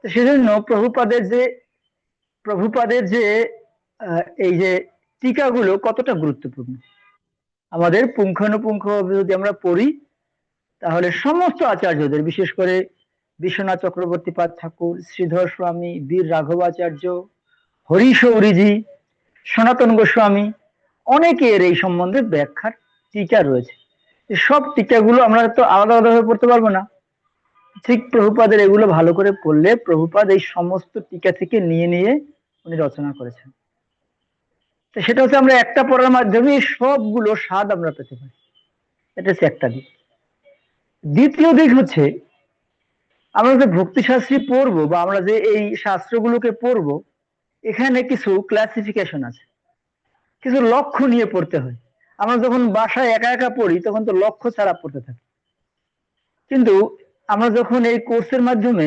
তো সেজন্য প্রভুপাদের যে এই যে টিকাগুলো কতটা গুরুত্বপূর্ণ, আমাদের পুঙ্খানুপুঙ্খ যদি আমরা পড়ি, তাহলে সমস্ত আচার্যদের, বিশেষ করে বিশ্বনাথ চক্রবর্তীপাদ ঠাকুর, শ্রীধর স্বামী, বীর রাঘবাচার্য, হরিশ ঔরিজি, সনাতন গোস্বামী, অনেকের এই সম্বন্ধে ব্যাখ্যার টিকা রয়েছে। সব টিকাগুলো আমরা তো আলাদা আলাদাভাবে পড়তে পারবো না, ঠিক প্রভুপাদের এগুলো ভালো করে পড়লে প্রভুপাদ এই সমস্ত টিকা থেকে নিয়ে নিয়ে উনি রচনা করেছেন। তো সেটা হচ্ছে আমরা একটা পড়ার মাধ্যমে সবগুলো স্বাদ আমরা পেতে পারি। এটা হচ্ছে একটা দিক। দ্বিতীয় দিক হচ্ছে, আমরা যে ভক্তি শাস্ত্রী পড়বো বা আমরা যে এই শাস্ত্রগুলোকে পড়বো, এখানে কিছু ক্লাসিফিকেশন আছে, কিছু লক্ষ্য নিয়ে পড়তে হয়। আমরা যখন বাসায় একা একা পড়ি তখন তো লক্ষ্য ছাড়া পড়তে থাকি, কিন্তু আমরা যখন এই কোর্সের মাধ্যমে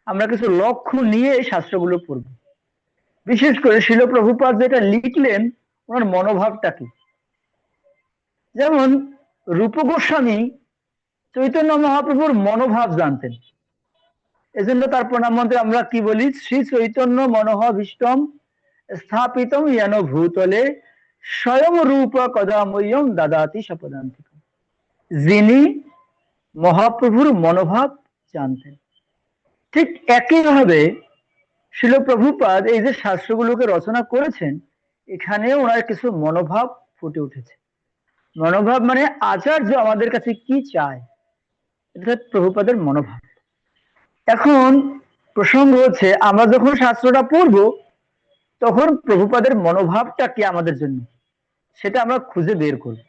আমরা কিছু লক্ষ্য নিয়ে এই শাস্ত্রগুলো পড়ব, বিশেষ করে শিল প্রভুপাদ যেটা লিখলেন ওনার মনোভাবটা কি। যেমন রূপ গোস্বামী চৈতন্য মহাপ্রভুর মনোভাব জানতেন, এজন্য তার প্রণাম মন্ত্রে আমরা কি বলি, শ্রী চৈতন্য মনোভাবিষ্টম স্থাপিতম ইয়ান ভূতলে স্বয়ং রূপ কদাময়ম দাদাতি সপদান্তিক। যিনি মহাপ্রভুর মনোভাব জানতেন, ঠিক একইভাবে শিল প্রভুপাদ এই যে শাস্ত্রগুলোকে রচনা করেছেন, এখানেও ওনার কিছু মনোভাব ফুটে উঠেছে। মনোভাব মানে আচার্য আমাদের কাছে কি চায়, এটা প্রভুপাদের মনোভাব। এখন প্রসঙ্গ হচ্ছে, আমরা যখন শাস্ত্রটা পড়বো তখন প্রভুপাদের মনোভাবটা কি আমাদের জন্য, সেটা আমরা খুঁজে বের করব।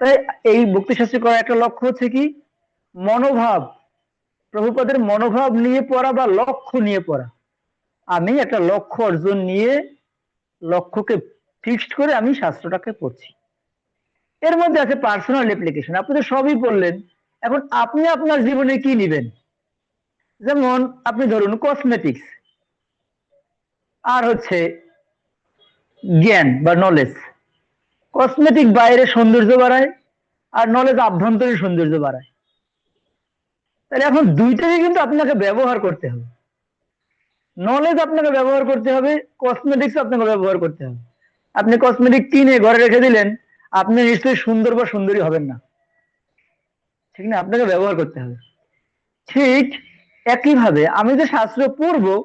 তাই এই ভক্তি শাস্ত্র করার একটা লক্ষ্য হচ্ছে কি, মনোভাব, প্রভুপাদের মনোভাব নিয়ে পড়া বা লক্ষ্য নিয়ে পড়া। আমি একটা লক্ষ্য অর্জন নিয়ে, লক্ষ্যকে ফিক্সড করে আমি শাস্ত্রটাকে পড়ছি। এর মধ্যে আছে পার্সোনাল অ্যাপ্লিকেশন, আপনি তো সবই বললেন, এখন আপনি আপনার জীবনে কি নিবেন। যেমন আপনি ধরুন কসমেটিক্স, আর হচ্ছে জ্ঞান বা নলেজ। কসমেটিক বাইরে সৌন্দর্য বাড়ায়, আর নলেজ আভ্যন্তরীণ সৌন্দর্য বাড়ায়। তাহলে এখন দুইটাকে কিন্তু আপনাকে ব্যবহার করতে হবে। নলেজ আপনাকে ব্যবহার করতে হবে, কসমেটিক্স আপনাকে ব্যবহার করতে হবে। আপনি কসমেটিক কিনে ঘরে রেখে দিলেন, আপনি নিশ্চয়ই সুন্দর বা সুন্দরী হবেন না, ঠিক না? আপনাকে ব্যবহার করতে হবে। ঠিক একইভাবে আমি যে শাস্ত্র পড়বো,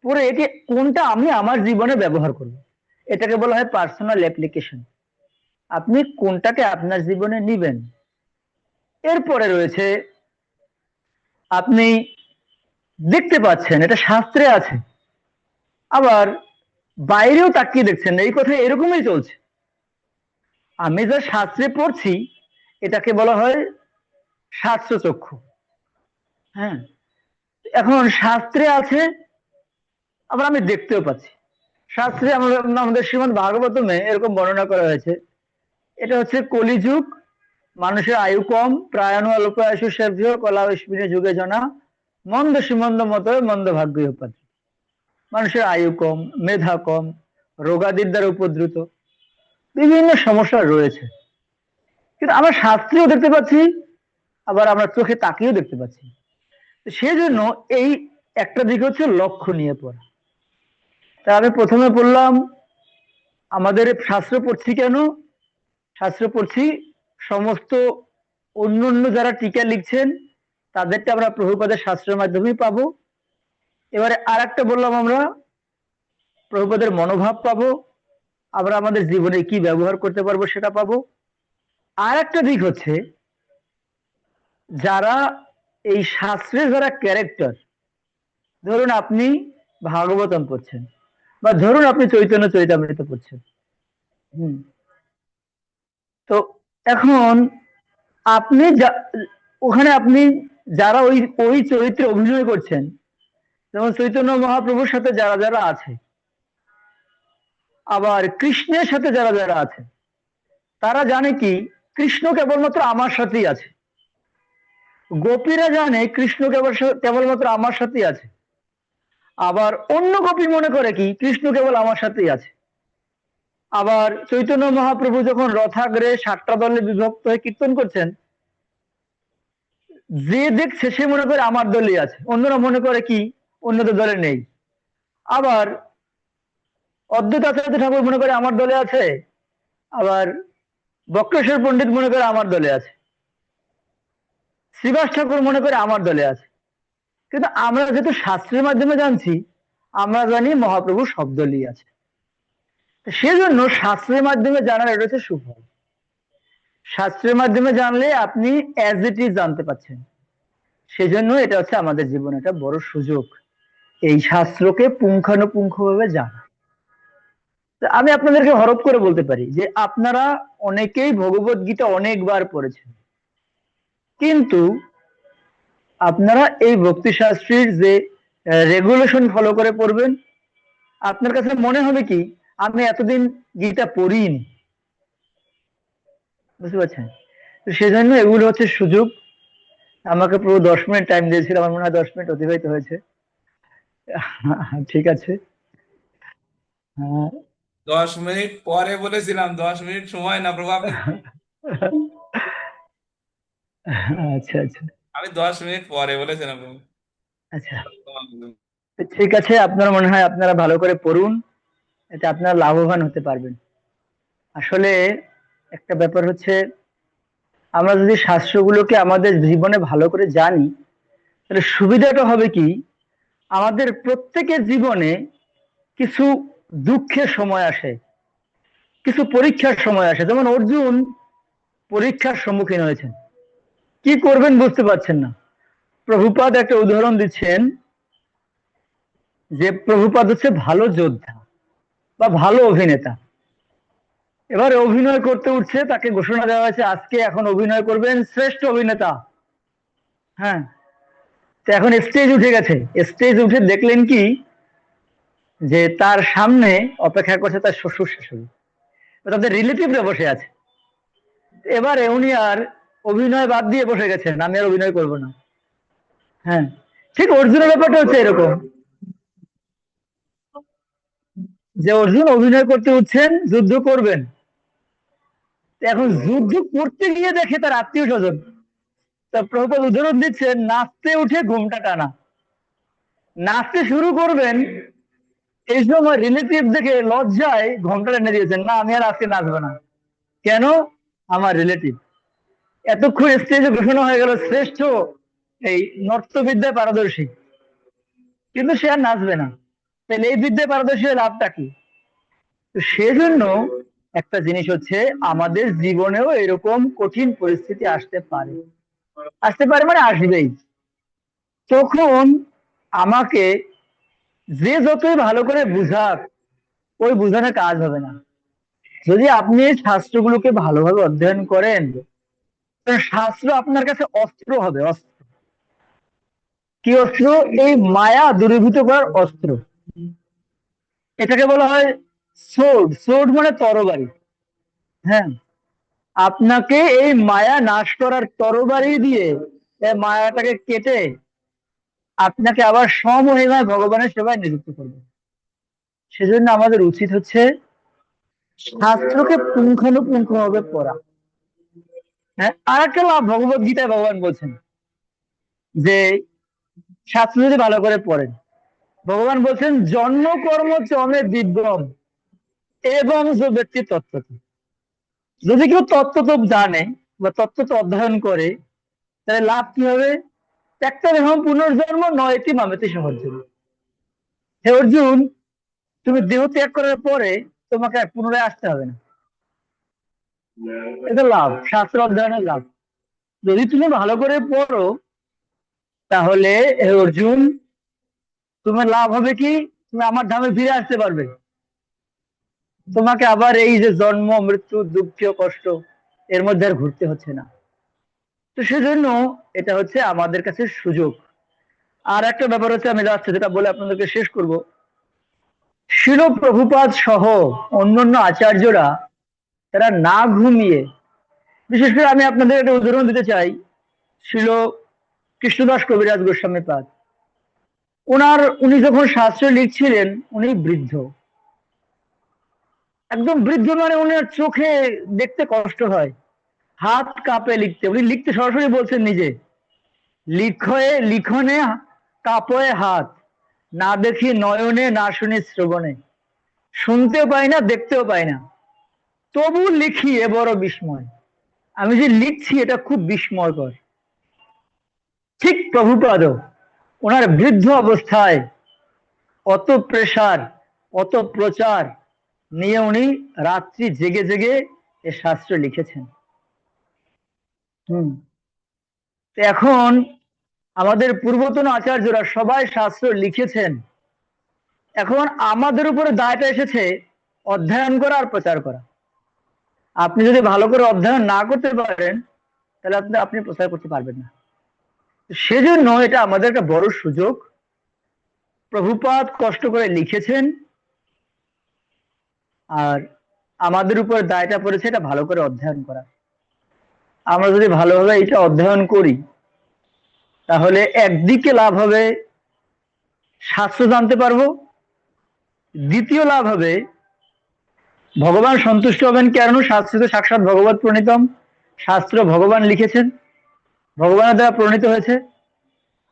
পড়ে এটি কোনটা আমি আমার জীবনে ব্যবহার করব, এটাকে বলা হয় পার্সোনাল অ্যাপ্লিকেশন। আপনি কোনটাকে আপনার জীবনে নিবেন। এরপরে রয়েছে, আপনি দেখতে পাচ্ছেন এটা শাস্ত্রে আছে, আবার বাইরেও তাকিয়ে দেখছেন না, এই কথা এরকমই চলছে। আমি যা শাস্ত্রে পড়ছি এটাকে বলা হয় শাস্ত্র চক্ষু। হ্যাঁ, এখন শাস্ত্রে আছে, আবার আমি দেখতেও পাচ্ছি। শাস্ত্রে আমাদের শ্রীমদ ভাগবতমে এরকম বর্ণনা করা হয়েছে, এটা হচ্ছে কলিযুগ, মানুষের আয়ু কম, প্রায়াণু অল্পায়ু সেভ্য কলা বিস্মিনে যুগে জনা মন্দ সুমন্দ মতো মন্দ ভাগ্য উপাধি। মানুষের আয়ু কম, মেধা কম, রোগাদির দ্বারা উপদ্রুত, বিভিন্ন সমস্যা রয়েছে। কিন্তু আমরা শাস্ত্রেও দেখতে পাচ্ছি, আবার আমরা চোখে তাকিয়েও দেখতে পাচ্ছি। সেজন্য এই একটা দিক হচ্ছে লক্ষ্য নিয়ে পড়া। তা আমি প্রথমে বললাম, আমাদের শাস্ত্র পড়ছি কেন? শাস্ত্র পড়ছি সমস্ত অন্য অন্য যারা টিকা লিখছেন তাদেরটা আমরা প্রভুপাদের শাস্ত্রের মাধ্যমেই পাবো। এবারে আর একটা বললাম, আমরা প্রভুপাদের মনোভাব পাবো, আমরা আমাদের জীবনে কি ব্যবহার করতে পারবো সেটা পাবো। আর একটা দিক হচ্ছে, যারা এই শাস্ত্রের যারা ক্যারেক্টার, ধরুন আপনি ভাগবতম পড়ছেন, বা ধরুন আপনি চৈতন্য চরিতামৃত পড়ছেন। হম তো এখন আপনি ওখানে আপনি যারা ওই ওই চরিত্রে অভিনয় করছেন, যেমন চৈতন্য মহাপ্রভুর সাথে যারা যারা আছে, আবার কৃষ্ণের সাথে যারা যারা আছে, তারা জানে কি কৃষ্ণ কেবলমাত্র আমার সাথেই আছে। গোপীরা জানে কৃষ্ণ কেবলমাত্র আমার সাথেই আছে। আবার অন্য গোপী মনে করে কি কৃষ্ণ কেবল আমার সাথেই আছে। আবার চৈতন্য মহাপ্রভু যখন রথাগ্রে 7টা দলে বিভক্ত হয়ে কীর্তন করছেন, যে দেখছে সে মনে করে আমার দলই আছে, অন্যরা মনে করে কি অন্যদের দলে নেই। আবার অদ্বৈত আচার্য ঠাকুর মনে করে আমার দলে আছে, আবার বক্রেশ্বর পণ্ডিত মনে করে আমার দলে আছে, শ্রীবাস ঠাকুর মনে করে আমার দলে আছে। কিন্তু আমরা যেহেতু শাস্ত্রের মাধ্যমে জানছি, আমরা জানি মহাপ্রভু সব দলই আছে। তো সেজন্য শাস্ত্রের মাধ্যমে জানার এটা হচ্ছে সুফল। শাস্ত্রের মাধ্যমে জানলে আপনি অ্যাজ ইট ইজ জানতে পারছেন। সেজন্য এটা হচ্ছে আমাদের জীবনে একটা বড় সুযোগ, এই শাস্ত্রকে পুঙ্খানুপুঙ্খভাবে জানা। তো আমি আপনাদেরকে হরপ করে বলতে পারি যে আপনারা অনেকেই ভগবত গীতা অনেকবার পড়েছেন, কিন্তু আপনারা এই ভক্তি শাস্ত্রীর যে রেগুলেশন ফলো করে পড়বেন, আপনার কাছে মনে হবে কি আমি এতদিন গীতা পড়িনি। বুঝতে পারছেন? তো সেজন্য এগুলো হচ্ছে সুযোগ। আমাকে পুরো 10 মিনিট টাইম দিয়েছিল, আমার মনে হয় 10 মিনিট অতিবাহিত হয়েছে। ঠিক আছে। আহ, 10 মিনিট পরে বলেছিলাম, 10 মিনিট সময় না প্রভু আপনি। আচ্ছা আচ্ছা আমি 10 মিনিট পরে বলেছিলাম প্রভু। আচ্ছা, তো ঠিক আছে, আপনার মনে হয় আপনারা ভালো করে পড়ুন, এতে আপনারা লাভবান হতে পারবেন। আসলে একটা ব্যাপার হচ্ছে, আমরা যদি শাস্ত্রগুলোকে আমাদের জীবনে ভালো করে জানি, তাহলে সুবিধাটা হবে কি, আমাদের প্রত্যেকের জীবনে কিছু দুঃখের সময় আসে, কিছু পরীক্ষার সময় আসে। যেমন অর্জুন পরীক্ষার সম্মুখীন হয়েছেন, কি করবেন বুঝতে পারছেন না। প্রভুপাদ একটা উদাহরণ দিচ্ছেন যে প্রভুপাদ হচ্ছে ভালো যোদ্ধা বা ভালো অভিনেতা। এবার অভিনয় করতে উঠছে, তাকে ঘোষণা দেওয়া হয়েছে আজকে এখন অভিনয় করবেন শ্রেষ্ঠ অভিনেতা। হ্যাঁ, তো এখন স্টেজ উঠে গেছে। স্টেজ উঠে দেখলেন কি যে তার সামনে অপেক্ষা করছে তার শ্বশুর শাশুড়ি, তাদের রিলেটিভরা বসে আছে। এবারে উনি আর অভিনয় বাদ দিয়ে বসে গেছেন, আমি আর অভিনয় করব না। হ্যাঁ, ঠিক অর্জুনের ব্যাপারটা হচ্ছে এরকম, যে অর্জুন অভিনয় করতে উঠছেন, যুদ্ধ করবেন। এখন যুদ্ধ করতে গিয়ে দেখে তার আত্মীয় স্বজন, তা প্রভুপাদ উদাহরণ দিচ্ছেন নাচতে উঠে ঘুমটা টানা। নাচতে শুরু করবেন, এই সময় রিলেটিভ দেখে লজ্জায় ঘোমটা টেনে দিয়েছেন, না আমি আর আজকে নাচবো না। কেন? আমার রিলেটিভ। এতক্ষণ স্টেজে ঘোষণা হয়ে গেল শ্রেষ্ঠ এই নর্তবিদ্যায় পারদর্শী, কিন্তু সে আর নাচবে না। তাহলে এই বিদ্যায় পারদর্শী হয়ে লাভটা কি? তো সেজন্য একটা জিনিস হচ্ছে, আমাদের জীবনেও এরকম কঠিন পরিস্থিতি আসতে পারে, আসতে পারে মানে আসবেই। তখন আমাকে যে যতই ভালো করে বুঝাক, ওই বুঝানোর কাজ হবে না। যদি আপনি এই শাস্ত্রগুলোকে ভালোভাবে অধ্যয়ন করেন, তাহলে শাস্ত্র আপনার কাছে অস্ত্র হবে, অস্ত্র। কি অস্ত্র? এই মায়া দূরীভূত করার অস্ত্র। এটাকে বলা হয় সোর্ড। সোর্ড মানে তরবারি। হ্যাঁ, আপনাকে এই মায়া নাশ করার তরবারি দিয়ে এই মায়াটাকে কেটে আপনাকে আবার সমহিমায় ভগবানের সেবায় নিযুক্ত করবে। সেজন্য আমাদের উচিত হচ্ছে শাস্ত্রকে পুঙ্খানুপুঙ্খ ভাবে পড়া। হ্যাঁ, আর একটা লাভ ভগবত গীতায় ভগবান বলছেন যে শাস্ত্র যদি ভালো করে পড়েন, ভগবান বলছেন জন্ম কর্ম চমে দিব্যম এবং যে ব্যক্তি তত্ত্ব। যদি কেউ তত্ত্ব জানে বা তত্ত্ব অধ্যয়ন করে, তাহলে লাভ কি হবে? ত্যক্তা দেহম পুনর্জন্ম নয়টি মামেতি সহজ। হে অর্জুন, তুমি দেহ ত্যাগ করার পরে তোমাকে আর পুনরায় আসতে হবে না। এটা লাভ, শাস্ত্র অধ্যয়নের লাভ। যদি তুমি ভালো করে পড়ো, তাহলে হে অর্জুন তোমার লাভ হবে কি, তুমি আমার ধামে ফিরে আসতে পারবে। তোমাকে আবার এই যে জন্ম মৃত্যু দুঃখ কষ্ট, এর মধ্যে আর ঘুরতে হচ্ছে না। তো সেজন্য এটা হচ্ছে আমাদের কাছে সুযোগ। আর একটা ব্যাপার হচ্ছে, আমি যাচ্ছি যেটা বলে আপনাদেরকে শেষ করব। শিল প্রভুপাদ সহ অন্যান্য আচার্যরা, তারা না ঘুমিয়ে, বিশেষ করে আমি আপনাদের একটা উদাহরণ দিতে চাই, শিল কৃষ্ণদাস কবিরাজ গোস্বামী পাদ। উনি যখন শাস্ত্র লিখছিলেন, উনি বৃদ্ধ, একদম বৃদ্ধ, মানে উনার চোখে দেখতে কষ্ট হয়, হাত কাঁপে লিখতে, উনি লিখতে সরাসরি বলছেন নিজে লিখনে কাঁপয়ে হাত, না দেখি নয়নে না শুনি শ্রবণে, শুনতেও পাই না দেখতেও পাই না, তবু লিখি এ বড় বিস্ময়। আমি যে লিখছি এটা খুব বিস্ময়কর। ঠিক প্রভুপাদ ওনার বৃদ্ধ অবস্থায় অত প্রেসার, অত প্রচার নিয়ে উনি রাত্রি জেগে জেগে এ শাস্ত্র লিখেছেন। হুম। তো এখন আমাদের পূর্বতন আচার্যরা সবাই শাস্ত্র লিখেছেন, এখন আমাদের উপরে দায়টা এসেছে অধ্যয়ন করা আর প্রচার করা। আপনি যদি ভালো করে অধ্যয়ন না করতে পারেন তাহলে আপনি আপনি প্রচার করতে পারবেন না। তো সেজন্য এটা আমাদের একটা বড় সুযোগ। প্রভুপাদ কষ্ট করে লিখেছেন, আর আমাদের উপর দায়টা পড়েছে এটা ভালো করে অধ্যয়ন করা। আমরা যদি ভালোভাবে এটা অধ্যয়ন করি তাহলে একদিকে লাভ হবে, শাস্ত্র জানতে পারবো। দ্বিতীয় লাভ হবে, ভগবান সন্তুষ্ট হবেন, কেন? শাস্ত্রে তো সাক্ষাৎ ভগবত প্রণীতম, শাস্ত্র ভগবান লিখেছেন, ভগবানের দ্বারা প্রণীত হয়েছে।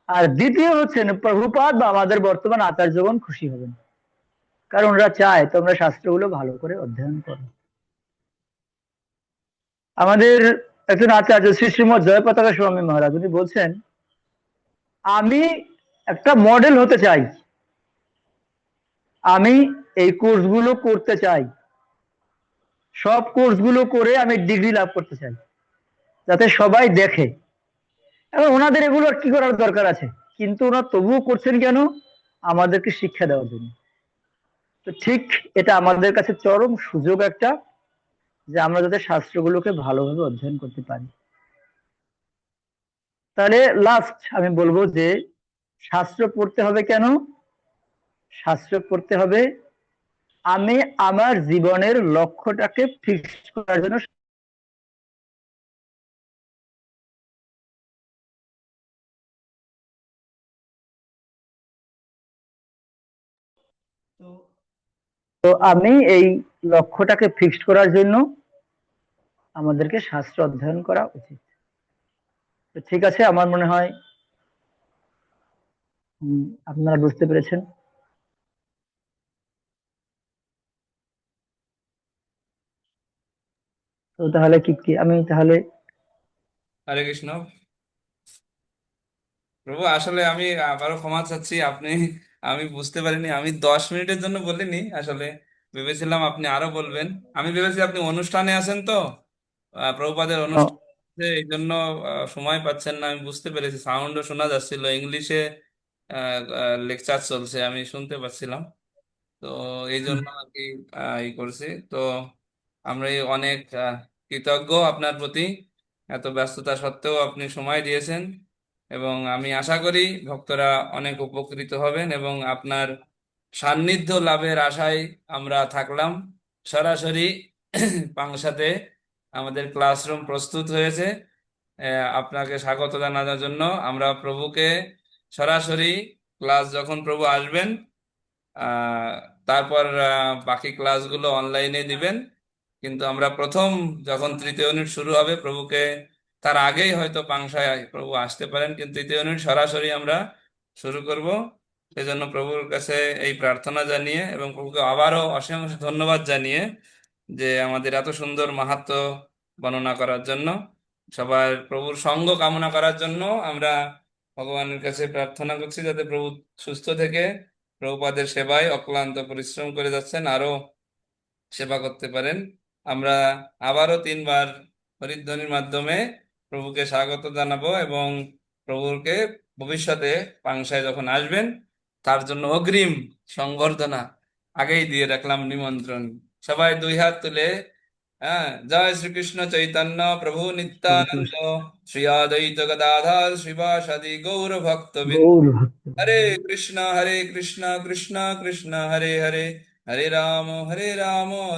আর দ্বিতীয় হচ্ছেন প্রভুপাদ বা আমাদের বর্তমান আচার্যগণ খুশি হবেন, কারণ ওরা চায় তোমরা শাস্ত্রগুলো ভালো করে অধ্যয়ন করো। আমাদের একজন আচার্য শ্রী শ্রীমৎ জয়পতাকা স্বামী মহারাজ উনি বলছেন, আমি একটা মডেল হতে চাই, আমি এই কোর্সগুলো করতে চাই, সব কোর্সগুলো করে আমি ডিগ্রি লাভ করতে চাই, যাতে সবাই দেখে। এখন ওনাদের এগুলো আর কি করার দরকার আছে, কিন্তু ওনারা তবুও করছেন কেন? আমাদেরকে শিক্ষা দেওয়ার জন্য। তো ঠিক এটা আমাদের কাছে চরম সুযোগ একটা, যে আমরা যাতে শাস্ত্রগুলোকে ভালোভাবে অধ্যয়ন করতে পারি। তাহলে লাস্ট আমি বলবো যে শাস্ত্র পড়তে হবে কেন? শাস্ত্র পড়তে হবে আমি আমার জীবনের লক্ষ্যটাকে ফিক্স করার জন্য। তো তো আমি এই লক্ষ্যটাকে ফিক্সড করার জন্য আমাদেরকে শাস্ত্র অধ্যয়ন করা উচিত। তো ঠিক আছে, আমার মনে হয় আপনারা বুঝতে পেরেছেন। তো তাহলে কি কি আমি তাহলে হরে কৃষ্ণ। প্রভু আসলে আমি আবারও ক্ষমা চাচ্ছি, আমি বুঝতে পারিনি, আমি 10 মিনিটের জন্য বলিনি আসলে, ভেবেছিলাম আপনি আরো বলবেন। আমি ভেবেছি আপনি অনুষ্ঠানে আছেন তো, প্রভুপাদের অনুষ্ঠান আছে, এই জন্য সময় পাচ্ছেন না। আমি বুঝতে পেরেছি, সাউন্ডও শোনা যাচ্ছিল, ইংলিশে লেকচার চলছে, আমি শুনতে পাচ্ছিলাম। তো এই জন্য আর কি ই করছি। তো আমরা এই অনেক কৃতজ্ঞ আপনার প্রতি, এত ব্যস্ততা সত্ত্বেও আপনি সময় দিয়েছেন, এবং আমি আশা করি ভক্তরা অনেক উপকৃত হবেন, এবং আপনার সান্নিধ্য লাভের আশায় আমরা থাকলাম। সরাসরি পাংশাতে আমাদের ক্লাসরুম প্রস্তুত হয়েছে আপনাকে স্বাগত জানানোর জন্য। আমরা প্রভুকে সরাসরি ক্লাস যখন প্রভু আসবেন, আহ, তারপর বাকি ক্লাসগুলো অনলাইনে দিবেন। কিন্তু আমরা প্রথম যখন তৃতীয় ইউনিট শুরু হবে প্রভুকে, তার আগেই হয়তো পাংশায় প্রভু আসতে পারেন, কিন্তু তৃতীয় ইউনিট সরাসরি আমরা শুরু করব। সেজন্য প্রভুর কাছে এই প্রার্থনা জানিয়ে এবং প্রভুকে আবারও অসীম অসীম ধন্যবাদ জানিয়ে, যে আমাদের এত সুন্দর মাহাত্ম্য বর্ণনা করার জন্য, সবার প্রভুর সঙ্গ কামনা করার জন্য আমরা ভগবানের কাছে প্রার্থনা করছি, যাতে প্রভু সুস্থ থেকে প্রভুপাদের সেবায় অক্লান্ত পরিশ্রম করে যাচ্ছেন, আরো সেবা করতে পারেন। আমরা আবারও 3বার হরিধ্বনির মাধ্যমে প্রভুকে স্বাগত জানাবো, এবং প্রভুকে ভবিষ্যতে পাংশায় যখন আসবেন তার জন্য অগ্রিম সংবর্ধনা আগেই দিয়ে রাখলাম, নিমন্ত্রণ। সবাই 2 হাত তুলে, হ্যাঁ, জয় শ্রীকৃষ্ণ চৈতন্য প্রভু নিত্যানন্দ, শ্রী অদ্বৈত গদাধর শ্রীবাসাদি গৌর ভক্ত। গৌর ভক্ত। হরে কৃষ্ণ কৃষ্ণ কৃষ্ণ হরে হরে, হরে রাম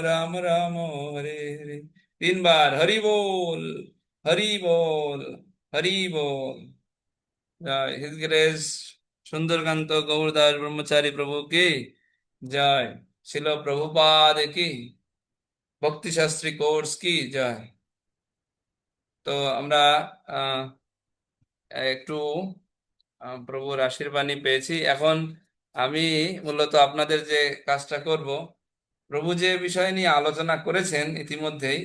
রাম রাম হরে হরে। 3বার হরি বল, হরি বল, হরি বল। জয় হিজ গ্রেস সুন্দরকান্ত গৌরদাস ব্রহ্মচারী প্রভু কি জয়। শিল প্রভুপাদ কি, ভক্তি শাস্ত্রী কোর্স কি জয়। তো আমরা একটু প্রভুর আশীর্বাণী পেয়েছি। এখন আমি মূলত আপনাদের যে কাজটা করব, প্রভু যে বিষয় নিয়ে আলোচনা করেছেন ইতিমধ্যেই,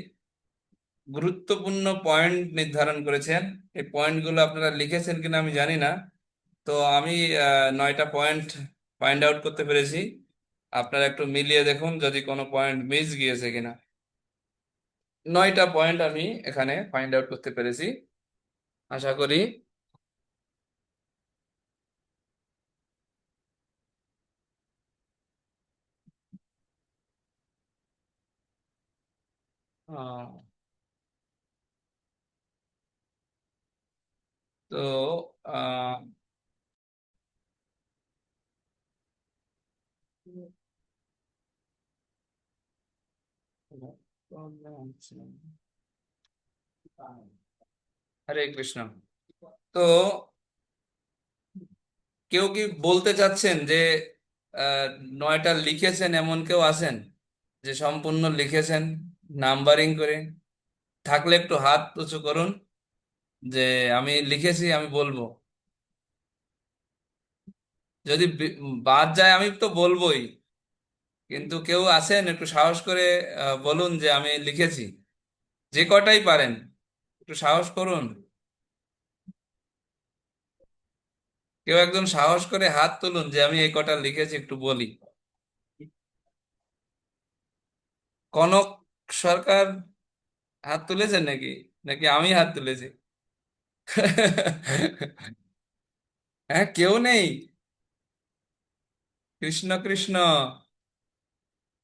গুরুত্বপূর্ণ পয়েন্ট নির্ধারণ করেছেন। এই পয়েন্টগুলো আপনারা লিখেছেন কিনা আমি জানি না। তো আমি 9টা পয়েন্ট ফাইন্ড আউট করতে পেরেছি। আপনারা একটু মিলিয়ে দেখুন যদি কোনো পয়েন্ট মিস গিয়েছে কিনা। 9টা পয়েন্ট আমি এখানে ফাইন্ড আউট করতে পেরেছি, আশা করি। আহ, তো আহ, হরে কৃষ্ণ। তো কেউ কি বলতে চাচ্ছেন যে আহ, 9টা লিখেছেন এমন কেউ আছেন যে সম্পূর্ণ লিখেছেন নাম্বারিং করে? থাকলে একটু হাত উঁচু করুন যে আমি লিখেছি, আমি বলবো। যদি বাদ যায় আমি তো বলবোই, কিন্তু কেউ আছেন একটু সাহস করে বলুন যে আমি লিখেছি। যে কটাই পারেন একটু সাহস করুন। কেউ একজন সাহস করে হাত তুলুন যে আমি এই কটা লিখেছি, একটু বলি। কনক সরকার হাত তুলেছেন নাকি? নাকি আমি হাত তুলেছি? হ্যাঁ, কেউ নেই? কৃষ্ণ কৃষ্ণ,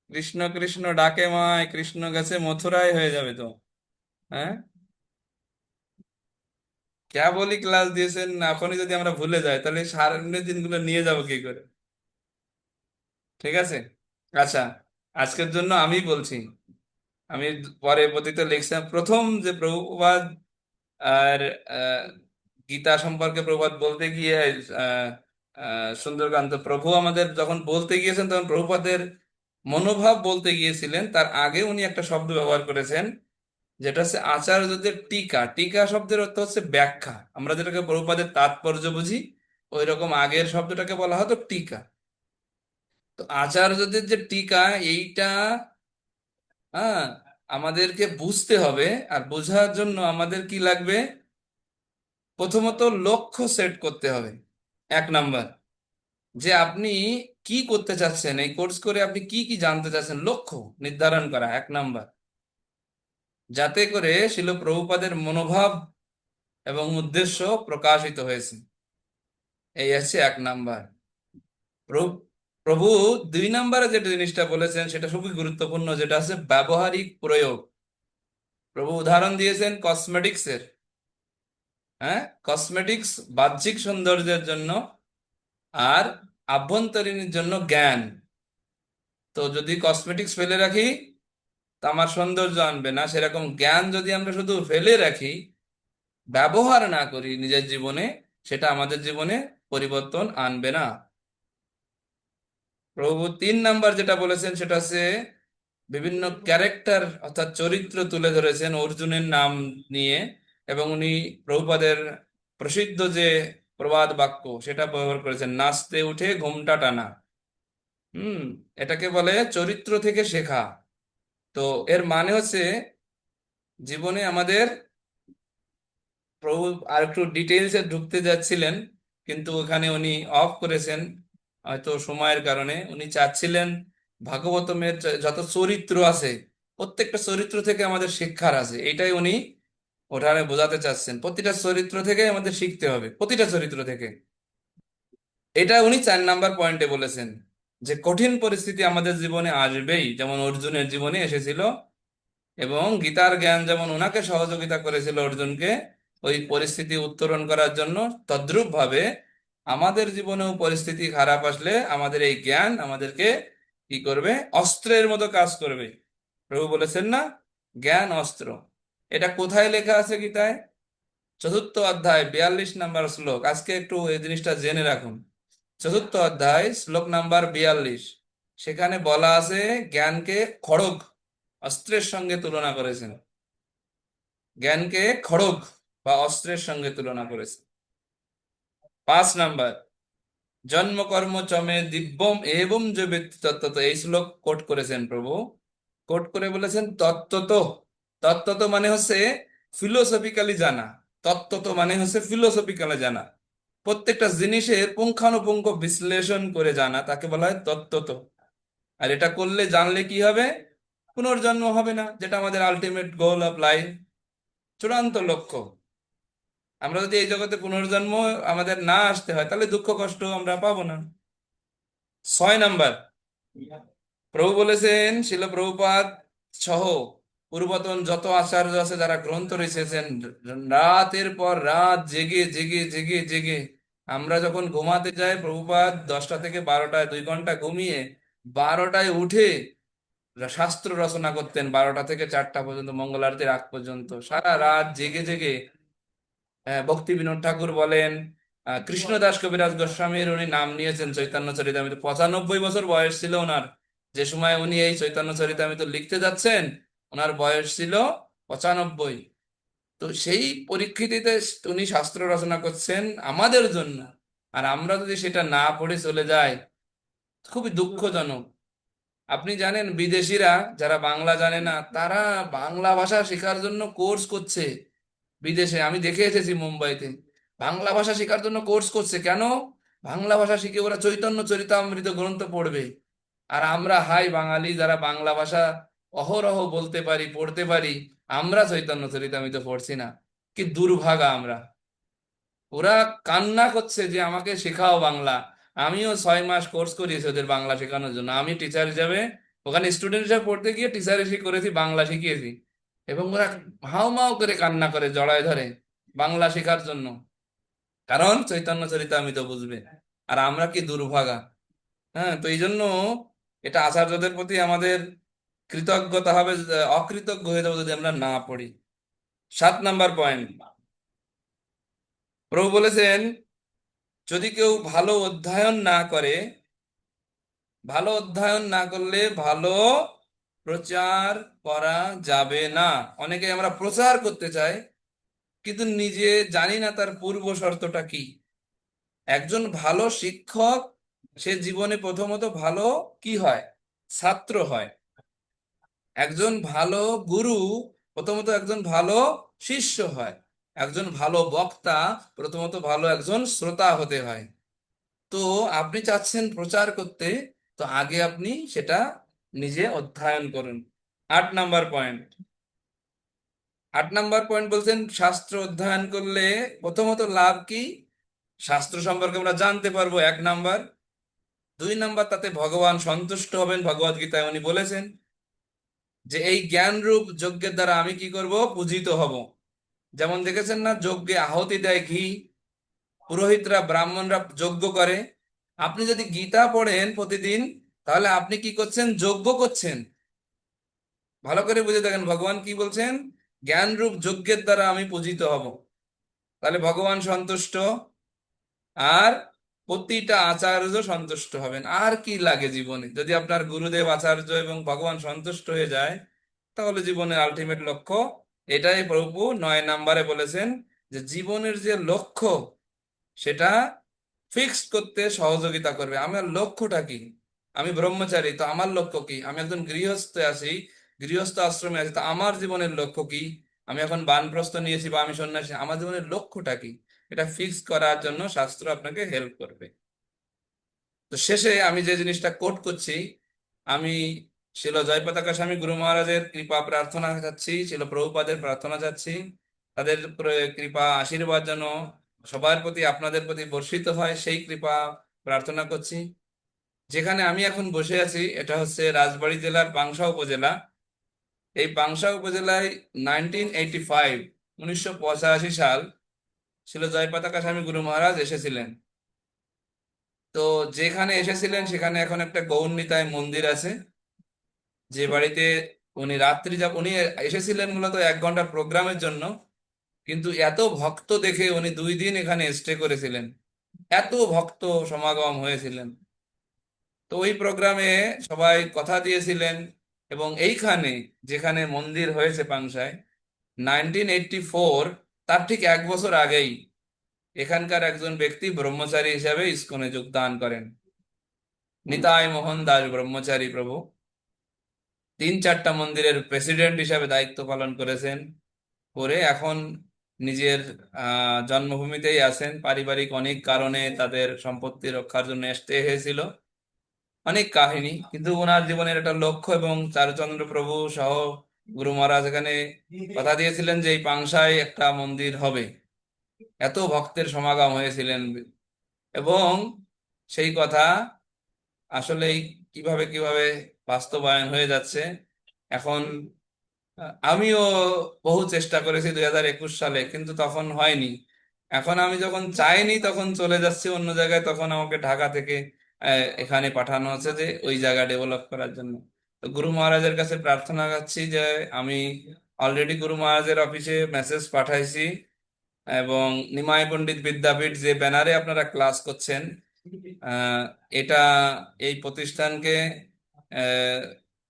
কৃষ্ণ কৃষ্ণ ডাকে মায়, কৃষ্ণ গেছে মথুরায় হয়ে যাবে তো। হ্যাঁ, কেবলই ক্লাস দিয়েছেন, এখনই যদি আমরা ভুলে যাই তাহলে সামনের দিনগুলো নিয়ে যাব কি করে? ঠিক আছে, আচ্ছা, আজকের জন্য আমি বলছি। আমি পরে পতিত লিখছিলাম প্রথম যে প্রভুপাদ আর আহ, গীতা সম্পর্কে প্রভুপাদ বলতে গিয়ে আহ, সুন্দরকান্ত প্রভু আমাদের যখন বলতে গিয়েছেন তখন প্রভুপাদের মনোভাব বলতে গিয়েছিলেন, তার আগে উনি একটা শব্দ ব্যবহার করেছেন যেটা হচ্ছে আচার্যদের টিকা। টিকা শব্দের অর্থ হচ্ছে ব্যাখ্যা। আমরা যেটাকে প্রভুপাদের তাৎপর্য বুঝি, ওই রকম আগের শব্দটাকে বলা হতো টিকা। তো আচার্যদের যে টিকা, এইটা হ্যাঁ আমাদেরকে বুঝতে হবে। আর বোঝার জন্য আমাদের কি লাগবে? প্রথমত লক্ষ্য সেট করতে হবে। 1 নাম্বার, যে আপনি কি করতে চাচ্ছেন, এই কোর্স করে আপনি কি কি জানতে চাচ্ছেন, লক্ষ্য নির্ধারণ করা 1 নাম্বার, যাতে করে শিল প্রভুপাদের মনোভাব এবং উদ্দেশ্য প্রকাশিত হয়েছে। এই আছে 1 নাম্বার। প্রভু প্রভু 2 নাম্বারে যে জিনিসটা বলেছেন সেটা খুবই গুরুত্বপূর্ণ, যেটা আছে ব্যবহারিক প্রয়োগ। প্রভু উদাহরণ দিয়েছেন কসমেটিক্সের। হ্যাঁ, কসমেটিক্স বাহ্যিক সৌন্দর্যের জন্য, আর আভ্যন্তরীণের জন্য জ্ঞান। তো যদি কসমেটিক্স ফেলে রাখি তা আমার সৌন্দর্য আনবে না, সেরকম জ্ঞান যদি আমরা শুধু ফেলে রাখি, ব্যবহার না করি নিজের জীবনে, সেটা আমাদের জীবনে পরিবর্তন আনবে না। প্রভু 3 নাম্বার যেটা বলেছেন সেটা হচ্ছে বিভিন্ন ক্যারেক্টার অর্থাৎ চরিত্র তুলে ধরেছেন অর্জুনের নাম নিয়ে। এবং উনি প্রভুপাদের প্রসিদ্ধ যে প্রবাদ বাক্য সেটা ব্যবহার করেছেন, নাচতে উঠে ঘোমটা টানা। হুম, এটাকে বলে চরিত্র থেকে শেখা। তো এর মানে হচ্ছে জীবনে আমাদের, প্রভু আর একটু ডিটেইলসে ঢুকতে যাচ্ছিলেন কিন্তু ওখানে উনি অফ করেছেন, হয়তো সময়ের কারণে। উনি চাচ্ছিলেন ভাগবতমের যত চরিত্র আছে, প্রত্যেকটা চরিত্র থেকে আমাদের শিক্ষার আছে, এটাই উনি ওখানে বোঝাতে চাচ্ছেন। প্রতিটা চরিত্র থেকে আমাদের শিখতে হবে, প্রতিটা চরিত্র থেকে। এটা উনি 4 নাম্বার পয়েন্টে বলেছেন যে কঠিন পরিস্থিতি আমাদের জীবনে আসবেই, যেমন অর্জুনের জীবনে এসেছিল। এবং গীতার জ্ঞান যেমন ওনাকে সহযোগিতা করেছিল অর্জুনকে ওই পরিস্থিতি উত্তরণ করার জন্য, তদ্রূপ ভাবে আমাদের জীবনেও পরিস্থিতি খারাপ আসলে আমাদের এই জ্ঞান আমাদেরকে কি করবে? অস্ত্রের মতো কাজ করবে। প্রভু বলেছেন না, জ্ঞান অস্ত্র। এটা কোথায় লেখা আছে গীতায়? 4th অধ্যায় 42 নাম্বার শ্লোক। আজকে একটু এই জিনিসটা জেনে রাখুন। 4th অধ্যায় শ্লোক নাম্বার 42, সেখানে বলা আছে জ্ঞানকে খড়গ অস্ত্রের সঙ্গে তুলনা করেছেন। জ্ঞানকে খড়গ বা অস্ত্রের সঙ্গে তুলনা করেছে। 5 নাম্বার, জন্ম কর্ম চমে দিব্যম এবং যে ব্যক্তি তত্ত্বত, এই শ্লোক কোট করেছেন প্রভু। কোট করে বলেছেন তত্ত্বত। তত্ত্বত মানে হচ্ছে ফিলোসফিক্যালি জানা। তত্ত্বত মানে হচ্ছে ফিলোসফিক্যালি জানা, প্রত্যেকটা জিনিসের পুঙ্খানুপুঙ্খ বিশ্লেষণ করে জানা, তাকে বলা হয় তত্ত্বত। আর এটা করলে, জানলে কি হবে? পুনর্জন্ম হবে না, যেটা আমাদের আলটিমেট গোল অফ লাইফ, চূড়ান্ত লক্ষ্য। আমরা যদি এই জগতে পুনর্জন্ম আমাদের না আসতে হয়, তাহলে দুঃখ কষ্ট আমরা পাবো না। 6 নাম্বার, প্রভু বলেছেন, শিল প্রভুপাদ সহ পূর্বতন যত আচার্য আছে যারা গ্রন্থ লিখেছেন, রাতের পর রাত জেগে জেগে জেগে জেগে, আমরা যখন ঘুমাতে যাই, প্রভুপাদ 10টা থেকে 12টায় 2 ঘন্টা ঘুমিয়ে 12টায় উঠে শাস্ত্র রচনা করতেন, 12টা থেকে 4টা পর্যন্ত, মঙ্গল আরতির আগ পর্যন্ত সারা রাত জেগে জেগে। ভক্তি বিনোদ ঠাকুর বলেন, কৃষ্ণদাস কবিরাজ গোস্বামীর উনি নাম নিয়েছেন চৈতন্য চরিতামৃত, 95 বছর বয়স ছিল ওনার। যে সময় উনি এই চৈতন্য চরিতামৃত লিখতে যাচ্ছেন, ওনার বয়স ছিল 95। তো সেই পরিস্থিতিতে উনি শাস্ত্র রচনা করছেন আমাদের জন্য, আর আমরা যদি সেটা না পড়ে চলে যাই, খুবই দুঃখজনক। আপনি জানেন, বিদেশিরা যারা বাংলা জানে না, তারা বাংলা ভাষা শেখার জন্য কোর্স করছে বিদেশে। আমি দেখে এসেছি মুম্বাইতে, বাংলা ভাষা শেখার জন্য কোর্স করছে। কেন? বাংলা ভাষা শিখে ওরা চৈতন্য চরিতামৃত গ্রন্থ পড়বে। আর আমরা হাই বাঙালি যারা বাংলা ভাষা অহরহ বলতে পারি, পড়তে পারি, আমরা চৈতন্য চরিতামৃত পড়ছি না। কি দুর্ভাগা আমরা! ওরা কান্না করছে যে আমাকে শেখাও বাংলা। আমিও 6 মাস কোর্স করিয়েছি ওদের বাংলা শেখানোর জন্য। আমি টিচার হিসাবে ওখানে স্টুডেন্ট হিসাবে পড়তে গিয়ে টিচার এসে করেছি, বাংলা শিখিয়েছি। এবং ওরা হাউ মাউ করে কান্না করে, জড়ায় ধরে বাংলা শেখার জন্য, কারণ চৈতন্য চরিতামৃত বুঝবে। আর আমরা কি দুর্ভাগা! হ্যাঁ, তো এই জন্য এটা আচার্যদের প্রতি আমাদের কৃতজ্ঞতা হবে, অকৃতজ্ঞ হয়ে যাবো যদি আমরা না পড়ি। 7 নাম্বার পয়েন্ট, প্রভু বলেছেন, যদি কেউ ভালো অধ্যয়ন না করে, ভালো অধ্যয়ন না করলে ভালো প্রচার করা যাবে না। অনেকে আমরা প্রচার করতে চাই, কিন্তু নিজে জানি না তার পূর্ব শর্তটা কি। একজন ভালো শিক্ষক, সে জীবনে প্রথমত ভালো কি হয়? ছাত্র হয়। একজন ভালো গুরু প্রথমত একজন ভালো শিষ্য হয়। একজন ভালো বক্তা প্রথমত ভালো একজন শ্রোতা হতে হয়। তো আপনি চাচ্ছেন প্রচার করতে, তো আগে আপনি সেটা নিজে অধ্যয়ন করুন। 8 নাম্বার পয়েন্ট, 8 নাম্বার পয়েন্ট বলছেন, শাস্ত্র অধ্যয়ন করলে প্রথমত লাভ কি? শাস্ত্র সম্পর্কে আমরা জানতে পারবো, 1 নাম্বার। 2 নাম্বার, তাতে ভগবান সন্তুষ্ট হবেন। ভগবদ গীতায় উনি বলেছেন যে এই জ্ঞান রূপ যজ্ঞের দ্বারা আমি কি করব? পূজিত হব। যেমন দেখেছেন না, যজ্ঞে আহুতি দেয় ঘি, পুরোহিতরা ব্রাহ্মণরা যজ্ঞ করে। আপনি যদি গীতা পড়েন প্রতিদিন, তাহলে আপনি কি করছেন? যজ্ঞ করছেন। ভালো করে বুঝে দেখেন ভগবান কি বলছেন, জ্ঞান রূপ যজ্ঞের দ্বারা আমি পূজিত হব। তাহলে ভগবান সন্তুষ্ট, আর প্রতিটা আচার্য সন্তুষ্ট হবেন। আর কি লাগে জীবনে? যদি আপনার গুরুদেব, আচার্য এবং ভগবান সন্তুষ্ট হয়ে যায়, তাহলে জীবনের আলটিমেট লক্ষ্য এটাই। প্রভু 9 নাম্বারে বলেছেন যে জীবনের যে লক্ষ্য, সেটা ফিক্সড করতে সহযোগিতা করবে। আমার লক্ষ্যটা কি? আমি ব্রহ্মচারী, তো আমার লক্ষ্য কি? আমি একজন গৃহস্থ আছি, গৃহস্থ আশ্রমে আছি, তো আমার জীবনের লক্ষ্য কি? আমি এখন বানপ্রস্থ নিয়েছি বা আমি সন্ন্যাসী, আমার জীবনের লক্ষ্যটা কি? এটা ফিক্স করার জন্য শাস্ত্র আপনাকে হেল্প করবে। তো শেষে আমি যে জিনিসটা কোট করছি, আমি শিল জয়পতাকা স্বামী গুরু মহারাজের কৃপা প্রার্থনা চাচ্ছি, শিল প্রভুপাদের প্রার্থনা চাচ্ছি, তাদের কৃপা আশীর্বাদ যেন সবার প্রতি, আপনাদের প্রতি বর্ষিত হয়, সেই কৃপা প্রার্থনা করছি। যেখানে আমি এখন বসে আছি, এটা হচ্ছে রাজবাড়ী জেলার পাংশা উপজেলা। এই পাংশা উপজেলায় 1985, 1985 সাল ছিল জয়পতাকা স্বামী গুরু মহারাজ এসেছিলেন। তো যেখানে এসেছিলেন সেখানে এখন একটা গৌরনীতায় মন্দির আছে, যে বাড়িতে উনি রাত্রি যা উনি এসেছিলেন মূলত 1 ঘন্টার প্রোগ্রামের জন্য, কিন্তু এত ভক্ত দেখে উনি 2 দিন এখানে স্টে করেছিলেন। এত ভক্ত সমাগম হয়েছিলেন। তো ওই প্রোগ্রামে সবাই কথা দিয়েছিলেন, এবং এইখানে যেখানে মন্দির হয়েছে পাংশায়, 1984, তার ঠিক 1 বছর আগেই এখানকার একজন ব্যক্তি ব্রহ্মচারী হিসাবে ইসকনে যোগদান করেন। নিতাই মোহন দাস ব্রহ্মচারী প্রভু 3-4টা মন্দিরের প্রেসিডেন্ট হিসাবে দায়িত্ব পালন করেছেন, করে এখন নিজের জন্মভূমিতেই আছেন। পারিবারিক অনেক কারণে তাদের সম্পত্তি রক্ষার জন্য আসতে হয়েছিল, অনেক কাহিনী, কিন্তু ওনার জীবনের একটা লক্ষ্য, এবং চারুচন্দ্র প্রভু সহ গুরু মহারাজ এখানে কথা দিয়েছিলেন যে এই পাংশায় একটা মন্দির হবে। এত ভক্তের সমাগম হয়েছিলেন, এবং সেই কথা আসলেই কিভাবে কিভাবে বাস্তবায়ন হয়ে যাচ্ছে এখন। আমিও বহু চেষ্টা করেছি 2021 সালে, কিন্তু তখন হয়নি। এখন আমি যখন চাইনি তখন চলে যাচ্ছি অন্য জায়গায়, তখন আমাকে ঢাকা থেকে এখানে পাঠানো হচ্ছে যে ওই জায়গা ডেভেলপ করার জন্য। তো গুরু মহারাজের কাছে প্রার্থনা করছি যে আমি অলরেডি গুরু মহারাজের অফিসে মেসেজ পাঠাইছি, এবং নিমাই পণ্ডিত বিদ্যাপীঠ যে ব্যানারে আপনারা ক্লাস করছেন, আহ, এটা এই প্রতিষ্ঠানকে আহ,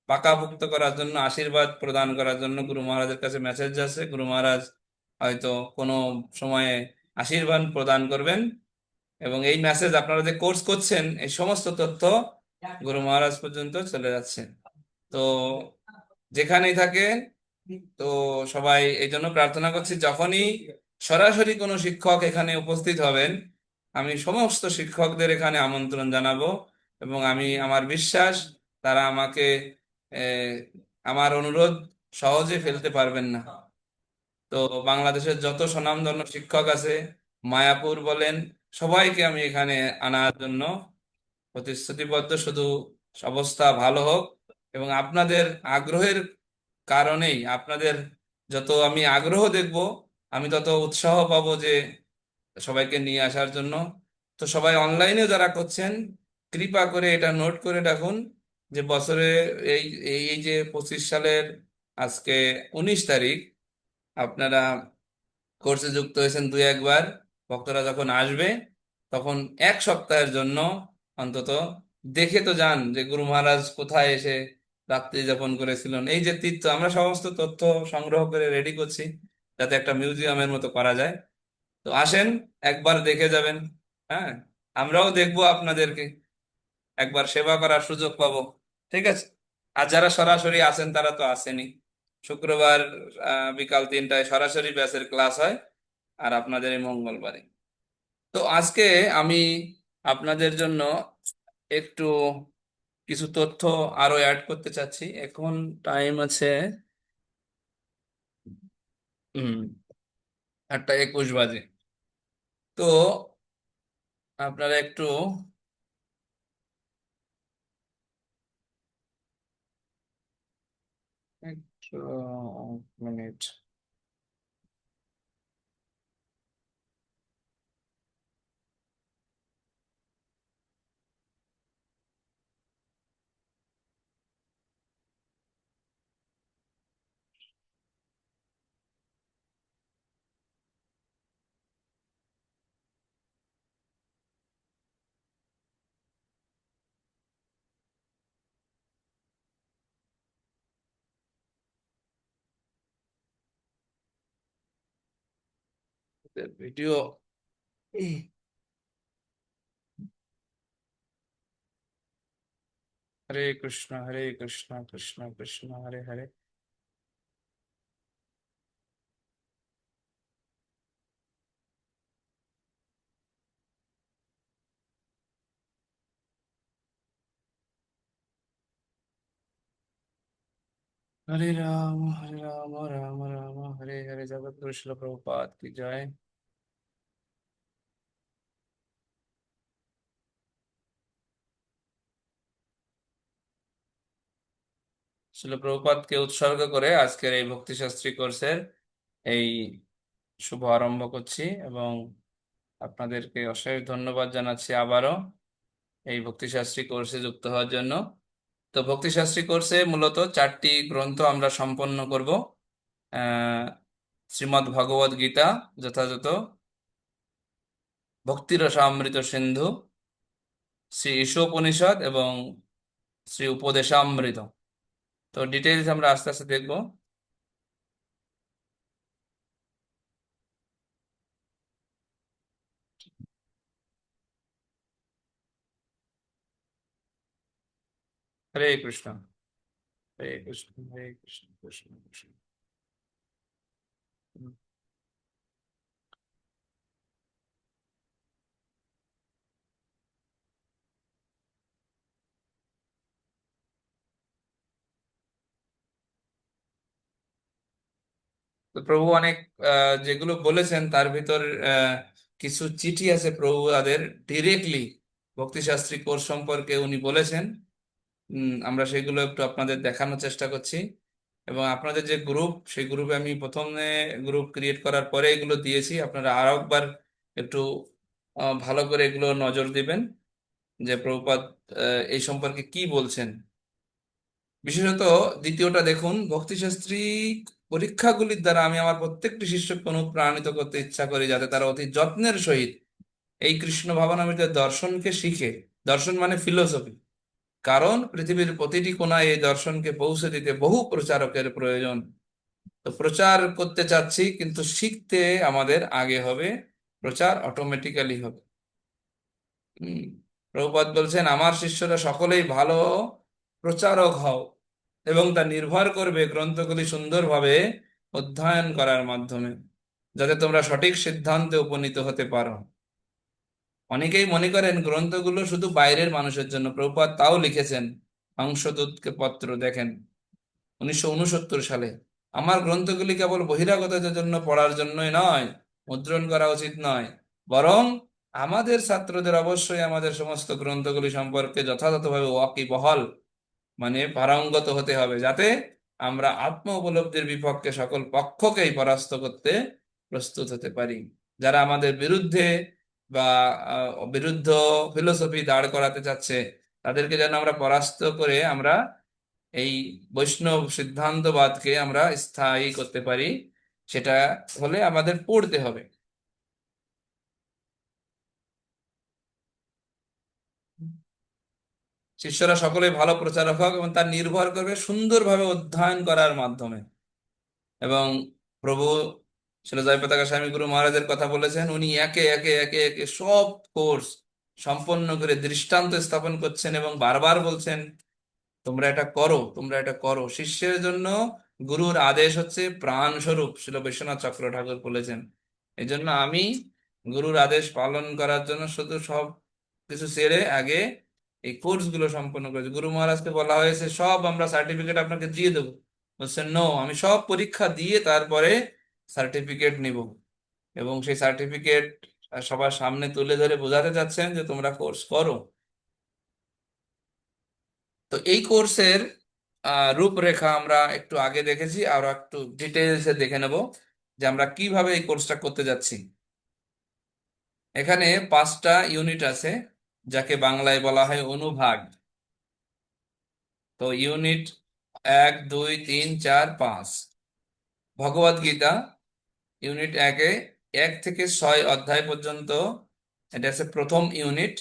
পাকাভুক্ত করার জন্য, আশীর্বাদ প্রদান করার জন্য গুরু মহারাজের কাছে মেসেজ আছে। গুরু মহারাজ হয়তো কোনো সময়ে আশীর্বাদ প্রদান করবেন, এবং এই মেসেজ আপনারা যে কোর্স করছেন এই সমস্ত তথ্য গুরু মহারাজ পর্যন্ত চলে যাচ্ছে। তো যেখানেই থাকে, তো সবাই এই জন্য প্রার্থনা করছি, যখনই সরাসরি কোনো শিক্ষক এখানে উপস্থিত হবেন, আমি সমস্ত শিক্ষকদের এখানে আমন্ত্রণ জানাবো, এবং আমি আমার বিশ্বাস তারা আমাকে আহ, আমার অনুরোধ সহজে ফেলতে পারবেন না। তো বাংলাদেশের যত স্বনামধন্য শিক্ষক আছে, মায়াপুর বলেন, সবাইকে আমি এখানে আনার জন্য প্রতিশ্রুতিবদ্ধ। শুধু অবস্থা ভালো হোক, এবং আপনাদের আগ্রহের কারণেই, আপনাদের যত আমি আগ্রহ দেখব, আমি তত উৎসাহ পাবো যে সবাইকে নিয়ে আসার জন্য। তো সবাই অনলাইনে যারা করছেন, কৃপা করে এটা নোট করে রাখুন যে বছরে এই এই এই যে 25 সালের আজকে 19 তারিখ, আপনারা কোর্সে যুক্ত হয়েছেন 2-1 বার। ভক্তরা যখন আসবে তখন 1 সপ্তাহের জন্য অন্তত দেখে তো যান যে গুরু মহারাজ কোথায় এসে রাত্রি যাপন করেছিলেন। এই যে তীর্থ, আমরা সমস্ত তথ্য সংগ্রহ করে রেডি করছি যাতে একটা মিউজিয়ামের মতো করা যায়। তো আসেন, একবার দেখে যাবেন। হ্যাঁ, আমরাও দেখবো আপনাদেরকে, একবার সেবা করার সুযোগ পাবো। ঠিক আছে। আর যারা সরাসরি আছেন তারা তো আসেনি। শুক্রবার বিকাল 3টায় সরাসরি ব্যাচের ক্লাস হয়, আর আপনাদের এই মঙ্গলবারে। তো আজকে আমি আপনাদের জন্য একটু কিছু তথ্য আরো অ্যাড করতে চাচ্ছি। এখন টাইম আছে 8টা 21 বাজে। তো আপনারা একটু, একটু মিনিট। ভিডিও। হরে কৃষ্ণ হরে কৃষ্ণ কৃষ্ণ কৃষ্ণ হরে হরে। হরে রাম রাম রাম হরে হরে। জগৎগুরু শিল প্রভুপাদ কি জয়। শিল প্রভুপাদকে উৎসর্গ করে আজকের এই ভক্তি শাস্ত্রী কোর্সের এই শুভ আরম্ভ করছি, এবং আপনাদেরকে অশেষ ধন্যবাদ জানাচ্ছি আবারও এই ভক্তিশাস্ত্রী কোর্সে যুক্ত হওয়ার জন্য। তো ভক্তিশাস্ত্রী কোর্সে মূলত 4টি গ্রন্থ আমরা সম্পন্ন করব। আহ শ্রীমদ্ ভগবদ গীতা, যথাযথ ভক্তিরসামৃত সিন্ধু, শ্রী ঈশোপনিষদ, এবং শ্রী উপদেশামৃত। তো ডিটেইলস আমরা আস্তে আস্তে দেখব। হরে কৃষ্ণ, হরে কৃষ্ণ, হরে কৃষ্ণ, কৃষ্ণ কৃষ্ণ। তো প্রভু অনেক যেগুলো বলেছেন তার ভিতর আহ, কিছু চিঠি আছে প্রভুপাদের ডিরেক্টলি ভক্তিশাস্ত্রী কোর্স সম্পর্কে উনি বলেছেন। আমরা সেগুলো একটু আপনাদের দেখানোর চেষ্টা করছি। এবং আপনাদের যে গ্রুপ, সেই গ্রুপে আমি প্রথমে গ্রুপ ক্রিয়েট করার পরে এগুলো দিয়েছি, আপনারা আরো একবার একটু ভালো করে এগুলো নজর দিবেন যে প্রভুপাদ এই সম্পর্কে কি বলছেন। বিশেষত দ্বিতীয়টা দেখুন, ভক্তিশাস্ত্রী পরীক্ষাগুলির দ্বারা আমি আমার প্রত্যেকটি শিষ্যকে অনুপ্রাণিত করতে ইচ্ছা করি যাতে তারা অতি যত্নের সহিত এই কৃষ্ণ ভাবনামৃত দর্শনকে শিখে। দর্শন মানে ফিলোসফি। কারণ পৃথিবীর প্রতিটি কোণায় এই দর্শনকে পৌঁছে দিতে বহু প্রচারকের প্রয়োজন। তো প্রচার করতে চাচ্ছি, কিন্তু শিখতে আমাদের আগে হবে, প্রচার অটোমেটিক্যালি হবে। হম প্রভুপাদ বলছেন, আমার শিষ্যরা সকলেই ভালো প্রচারক হও, এবং তা নির্ভর করবে গ্রন্থগুলি সুন্দরভাবে অধ্যয়ন করার মাধ্যমে, যাতে তোমরা সঠিক সিদ্ধান্তে উপনীত হতে পারো। অনেকেই মনে করেন গ্রন্থগুলো শুধু বাইরের মানুষের জন্য। প্রভুপাদ তাও লিখেছেন। হংসদূতকে পত্র দেখেন 1969 সালে, আমার গ্রন্থগুলি কেবল বহিরাগতদের জন্য পড়ার জন্যই নয়, মুদ্রণ করা উচিত নয়, বরং আমাদের ছাত্রদের অবশ্যই আমাদের সমস্ত গ্রন্থগুলি সম্পর্কে যথাযথভাবে ওয়াকিবহাল মানে পারঙ্গত হতে হবে, যাতে আমরা আত্ম উপলব্ধির বিপক্ষে সকল পক্ষকেই পরাস্ত করতে প্রস্তুত হতে পারি। যারা আমাদের বিরুদ্ধে বা বিরুদ্ধ ফিলোসফি দাঁড় করাতে চাচ্ছে, তাদেরকে যেন আমরা পরাস্ত করে আমরা এই বৈষ্ণব সিদ্ধান্তবাদকে আমরা স্থায়ী করতে পারি। সেটা হলে আমাদের পড়তে হবে। শিষ্যরা সকলে ভালো প্রচারক হোক, এবং তার নির্ভর করবে সুন্দরভাবে অধ্যয়ন করার মাধ্যমে। এবং প্রভু শিল জয়পতাকা স্বামী গুরু মহারাজের কথা বলেছেন, উনি একে একে একে একে সব কোর্স সম্পন্ন করে দৃষ্টান্ত স্থাপন করছেন এবং বারবার বলছেন, তোমরা এটা করো, তোমরা এটা করো। শিষ্যের জন্য গুরুর আদেশ হচ্ছে প্রাণ স্বরূপ, শিল বিশ্বনাথ চক্র ঠাকুর বলেছেন। এই জন্য আমি গুরুর আদেশ পালন করার জন্য শুধু সব কিছু ছেড়ে আগে এই কোর্স গুলো সম্পন্ন করেছি। গুরু মহারাজকে বলা হয়েছে সব আমরা সার্টিফিকেট আপনাকে দিয়ে দেবো, বলছেন নো, আমি সব পরীক্ষা দিয়ে তারপরে সার্টিফিকেট নিব। এবং সেই সার্টিফিকেট সবার সামনে তুলে ধরে বোঝাতে চাচ্ছেন যে তোমরা কোর্স করো। তো এই কোর্সের রূপরেখা আমরা একটু আগে দেখেছি, আরো একটু ডিটেলসে দেখে নেব যে আমরা কিভাবে এই কোর্সটা করতে যাচ্ছি। এখানে 5টা ইউনিট আছে, যাকে বাংলায় বলা হয় অনুভাগ। তো ইউনিট 1, 2, 3, 4, 5। ভগবদ গীতা ইউনিট 1-এ 1 থেকে 6 অধ্যায় পর্যন্ত, এটা আছে প্রথম ইউনিট।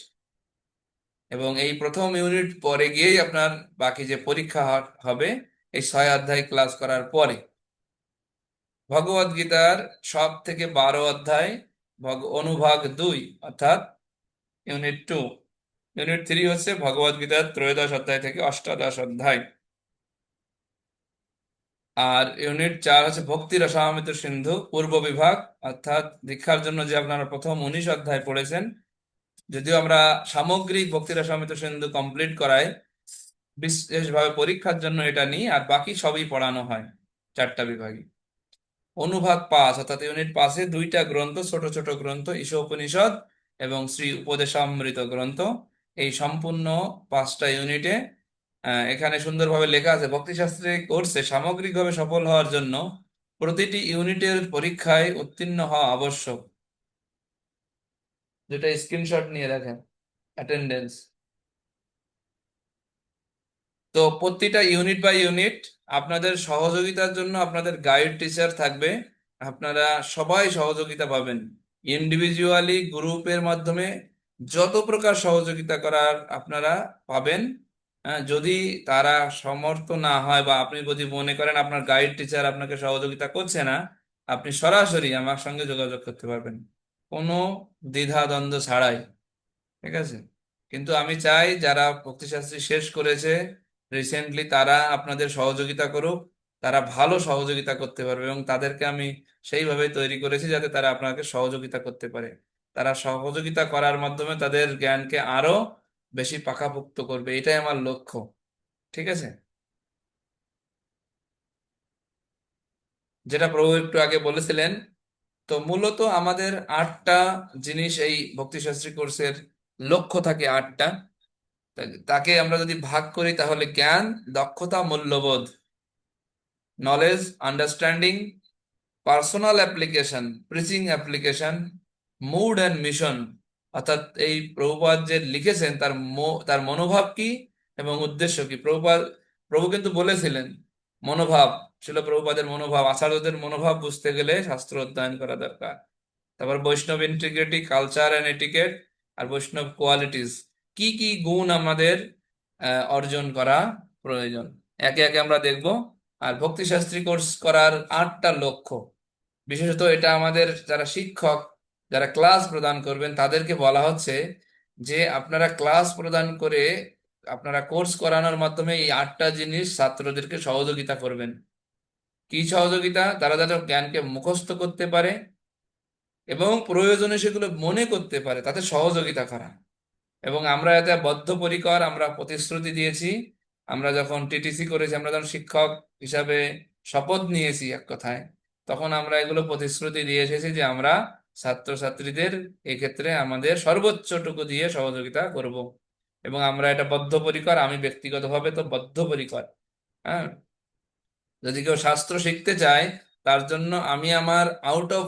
এবং এই প্রথম ইউনিট পরে গিয়েই আপনার বাকি যে পরীক্ষা হবে এই 6 অধ্যায় ক্লাস করার পরে। ভগবদ গীতার সব থেকে 12 অধ্যায় অনুভাগ 2, অর্থাৎ ইউনিট 2। ইউনিট 3 হচ্ছে ভগবদ গীতার ত্রয়োদশ অধ্যায় থেকে অষ্টাদশ অধ্যায়। আর ইউনিট 4 হচ্ছে ভক্তি রসামৃত সিন্ধু পূর্ব বিভাগ, অর্থাৎ দীক্ষার জন্য যে আপনারা প্রথম 19 অধ্যায় পড়েছেন। যদিও আমরা সামগ্রিক ভক্তি রসামৃত সিন্ধু কমপ্লিট করাই, বিশেষভাবে পরীক্ষার জন্য এটা নিই, আর বাকি সবই পড়ানো হয় 4টা বিভাগে। অনুভাগ 5 অর্থাৎ ইউনিট 5-এ 2টা গ্রন্থ, ছোট ছোট গ্রন্থ, ঈশোপনিষদ এবং শ্রী উপদেশামৃত গ্রন্থ। এই সম্পূর্ণ 5টা ইউনিটে এখানে সুন্দরভাবে লেখা আছে, ভক্তিশাস্ত্রে কোর্সে সামগ্রিকভাবে সফল হওয়ার জন্য প্রতিটি ইউনিটের পরীক্ষায় উত্তীর্ণ হওয়া আবশ্যক। যেটা স্ক্রিনশট নিয়ে রাখেন, অ্যাটেন্ডেন্স। তো প্রতিটা ইউনিট বাই ইউনিট আপনাদের সহযোগিতার জন্য আপনাদের গাইড টিচার থাকবে। আপনারা সবাই সহযোগিতা পাবেন, ইন্ডিভিজুয়ালি গ্রুপের মাধ্যমে যত প্রকার সহযোগিতা করার আপনারা পাবেন। যদি তারা সমর্থ না হয় বা আপনি যদি মনে করেন আপনার গাইড টিচার আপনাকে সহযোগিতা করছে না, আপনি সরাসরি আমার সঙ্গে যোগাযোগ করতে পারবেন কোনো দ্বিধা দ্বন্দ্ব ছাড়াই। ঠিক আছে? কিন্তু আমি চাই যারা ভক্তিশাস্ত্রী শেষ করেছে রিসেন্টলি তারা আপনাদের সহযোগিতা করুক, তারা ভালো সহযোগিতা করতে পারবে, এবং তাদেরকে আমি সেইভাবে তৈরি করেছি যাতে তারা আপনাকে সহযোগিতা করতে পারে। তারা সহযোগিতা করার মাধ্যমে তাদের জ্ঞানকে আরো বেশি পাকাপোক্ত করবে, এটাই আমার লক্ষ্য। ঠিক আছে? যেটা প্রভু একটু আগে বলেছিলেন, তো মূলত আমাদের 8টা জিনিস এই ভক্তিশাস্ত্রী কোর্সের লক্ষ্য থাকে, 8টা। তাকে আমরা যদি ভাগ করি তাহলে জ্ঞান, দক্ষতা, মূল্যবোধ, knowledge, understanding, personal application, preaching application, mood and mission. অর্থাৎ এই প্রভুপাদ যে লিখেছেন তার মনোভাব কি এবং উদ্দেশ্য কি। প্রভু কিন্তু বলেছিলেন মনোভাব, ছিল প্রভুপাদের মনোভাব, আচার্যদের মনোভাব বুঝতে গেলে শাস্ত্র অধ্যয়ন করা দরকার। তারপর বৈষ্ণব ইন্টিগ্রিটি, কালচার অ্যান্ড এটিকেট, আর বৈষ্ণব কোয়ালিটিস, কি কি গুণ আমাদের অর্জন করা প্রয়োজন, একে একে আমরা দেখব। আর ভক্তিশাস্ত্রী কোর্স করার 8টা লক্ষ্য, বিশেষত এটা আমাদের যারা শিক্ষক, যারা ক্লাস প্রদান করবেন তাদেরকে বলা হচ্ছে যে আপনারা ক্লাস প্রদান করে, আপনারা কোর্স করানোর মাধ্যমে এই 8টা জিনিস ছাত্রদেরকে সহযোগিতা করবেন। কি সহযোগিতা? তারা যাতে জ্ঞানকে মুখস্থ করতে পারে এবং প্রয়োজনে সেগুলো মনে করতে পারে, তাতে সহযোগিতা করা। এবং আমরা এতে বদ্ধপরিকর, আমরা প্রতিশ্রুতি দিয়েছি, আমরা যখন টিটিসি করেছি, আমরা যখন শিক্ষক হিসাবে শপথ নিয়েছি এক কথায়, তখন আমরা এগুলো প্রতিশ্রুতি দিয়ে এসেছি যে আমরা ছাত্রছাত্রীদের এক্ষেত্রে আমাদের সর্বোচ্চটুকু দিয়ে সহযোগিতা করব। এবং আমরা এটা বদ্ধপরিকর, আমি ব্যক্তিগতভাবে তো বদ্ধপরিকর। হ্যাঁ, যদি কেউ শাস্ত্র শিখতে চায়, তার জন্য আমি আমার আউট অফ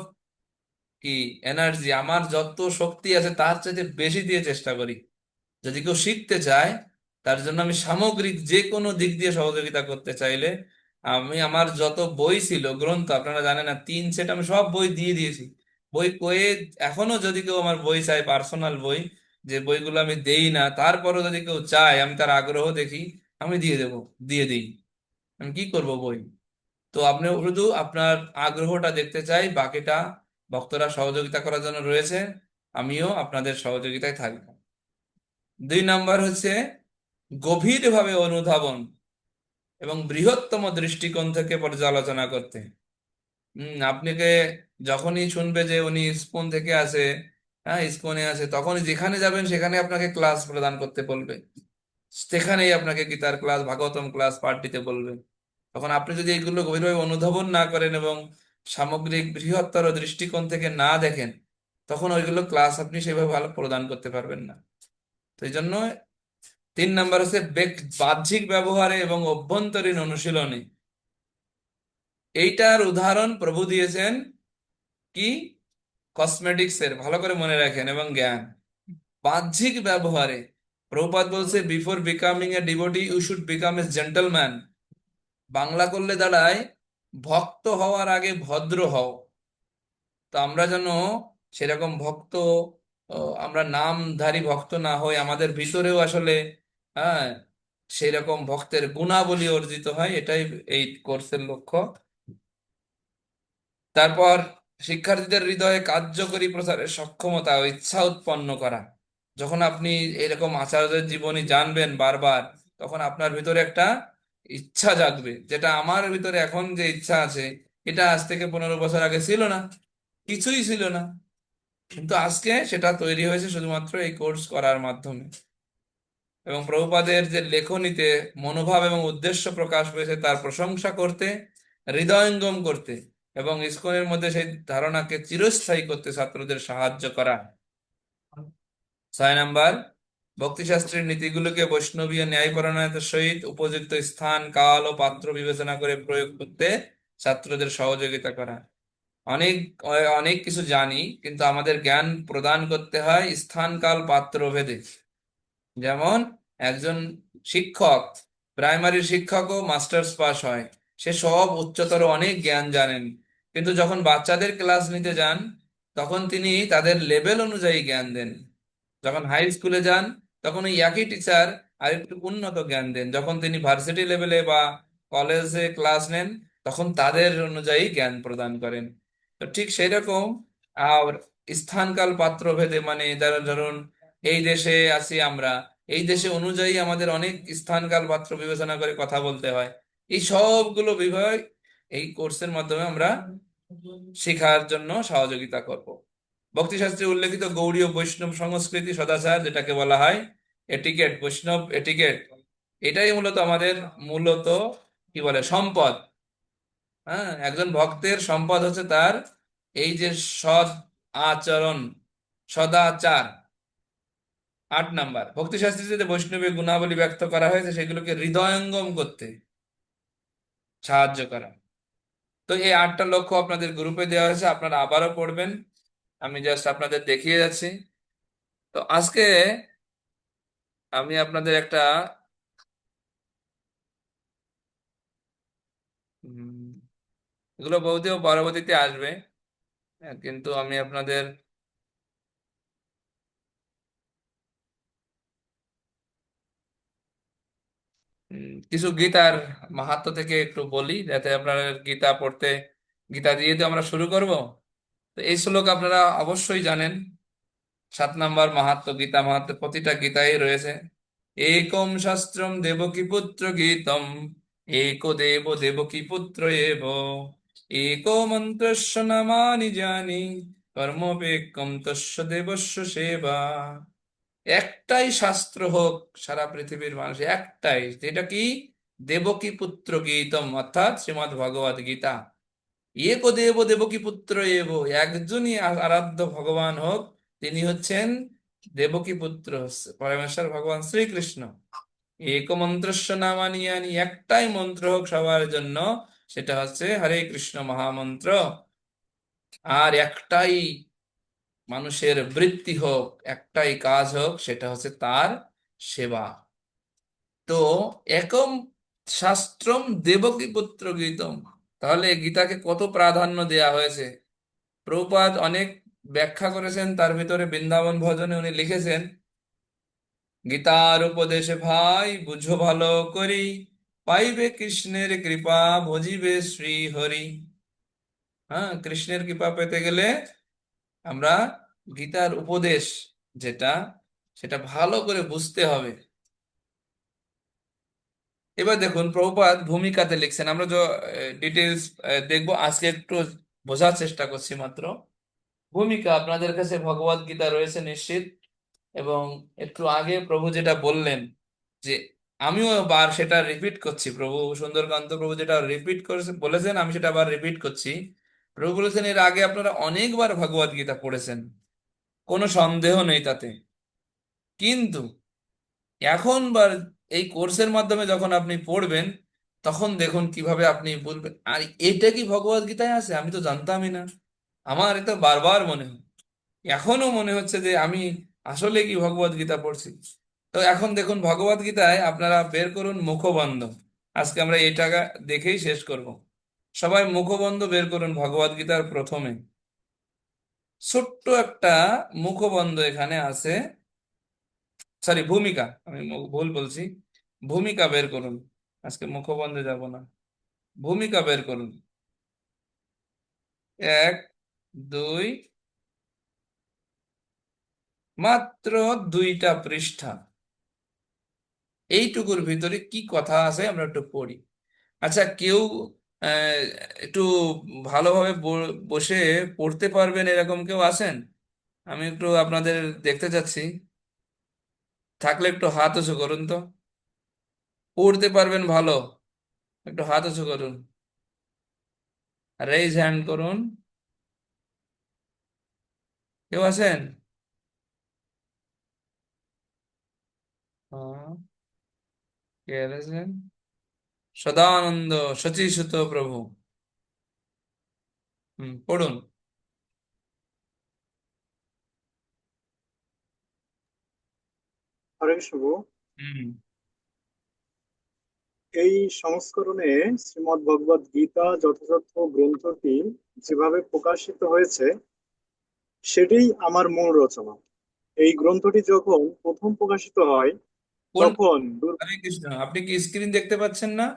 কি এনার্জি, আমার যত শক্তি আছে তার চাইতে বেশি দিয়ে চেষ্টা করি। যদি কেউ শিখতে চায়, তার জন্য আমি সামগ্রিক যে কোনো দিক দিয়ে সহযোগিতা করতে চাইলে, আমি আমার যত বই ছিল, গ্রন্থ, আপনারা জানেন না, 3 সেট আমি সব বই দিয়ে দিয়েছি। বই কয়ে এখনো যদি কেউ আমার বই চায়, পার্সোনাল বই, যে বইগুলো আমি দেই না, তারপরও যদি কেউ চায়, আমি তার আগ্রহ দেখি, আমি দিয়ে দেবো, দিয়ে দিই। আমি কি করব বই? তো আপনি শুধু আপনার আগ্রহটা দেখতে চাই, বাকিটা ভক্তরা সহযোগিতা করার জন্য রয়েছে, আমিও আপনাদের সহযোগিতায় থাকবো। 2 নাম্বার হচ্ছে গভীরভাবে অনুধাবন এবং বৃহত্তম দৃষ্টিকোণ থেকে পর্যালোচনা করতে। আপনাকে যখনই শুনবে যে উনি ইস্কন থেকে আসে, হ্যাঁ ইস্কনে আছে, তখনই যেখানে যাবেন সেখানে আপনাকে ক্লাস প্রদান করতে বলবে, সেখানেই আপনাকে গীতার ক্লাস, ভাগবতম ক্লাস, পাঠ দিতে বলবে। তখন আপনি যদি এগুলো গভীরভাবে অনুধাবন না করেন এবং সামগ্রিক বৃহত্তর দৃষ্টিকোণ থেকে না দেখেন, তখন ওইগুলো ক্লাস আপনি সেভাবে ভালো প্রদান করতে পারবেন না। তো এই জন্য 3 নাম্বার হচ্ছে বাহ্যিক ব্যবহারে এবং অভ্যন্তরীণ অনুশীলনে। এইটার উদাহরণ প্রভু দিয়েছেন কি? কসমেটিক্স এর, ভালো করে মনে রাখেন, এবং জ্ঞান। বাহ্যিক ব্যবহারে প্রভুপাদ বলছে, before becoming a devotee you should become a gentleman. Bangla করলে দাঁড়ায়, ভক্ত হওয়ার আগে ভদ্র হও। তো আমরা যেন সেরকম ভক্ত, আমরা নামধারী ভক্ত না হই, আমাদের ভিতরেও আসলে, হ্যাঁ, সেই রকম ভক্তের গুণাবলী অর্জিত হয়, এটাই এই কোর্সের লক্ষ্য। তারপর শিক্ষার্থীদের হৃদয়ে কার্যকরী প্রচারের সক্ষমতা ও ইচ্ছা উৎপন্ন করা। যখন আপনি এরকম আচার্যদের জীবনী জানবেন বারবার, তখন আপনার ভিতরে একটা ইচ্ছা জাগবে, যেটা আমার ভিতরে এখন যে ইচ্ছা আছে, এটা আজ থেকে 15 বছর আগে ছিল না, কিছুই ছিল না। কিন্তু আজকে সেটা তৈরি হয়েছে শুধুমাত্র এই কোর্স করার মাধ্যমে। এবং প্রভুপাদের যে লেখনীতে মনোভাব এবং উদ্দেশ্য প্রকাশ পেয়েছে তার প্রশংসা করতে, হৃদয়ঙ্গম করতে, এবং ইসকনের মধ্যে সেই ধারণাকে চিরস্থায়ী করতে ছাত্রদের সাহায্য করা। 6 নাম্বার, ভক্তিশাস্ত্রের নীতিগুলোকে বৈষ্ণবীয় ন্যায়পরায়ণতার সহিত উপযুক্ত স্থান, কাল ও পাত্র বিবেচনা করে প্রয়োগ করতে ছাত্রদের সহযোগিতা করা। অনেক অনেক কিছু জানি, কিন্তু আমাদের জ্ঞান প্রদান করতে হয় স্থান, কাল, পাত্র ভেদে। যেমন একজন শিক্ষক, প্রাইমারি শিক্ষকও মাস্টার্স পাস হয়, সে সব উচ্চতর অনেক জ্ঞান জানেন, কিন্তু যখন বাচ্চাদের ক্লাস নিতে যান, তখন তিনি তাদের লেভেল অনুযায়ী জ্ঞান দেন। যখন হাই স্কুলে যান, তখন ওই একই টিচার আর একটু উন্নত জ্ঞান দেন। যখন তিনি ভার্সিটি লেভেলে বা কলেজে ক্লাস নেন, তখন তাদের অনুযায়ী জ্ঞান প্রদান করেন। তো ঠিক সেই রকম আর স্থানকাল পাত্র ভেদে, মানে ধরুন এই দেশে আছি আমরা, এই দেশে অনুযায়ী আমাদের অনেক স্থান কাল পাত্র বিবেচনা করে কথা বলতে হয়। এই সবগুলো বিষয় এই কোর্সের মাধ্যমে আমরা শেখার জন্য সহযোগিতা করব। ভক্তিশাস্ত্রে উল্লেখিত গৌড়ীয় বৈষ্ণব সংস্কৃতি সদাচার, যেটাকে বলা হয় এটিকেট, বৈষ্ণব এটিকেট, এটাই মূলত আমাদের মূলত কি বলে সম্পদ। হ্যাঁ, একজন ভক্তের সম্পদ হচ্ছে তার এই যে সৎ আচরণ, সদাচার। 8 নাম্বার, ভক্তিশাস্ত্রে যে বৈষ্ণবের গুণাবলী ব্যক্ত করা হয়েছে সেগুলোকে হৃদয়ঙ্গম করতে সাহায্য করা। তো এই 8টা লক্ষ্য আপনাদের গ্রুপে দেওয়া হয়েছে, আপনারা আবারও পড়বেন। আমি জাস্ট আপনাদের দেখিয়ে যাচ্ছি। তো আজকে আমি আপনাদের একটা উম, এগুলো বহুতেও পরবর্তীতে আসবে, কিন্তু আমি আপনাদের কিছু গীতার মাহাত্ম্য থেকে একটু বলি, যাতে আপনারা গীতা পড়তে, গীতা দিয়ে তো আমরা শুরু করব। তো এই শ্লোক আপনারা অবশ্যই জানেন। 7 নাম্বার মাহাত্ম্য, গীতা মাহাত্ম্য প্রতিটা গীতায় রয়েছে। একম শাস্ত্রম দেবকী পুত্র গীতম, एको দেব দেবকী পুত্র এব, एको মন্ত্রস্য নামানি জানি, কর্মবেকম তস্য দেবস্য সেবা। একটাই শাস্ত্র হোক সারা পৃথিবীর মানুষ, একটাই, যেটা কি দেবকী পুত্র গীতম, অর্থাৎ শ্রীমদ্ ভগবদ গীতা। এক দেব দেবকী পুত্র এব, একজনই আরাধ্য ভগবান হোক, তিনি হচ্ছেন দেবকী পুত্র, পরমেশ্বর ভগবান শ্রীকৃষ্ণ। এক মন্ত্রস্য নামানিয়ানি, একটাই মন্ত্র হোক সবার জন্য, সেটা হচ্ছে হরে কৃষ্ণ মহামন্ত্র। আর একটাই মানুষের বৃত্তি হোক, একটাই কাজ হোক, সেটা হচ্ছে তার সেবা। তো একম শাস্ত্রম দেবকী পুত্র গীতম, তাহলে গীতাকে কত প্রাধান্য দেয়া হয়েছে। প্রভুপাদ অনেক ব্যাখ্যা করেছেন, তার ভিতরে বৃন্দাবন ভজনে উনি লিখেছেন, গীতার উপদেশে ভাই বুঝো ভালো করি, পাইবে কৃষ্ণের কৃপা ভজিবে শ্রী হরি। হ্যাঁ, কৃষ্ণের কৃপা পেতে গেলে আমরা গীতার উপদেশ যেটা, সেটা ভালো করে বুঝতে হবে। এবার দেখুন প্রভুপাদ ভূমিকাতে লিখছেন, আমরা যে ডিটেলস দেখবো আজকে, একটু বোঝার চেষ্টা করছি মাত্র। ভূমিকা, আপনাদের কাছে ভগবত গীতা রয়েছে নিশ্চিত, এবং একটু আগে প্রভু যেটা বললেন, যে আমিও বার সেটা রিপিট করছি, প্রভু সুন্দরকান্ত প্রভু যেটা রিপিট করেছে বলেছেন, আমি সেটা আবার রিপিট করছি। প্রভু বলেছেন এর আগে আপনারা অনেকবার ভগবত গীতা পড়েছেন, কোনো সন্দেহ নেই তাতে, কিন্তু এখন বা এই কোর্সের মাধ্যমে যখন আপনি পড়বেন, তখন দেখুন কিভাবে আপনি বলবেন, আর এটা কি ভগবত গীতায় আছে, আমি তো জানতামই না। আমার এটা বারবার মনে হয়, এখনো মনে হচ্ছে যে আমি আসলে কি ভগবত গীতা পড়ছি। তো এখন দেখুন ভগবত গীতায় আপনারা বের করুন মুখবন্ধ। আজকে আমরা এটা দেখেই শেষ করব। সবাই মুখবন্ধ বের করুন ভগবত গীতার প্রথমে। ছোট্ট একটা মুখবন্ধ এখানে আছে, সরি ভূমিকা, আমি ভুল বলছি, ভূমিকা বের করুন। আজকে মুখবন্ধে যাব না, ভূমিকা বের করুন। 1, 2, মাত্র 2টা পৃষ্ঠা। এইটুকুর ভিতরে কি কথা আছে আমরা একটু পড়ি। আচ্ছা, কেউ আহ, একটু ভালোভাবে বসে পড়তে পারবেন এরকম কেউ আছেন? আমি একটু আপনাদের দেখতে চাচ্ছি, থাকলে একটু হাত উঁচু করুন তো। পড়তে পারবেন ভালো, একটু হাত উঁচু করুন, রেইজ হ্যান্ড করুন। কেউ আছেন? হ্যাঁ, কে আছেন? সদানন্দ শচীসুত প্রভু। পড়ুন। হরে শুভ। হুম। এই সংস্করণে শ্রীমদ্ ভগবদ গীতা যথাযথ গ্রন্থটি যেভাবে প্রকাশিত হয়েছে সেটাই আমার মূল রচনা। এই গ্রন্থটি যখন প্রথম প্রকাশিত হয় কোন? তখন হরে কৃষ্ণ, আপনি কি স্ক্রিন দেখতে পাচ্ছেন না?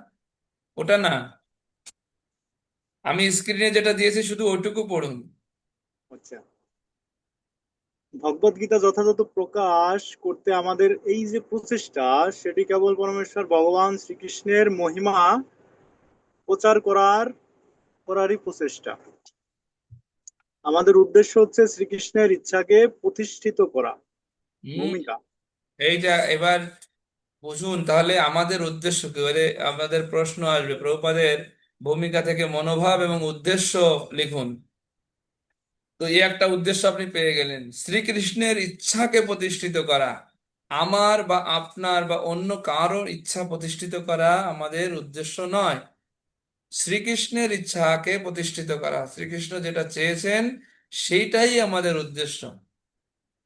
ওটা না, আমি স্ক্রিনে যেটা দিয়েছি শুধু ওইটুকু পড়ুন। আচ্ছা, ভগবদ গীতা যথাযথ প্রকাশ করতে আমাদের এই যে প্রচেষ্টা, সেটি কেবল পরমেশ্বর ভগবান শ্রীকৃষ্ণের মহিমা প্রচার করারই প্রচেষ্টা। আমাদের উদ্দেশ্য হচ্ছে শ্রীকৃষ্ণের ইচ্ছাকে প্রতিষ্ঠিত করা। হুম। ভূমিকা এইটা এবার বুঝুন তাহলে আমাদের উদ্দেশ্য কি, এবারে আমাদের প্রশ্ন আসবে প্রভুপাদের ভূমিকা থেকে মনোভাব এবং উদ্দেশ্য লিখুন। তো এই একটা উদ্দেশ্য আপনি পেয়ে গেলেন, শ্রীকৃষ্ণের ইচ্ছাকে প্রতিষ্ঠিত করা। আমার বা আপনার বা অন্য কারো ইচ্ছা প্রতিষ্ঠিত করা আমাদের উদ্দেশ্য নয়, শ্রীকৃষ্ণের ইচ্ছাকে প্রতিষ্ঠিত করা, শ্রীকৃষ্ণ যেটা চেয়েছেন সেইটাই আমাদের উদ্দেশ্য।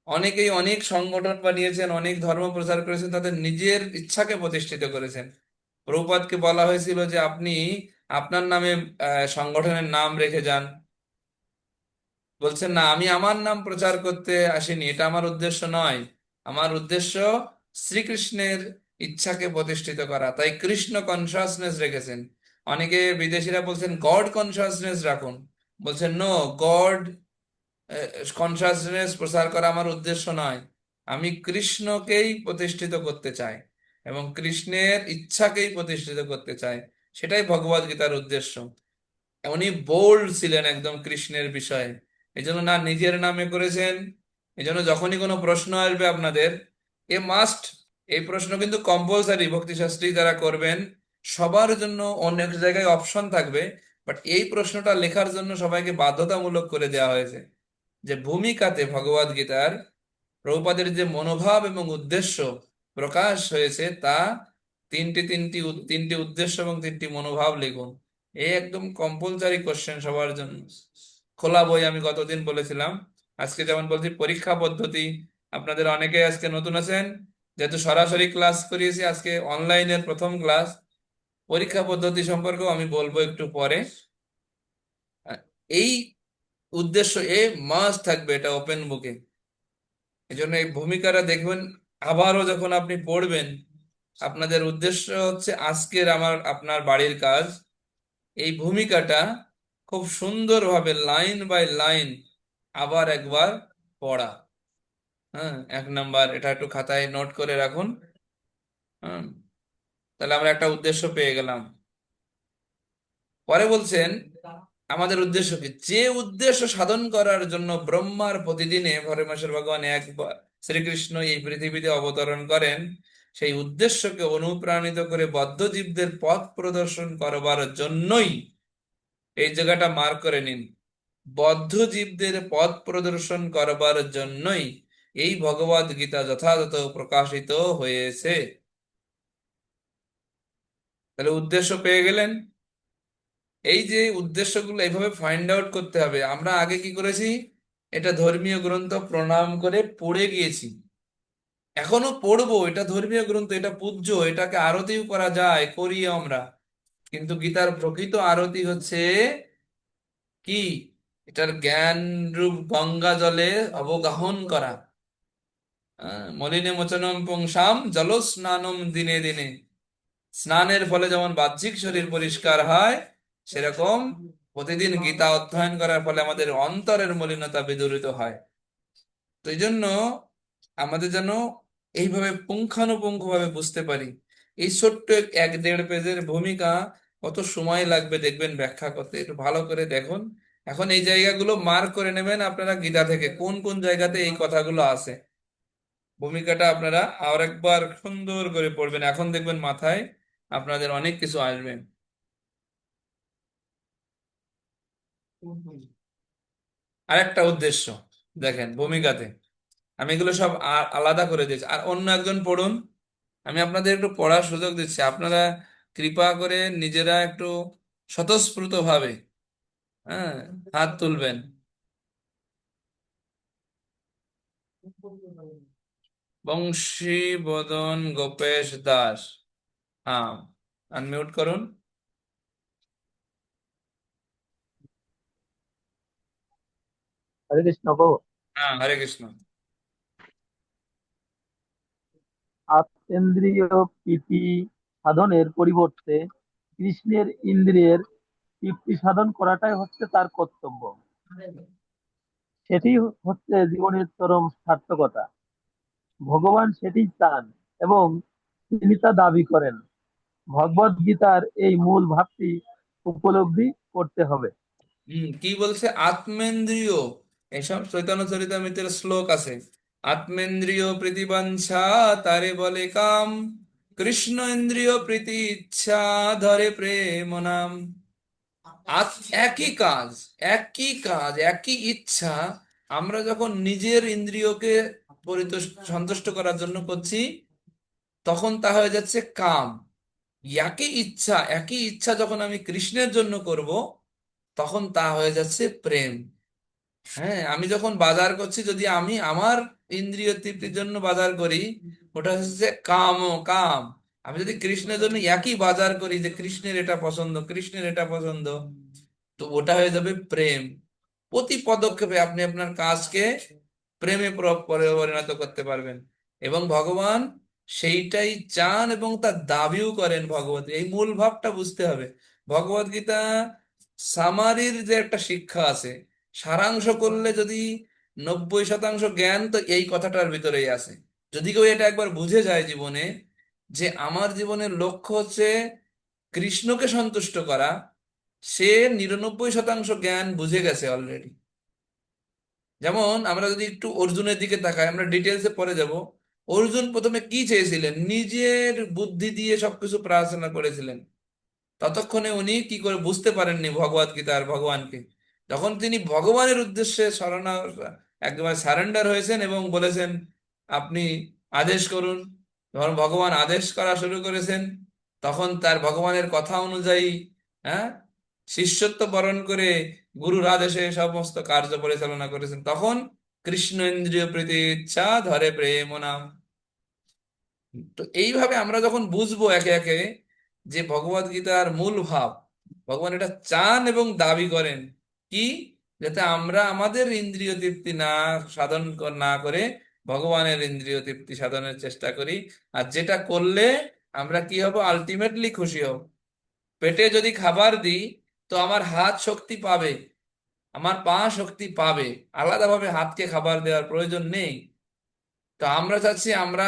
অনেকেই অনেক সংগঠন বানিয়েছেন, অনেক ধর্ম প্রচার করেছেন, তাদের নিজের ইচ্ছাকে প্রতিষ্ঠিত করেছেন। প্রভুপাদকে বলা হয়েছিল যে আপনি আপনার নামে সংগঠনের নাম রেখে যান, বলছেন না আমি আমার নাম প্রচার করতে আসিনি, এটা আমার উদ্দেশ্য নয়। আমার উদ্দেশ্য শ্রীকৃষ্ণের ইচ্ছাকে প্রতিষ্ঠিত করা, তাই কৃষ্ণ কনসাসনেস রেখেছেন। অনেকে বিদেশিরা বলছেন গড কনসাসনেস রাখুন, বলছেন নো, গড কনসাসনেস প্রচার করা আমার উদ্দেশ্য নয়। আমি কৃষ্ণকেই প্রতিষ্ঠিত করতে চাই এবং কৃষ্ণের ইচ্ছাকেই প্রতিষ্ঠিত করতে চাই, সেটাই ভগবদ গীতার উদ্দেশ্য। উনি বোল্ড ছিলেন একদম কৃষ্ণের বিষয়ে, এই জন্য না নিজের নামে করেছেন। এই জন্য যখনই কোনো প্রশ্ন আসবে আপনাদের, এ মাস্ট, এই প্রশ্ন কিন্তু কম্পালসারি ভক্তিশাস্ত্রী যারা করবেন সবার জন্য, অনেক জায়গায় অপশন থাকবে, বাট এই প্রশ্নটা লেখার জন্য সবাইকে বাধ্যতামূলক করে দেওয়া হয়েছে যে ভূমিকাতে ভগবদ গীতার প্রভুপাদের যে মনোভাব এবং উদ্দেশ্য প্রকাশ হয়েছে তা তিনটি উদ্দেশ্য এবং তিনটি মনোভাব লিখুন। এই একদম কম্পালসারি কোশ্চেন সবার জন্য, খোলা বই। আমি গতদিন বলেছিলাম, আজকে যেমন বলছি পরীক্ষা পদ্ধতি, আপনাদের অনেকে আজকে নতুন আছেন, যেহেতু সরাসরি ক্লাস করিয়েছি, আজকে অনলাইনের প্রথম ক্লাস, পরীক্ষা পদ্ধতি সম্পর্কেও আমি বলবো একটু পরে। এই উদ্দেশ্য এ মাস্ট থাকবে, এটা ওপেন বুকে। এই জন্য এই ভূমিকাটা দেখবেন, আবারও যখন আপনি পড়বেন, আপনাদের উদ্দেশ্য হচ্ছে আজকের আমার আপনার বাড়ির কাজ, এই ভূমিকাটা খুব সুন্দরভাবে লাইন বাই লাইন আবার একবার পড়া। হ্যাঁ, 1 নাম্বার, এটা একটু খাতায় নোট করে রাখুন। হ্যাঁ, তাহলে আমরা একটা উদ্দেশ্য পেয়ে গেলাম। পরে বলছেন আমাদের উদ্দেশ্য কি, যে উদ্দেশ্য সাধন করার জন্য ব্রহ্মার প্রতিদিনে পরমেশ্বর ভগবান একবার শ্রীকৃষ্ণ এই পৃথিবীতে অবতরণ করেন, সেই উদ্দেশ্যকে অনুপ্রাণিত করে বদ্ধ জীবদের পথ প্রদর্শন করবার জন্যই, এই জায়গাটা মার্ক করে নিন, বদ্ধ জীবদের পথ প্রদর্শন করবার জন্যই এই ভগবদ গীতা যথাযথ প্রকাশিত হয়েছে। তাহলে উদ্দেশ্য পেয়ে গেলেন। এই যে উদ্দেশ্যগুলো এইভাবে ফাইন্ড আউট করতে হবে। আমরা আগে কি করেছি, এটা ধর্মীয় গ্রন্থ প্রণাম করে পড়ে গিয়েছি, এখনো পড়বো, এটা ধর্মীয় গ্রন্থ, এটা পূজ্য, এটাকে আরতিও করা যায়, করি আমরা। কিন্তু গীতার প্রকৃত আরতি হচ্ছে কি, এটার জ্ঞান রূপ গঙ্গা জলে অবগাহন করা। মলিনে মোচনম পুংসাম জল স্নানম দিনে দিনে, স্নানের ফলে যেমন বাহ্যিক শরীর পরিষ্কার হয়, সেরকম প্রতিদিন গীতা অধ্যয়ন করার ফলে আমাদের অন্তরের মলিনতা বিদূরিত হয়। তো এই জন্য আমাদের যেন এইভাবে পুঙ্খানুপুঙ্খ ভাবে বুঝতে পারি। এই ছোট্ট 1-1.5 পেজের ভূমিকা কত সময় লাগবে দেখবেন ব্যাখ্যা করতে, একটু ভালো করে দেখুন। এখন এই জায়গাগুলো মার্ক করে নেবেন আপনারা গীতা থেকে, কোন কোন জায়গাতে এই কথাগুলো আছে। ভূমিকাটা আপনারা আর একবার সুন্দর করে পড়বেন, এখন দেখবেন মাথায় আপনাদের অনেক কিছু আসবে। আরেকটা উদ্দেশ্য দেখেন ভূমিকাতে, আমি এগুলো সব আলাদা করে দিয়েছি, আর অন্য একজন পড়ুন। আমি আপনাদের একটু পড়ার সুযোগ দিচ্ছি, আপনারা কৃপা করে নিজেরা একটু স্বতঃস্ফূর্ত ভাবে, হ্যাঁ, হাত তুলবেন। বংশীবদন গোপেশ দাস, হ্যাঁ, আনমিউট করুন। হরে কৃষ্ণ গো। হ্যাঁ, হরে কৃষ্ণ। আত্মেন্দ্রিয় প্রীতি সাধনের পরিবর্তে কৃষ্ণের ইন্দ্রিয়ের তৃপ্তি সাধন করাটাই হচ্ছে তার কর্তব্য। সেটি হচ্ছে জীবনের চরম সার্থকতা। ভগবান সেটি চান এবং তিনি তা দাবি করেন। ভগবদ গীতার এই মূল ভাবটি উপলব্ধি করতে হবে। কি বলছে? আত্মেন্দ্রিয়, এসব চৈতন্য চরিতামৃতের শ্লোক আছে। আত্মেন্দ্রিয় প্রীতিবাঞ্ছা তারে বলে কাম, কৃষ্ণ ইন্দ্রিয় প্রীতি ইচ্ছা ধরে প্রেম নাম। একই কাজ, একই কাজ, একই ইচ্ছা আমরা যখন নিজের ইন্দ্রিয়কে সন্তুষ্ট করার জন্য করছি, তখন তা হয়ে যাচ্ছে কাম। একই ইচ্ছা যখন আমি কৃষ্ণের জন্য করব, তখন তা হয়ে যাচ্ছে প্রেম। হ্যাঁ, আমি যখন বাজার করছি, যদি আমি আমার ইন্দ্রিয় তৃপ্তির জন্য বাজার করি, ওটা হচ্ছে কাম ও কাম। আমি যদি কৃষ্ণের জন্য একই বাজার করি, যে কৃষ্ণের এটা পছন্দ, কৃষ্ণের এটা পছন্দ, তো ওটা হয়ে যাবে প্রেম। প্রতি পদক্ষেপে আপনি আপনার কাজকে প্রেমে পরিণত করতে পারবেন। এবং ভগবান সেইটাই চান এবং তার দাবিও করেন। ভগবত এই মূল ভাবটা বুঝতে হবে। ভগবত গীতা সামারির যে একটা শিক্ষা আছে, সারাংশ করলে যদি 90% জ্ঞান তো এই কথাটার ভিতরেই আছে। যদি কেউ এটা একবার বুঝে যায় জীবনে, যে আমার জীবনের লক্ষ্য হচ্ছে কৃষ্ণকে সন্তুষ্ট করা, সে 99% জ্ঞান বুঝে গেছে অলরেডি। যেমন আমরা যদি একটু অর্জুনের দিকে তাকাই, আমরা ডিটেলসে পরে যাব। অর্জুন প্রথমে কি চেয়েছিলেন? নিজের বুদ্ধি দিয়ে সবকিছু প্রার্থনা করেছিলেন। ততক্ষণে উনি কি করে বুঝতে পারেননি ভগবত গীতার ভগবানকে। যখন তিনি ভগবানের উদ্দেশ্যে একবার সারেন্ডার হয়েছেন এবং বলেছেন, আপনি আদেশ করুন, যখন ভগবান আদেশ করা শুরু করেছেন, তখন তার ভগবানের কথা অনুযায়ী, হ্যাঁ, শিষ্যত্ব বরণ করে গুরুর আদেশে সমস্ত কার্য পরিচালনা করেছেন, তখন কৃষ্ণ ইন্দ্রিয় প্রীতি ইচ্ছা ধরে প্রেম নাম। তো এইভাবে আমরা যখন বুঝবো একে একে যে ভগবত গীতার মূল ভাব, ভগবান এটা চান এবং দাবি করেন কি, যাতে আমরা আমাদের ইন্দ্রিয় তৃপ্তি না করে ভগবানের ইন্দ্রিয় তৃপ্তি সাধনের চেষ্টা করি। আর যেটা করলে আমরা কি হব? আলটিমেটলি খুশি হব। পেটে যদি খাবার দিই, তো আমার হাত শক্তি পাবে, আমার পা শক্তি পাবে, আলাদাভাবে হাতকে খাবার দেওয়ার প্রয়োজন নেই। তো আমরা চাচ্ছি, আমরা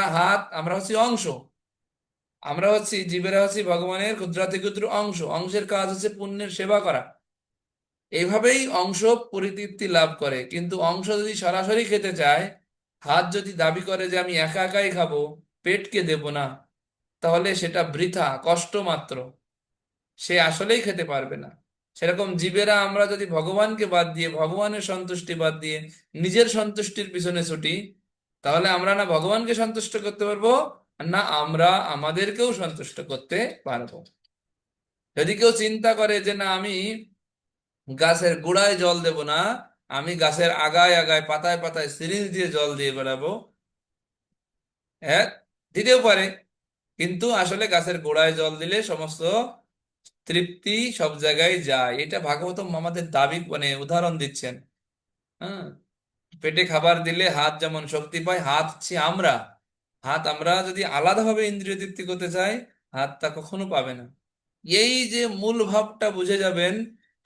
হচ্ছি অংশ, আমরা হচ্ছি জীবেরা, হচ্ছি ভগবানের ক্ষুদ্রাতি ক্ষুদ্র অংশ। অংশের কাজ হচ্ছে পুণ্যের সেবা করা। এইভাবেই অংশ পরিতৃপ্তি লাভ করে। কিন্তু অংশ যদি সরাসরি খেতে চায়, হাত যদি দাবি করে যে আমি একা একাই খাবো, পেটকে দেব না, তাহলে সেটা বৃথা, কষ্ট মাত্র, সে আসলেই খেতে পারবে না। সেরকম জীবেরা আমরা যদি ভগবানকে বাদ দিয়ে, ভগবানের সন্তুষ্টি বাদ দিয়ে নিজের সন্তুষ্টির পিছনে ছুটি, তাহলে আমরা না ভগবানকে সন্তুষ্ট করতে পারবো, আর না আমরা আমাদেরকেও সন্তুষ্ট করতে পারবো। যদি কেউ চিন্তা করে যে না, আমি গাছের গোড়ায় জল দেব না, আমি গাছের আগায় আগায় পাতায় পাতায় সিরিঞ্জ দিয়ে জল দিয়ে বেড়াবো, হ্যাঁ, দিতেও পারে। কিন্তু আসলে গাছের গোড়ায় জল দিলে সমস্ত তৃপ্তি সব জায়গায় যায়। এটা ভাগবতম আমাদের দাবি, মানে উদাহরণ দিচ্ছেন। হ্যাঁ, পেটে খাবার দিলে হাত যেমন শক্তি পায়, হাত হচ্ছে আমরা। হাত আমরা যদি আলাদাভাবে ইন্দ্রিয় তৃপ্তি করতে চাই, হাত তা কখনো পাবে না। এই যে মূল ভাবটা বুঝে যাবেন,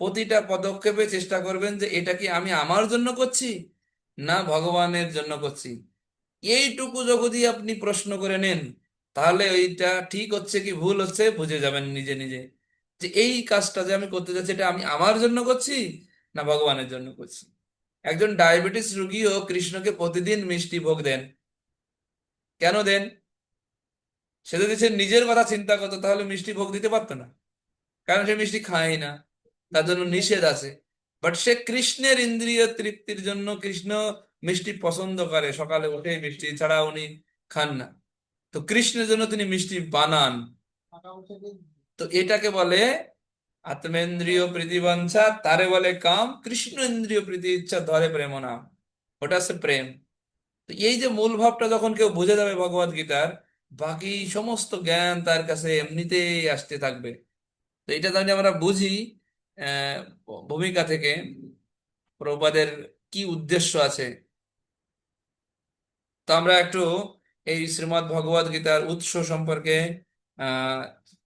প্রতিটা পদক্ষেপে চেষ্টা করবেন যে এটা কি আমি আমার জন্য করছি না ভগবানের জন্য করছি। এইটুকু যদি আপনি প্রশ্ন করে নেন, তাহলে ওইটা ঠিক হচ্ছে কি ভুল হচ্ছে বুঝে যাবেন নিজে নিজে, যে এই কাজটা যে আমি করতে যাচ্ছি, এটা আমি আমার জন্য করছি না ভগবানের জন্য করছি। একজন ডায়াবেটিস রুগীও কৃষ্ণকে প্রতিদিন মিষ্টি ভোগ দেন। কেন দেন? সে যদি সে নিজের কথা চিন্তা করতো, তাহলে মিষ্টি ভোগ দিতে পারতো না, কারণ সে মিষ্টি খায় না, তার জন্য নিষেধ আছে। বাট সে কৃষ্ণের ইন্দ্রিয় তৃপ্তির জন্য, কৃষ্ণ মিষ্টি পছন্দ করে, সকালে উঠে মিষ্টি ছাড়া উনি খান না, তো কৃষ্ণের জন্য তিনি মিষ্টি বানান। তো এটাকে বলে আত্মেন্দ্রিয় প্রীতিবাঞ্ছা তারে বলে কাম, কৃষ্ণ ইন্দ্রিয় প্রীতি ইচ্ছা ধরে প্রেম নাম। ওটা হচ্ছে প্রেম। তো এই যে মূল ভাবটা যখন কেউ বুঝে যাবে ভগবত গীতার, বাকি সমস্ত জ্ঞান তার কাছে এমনিতেই আসতে থাকবে। তো এটা যদি আমরা বুঝি আহ ভূমিকা থেকে, প্রভুপাদের কি উদ্দেশ্য আছে, তো আমরা একটু এই শ্রীমদ্ ভগবত গীতার উৎস সম্পর্কে আহ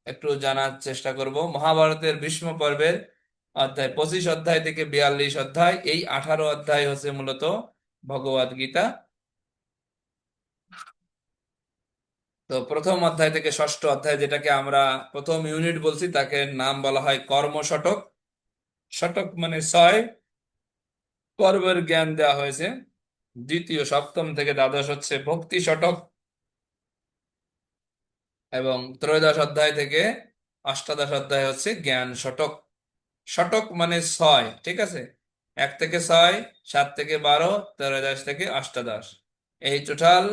একটু জানার চেষ্টা করব। মহাভারতের ভীষ্ম পর্বের অধ্যায়, 25 অধ্যায় থেকে 42 অধ্যায়, এই 18 অধ্যায় হচ্ছে মূলত ভগবদ গীতা। তো প্রথম অধ্যায় থেকে ষষ্ঠ অধ্যায়, যেটাকে আমরা প্রথম ইউনিট বলছি, তাকে নাম বলা হয় কর্ম শতক। শতক মানে 6, কর্মের জ্ঞান দেওয়া হয়েছে। দ্বিতীয়, সপ্তম থেকে দ্বাদশ হচ্ছে ভক্তি শতক, এবং ত্রয়োদশ অধ্যায় থেকে অষ্টাদশ অধ্যায় হচ্ছে জ্ঞান শতক। শতক মানে 6, ঠিক আছে? 1 থেকে 6, 7 থেকে 12, ত্রয়োদশ থেকে অষ্টাদশ, এই টোটাল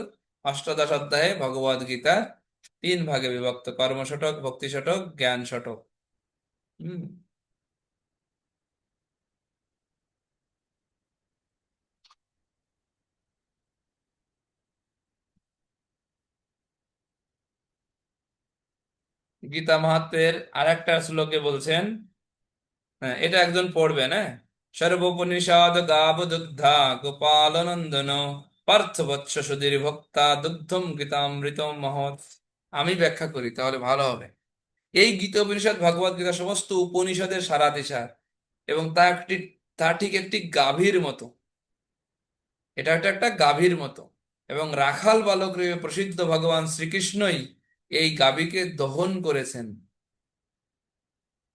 অষ্টাদশ অধ্যায়ে ভগবদ গীতা 3 ভাগে বিভক্ত: কর্ম শতক, ভক্তি শতক, জ্ঞান শতক। হম গীতা মাহাত্ম্যের আর একটা শ্লোকে বলছেন, হ্যাঁ এটা একজন পড়বেন, হ্যাঁ, সর্বোপনিষদ গাব দুগ্ধা গোপাল নন্দন পার্থ বৎস সুধীর ভক্তা দুগ্ধম গীতামৃতম মহৎ। আমি ব্যাখ্যা করি তাহলে ভালো হবে। এই গীতা উপনিষদ, ভগবদ গীতা সমস্ত উপনিষদের সারাদিশার, এবং তা ঠিক একটি গাভীর মতো। এটা একটা গাভীর মতো, এবং রাখাল বালক রূপে প্রসিদ্ধ ভগবান শ্রীকৃষ্ণই এই গাভীকে দহন করেছেন।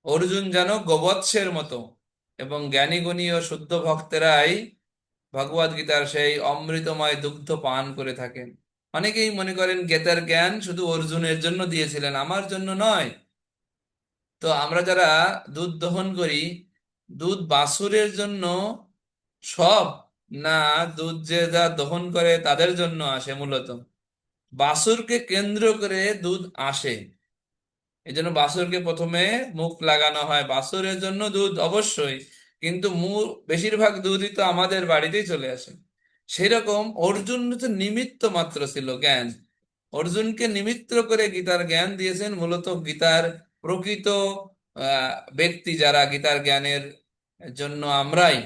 অর্জুন যেন গোবৎসের মতো, এবং জ্ঞানী গুণী ও শুদ্ধ ভক্তেরাই ভগবদ গীতার সেই অমৃতময় দুগ্ধ পান করে থাকেন। অনেকেই মনে করেন গীতার জ্ঞান শুধু অর্জুনের জন্য দিয়েছিলেন, আমার জন্য নয়। তো আমরা যারা দুধ দহন করি, দুধ বাছুরের জন্য সব, না দুধ যে যা দহন করে তাদের জন্য আসে? মূলত বাছুরকে কেন্দ্র করে দুধ আসে, এই জন্য বাছুরকে প্রথমে মুখ লাগানো হয়। বাছুরের জন্য দুধ অবশ্যই, কিন্তু মূল বেশিরভাগ দুধই তো আমাদের বাড়িতেই চলে আসে। সেরকম অর্জুন তো নিমিত্ত মাত্র ছিল জ্ঞান। অর্জুনকে নিমিত্ত করে গীতার জ্ঞান দিয়েছেন মূলত গীতার প্রকৃত ব্যক্তি যারা গীতার জ্ঞানের জন্য, আমরাই,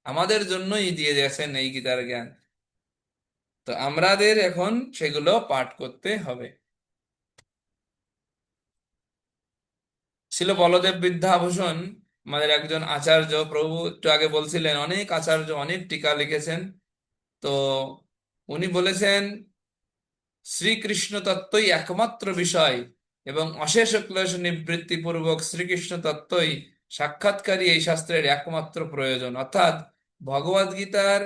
আমাদের জন্যই দিয়ে দিয়েছেন এই গীতার জ্ঞান। তো আমাদের এখন সেগুলো পাঠ করতে হবে। ছিল বলদেব বিদ্যাভূষণ, আমাদের একজন আচার্য, প্রভু একটু আগে বলছিলেন অনেক আচার্য অনেক টিকা লিখেছেন। তো উনি বলেছেন শ্রীকৃষ্ণ তত্ত্বই একমাত্র বিষয়, এবং অশেষ ক্লেশ নিবৃত্তি পূর্বক শ্রীকৃষ্ণ তত্ত্বই সাক্ষাৎকারী এই শাস্ত্রের একমাত্র প্রয়োজন। অর্থাৎ ভগবদ গীতার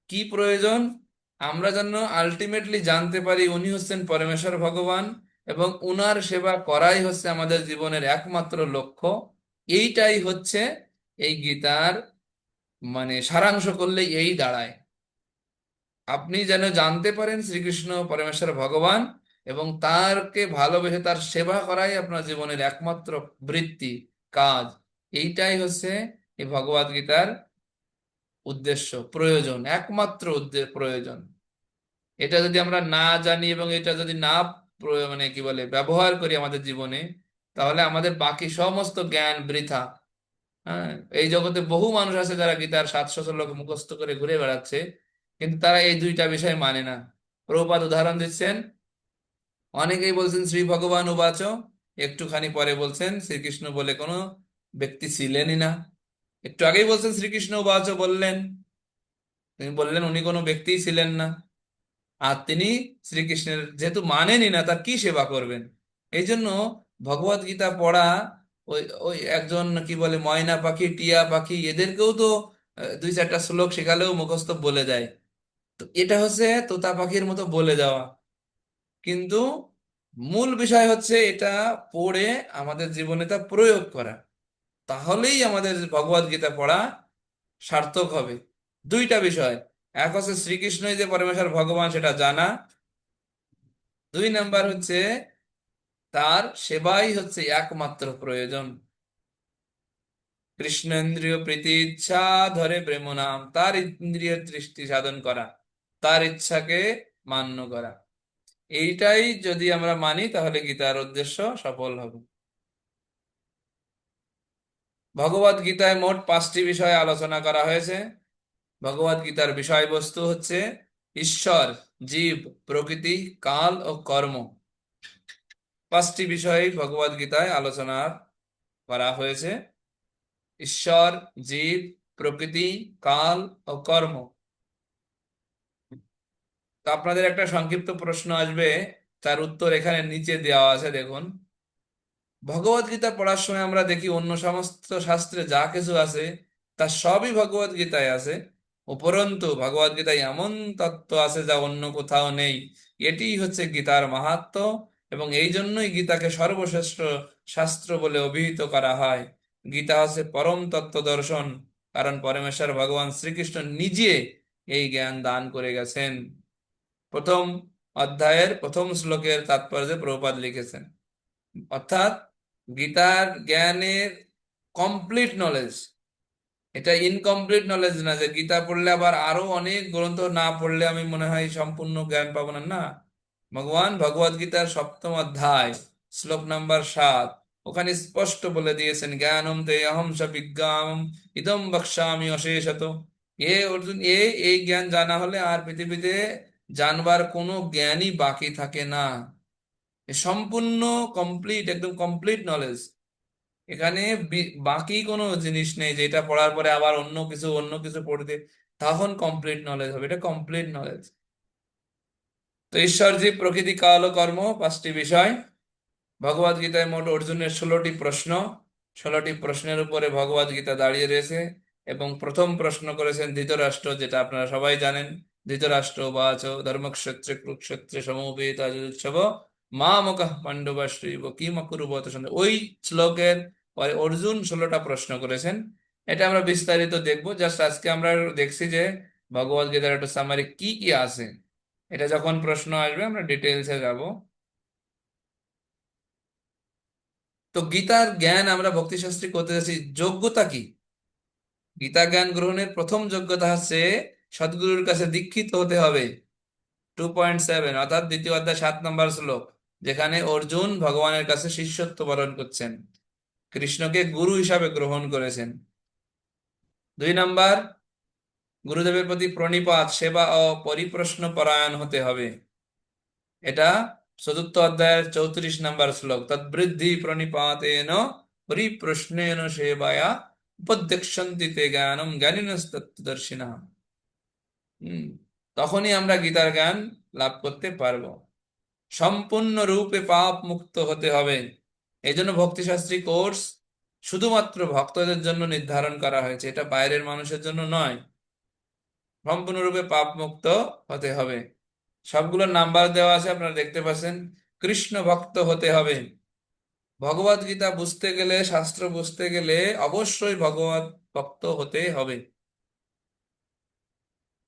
কি প্রয়োজন? আমরা যেন আলটিমেটলি জানতে পারি উনি হচ্ছেন পরমেশ্বর ভগবান, এবং উনার সেবা করাই হচ্ছে আমাদের জীবনের একমাত্র লক্ষ্য। এইটাই হচ্ছে এই গীতার মানে সারাংশ করলে এই দাঁড়ায়। আপনি যেন জানতে পারেন শ্রীকৃষ্ণ পরমেশ্বর ভগবান, এবং তারকে ভালোবেসে তার সেবা করাই আপনার জীবনের একমাত্র বৃত্তি, কাজ। এইটাই হচ্ছে এই ভগবদ গীতার উদ্দেশ্য, প্রয়োজন, একমাত্র প্রয়োজন। এটা যদি আমরা না জানি এবং এটা যদি না মানে কি বলে ব্যবহার করি আমাদের জীবনে, তাহলে আমাদের বাকি সমস্ত জ্ঞান বৃথা। হ্যাঁ, এই জগতে বহু মানুষ আছে যারা গীতার 700 শ্লোক মুখস্থ করে ঘুরে বেড়াচ্ছে, কিন্তু তারা এই দুইটা বিষয় মানে না। প্রভুপাদ উদাহরণ দিচ্ছেন, অনেকেই বলছেন শ্রী ভগবান উবাচ, একটুখানি পরে বলছেন শ্রীকৃষ্ণ বলে কোনো ব্যক্তি ছিলেনই না। একটু আগেই বলছেন শ্রীকৃষ্ণ উবাচ বললেন, তিনি বললেন উনি কোনো ব্যক্তিই ছিলেন না। আর তিনি শ্রীকৃষ্ণের যেহেতু মানেনই না, তার কি সেবা করবেন? এই জন্য ভগবত গীতা পড়া, ওই ওই একজন কি বলে ময়না পাখি, টিয়া পাখি, এদেরকেও তো 2-4টা শ্লোক শেখালেও মুখস্থ বলে যায়। তো এটা হচ্ছে তোতা পাখির মতো বলে যাওয়া, কিন্তু মূল বিষয় হচ্ছে এটা পড়ে আমাদের জীবনে তা প্রয়োগ করা। তাহলেই আমাদের ভগবত গীতা পড়া সার্থক হবে। দুইটা বিষয়, এক হচ্ছে শ্রীকৃষ্ণই যে পরমেশ্বর ভগবান সেটা জানা, 2 নাম্বার হচ্ছে তার সেবাই হচ্ছে একমাত্র প্রয়োজন। কৃষ্ণেন্দ্রিয় প্রীতি ইচ্ছা ধরে প্রেম নাম, তার ইন্দ্রিয় তৃষ্টি সাধন করা, তার ইচ্ছাকে মান্য করা। এইটাই যদি আমরা মানি তাহলে গীতার উদ্দেশ্য সফল হবে। ভগবদ গীতায় মোট 5টি বিষয় আলোচনা করা হয়েছে। ভগবদ গীতার বিষয়বস্তু হচ্ছে ঈশ্বর, জীব, প্রকৃতি, কাল ও কর্ম। 5টি বিষয় ভগবদ গীতায় আলোচনা করা হয়েছে। ঈশ্বর, জীব, প্রকৃতি, কাল ও কর্ম। তো আপনাদের একটা সংক্ষিপ্ত প্রশ্ন আসবে, তার উত্তর এখানে নিচে দেওয়া আছে, দেখুন। ভগবত গীতা পড়ার সময় আমরা দেখি অন্য সমস্ত শাস্ত্রে যা কিছু আছে তা সবই ভগবত গীতায় আছে, উপরন্তু ভগবত গীতায় এমন তত্ত্ব আছে যা অন্য কোথাও নেই। এটিই হচ্ছে গীতার মাহাত্ম্য, এবং এই জন্যই গীতাকে সর্বশ্রেষ্ঠ শাস্ত্র বলে অভিহিত করা হয়। গীতা হচ্ছে পরম তত্ত্ব দর্শন, কারণ পরমেশ্বর ভগবান শ্রীকৃষ্ণ নিজে এই জ্ঞান দান করে গেছেন। প্রথম অধ্যায়ের প্রথম শ্লোকের তাৎপর্যে প্রভুপাদ লিখেছেন, অর্থাৎ গীতার জ্ঞানের কমপ্লিট নলেজ, এটা ইনকমপ্লিট নলেজ না যে গীতা পড়লে আবার আরো অনেক গ্রন্থ না পড়লে আমি মনে হয় সম্পূর্ণ জ্ঞান পাবো না। না, ভগবান ভগবদ গীতার সপ্তম অধ্যায় শ্লোক নাম্বার 7, ওখানে স্পষ্ট বলে দিয়েছেন, জ্ঞানম তে অহম স বিজ্ঞানম ইদম বক্ষ্যামি অশেষত। এ অর্জুন, এই জ্ঞান জানা হলে আর পৃথিবীতে জানবার কোনো জ্ঞানই বাকি থাকে না। এ সম্পূর্ণ কমপ্লিট, একদম কমপ্লিট নলেজ। এখানে বাকি কোনো জিনিস নেই যে এটা পড়ার পরে আবার অন্য কিছু পড়তে তখন কমপ্লিট নলেজ হবে। এটা কমপ্লিট নলেজ। তো ঈশ্বর, জীব, প্রকৃতি, কাল ও কর্ম, 5টি বিষয়। ভগবদ গীতায় মোট অর্জুনের 16টি প্রশ্ন। 16টি প্রশ্নের উপরে ভগবদ গীতা দাঁড়িয়ে রয়েছে, এবং প্রথম প্রশ্ন করেছেন ধৃতরাষ্ট্র, যেটা আপনারা সবাই জানেন। ধৃতরাষ্ট্র উবাচ ধর্মক্ষেত্রে কুরুক্ষেত্রে সমবেত যুযোৎসব মামকঃ পাণ্ডবাশ্রীব কিম অকুর্বত সন্দেহ। ওই শ্লোকের পরে অর্জুন 16টা প্রশ্ন করেছেন। এটা আমরা বিস্তারিত দেখবো, জাস্ট আজকে আমরা দেখছি যে ভগবদ গীতার একটা সামারি কি কি আছে। এটা যখন প্রশ্ন আসবে আমরা ডিটেলসে যাব। তো গীতার জ্ঞান আমরা ভক্তিশাস্ত্রী করতে যাচ্ছি, যোগ্যতা কি? গীতা জ্ঞান গ্রহণের প্রথম যোগ্যতা হচ্ছে সদ্গুরুর কাছে দীক্ষিত হতে হবে। 2.7 অর্থাৎ দ্বিতীয় অধ্যায় 7 নম্বর শ্লোক, যেখানে অর্জুন ভগবানের কাছে শিষ্যত্ব বরণ করছেন, কৃষ্ণকে গুরু হিসাবে গ্রহণ করেছেন। 2 নম্বর, গুরুদেবের প্রতি প্রণিপাত, সেবা ও পরিপ্রশ্ন পরায়ণ হতে হবে। এটা 4th অধ্যায়ের 34 নম্বর শ্লোক, তদ্বৃদ্ধি প্রণিপাতেন পরিপ্রশ্নেন সেবায়া উপদেক্ষন্তি তে জ্ঞানম জ্ঞানিনস্তত্ত্বদর্শিনঃ। তখনই আমরা গীতার জ্ঞান লাভ করতে পারবো। সম্পূর্ণরূপে পাপ মুক্ত হতে হবে। এই জন্য ভক্তিশাস্ত্রী কোর্স শুধুমাত্র ভক্তদের জন্য নির্ধারণ করা হয়েছে, এটা বাইরের মানুষের জন্য নয়। সম্পূর্ণরূপে পাপ মুক্ত হতে হবে। সবগুলোর নাম্বার দেওয়া আছে, আপনারা দেখতে পাচ্ছেন। কৃষ্ণ ভক্ত হতে হবে। ভগবদ গীতা বুঝতে গেলে, শাস্ত্র বুঝতে গেলে অবশ্যই ভগবত ভক্ত হতে হবে।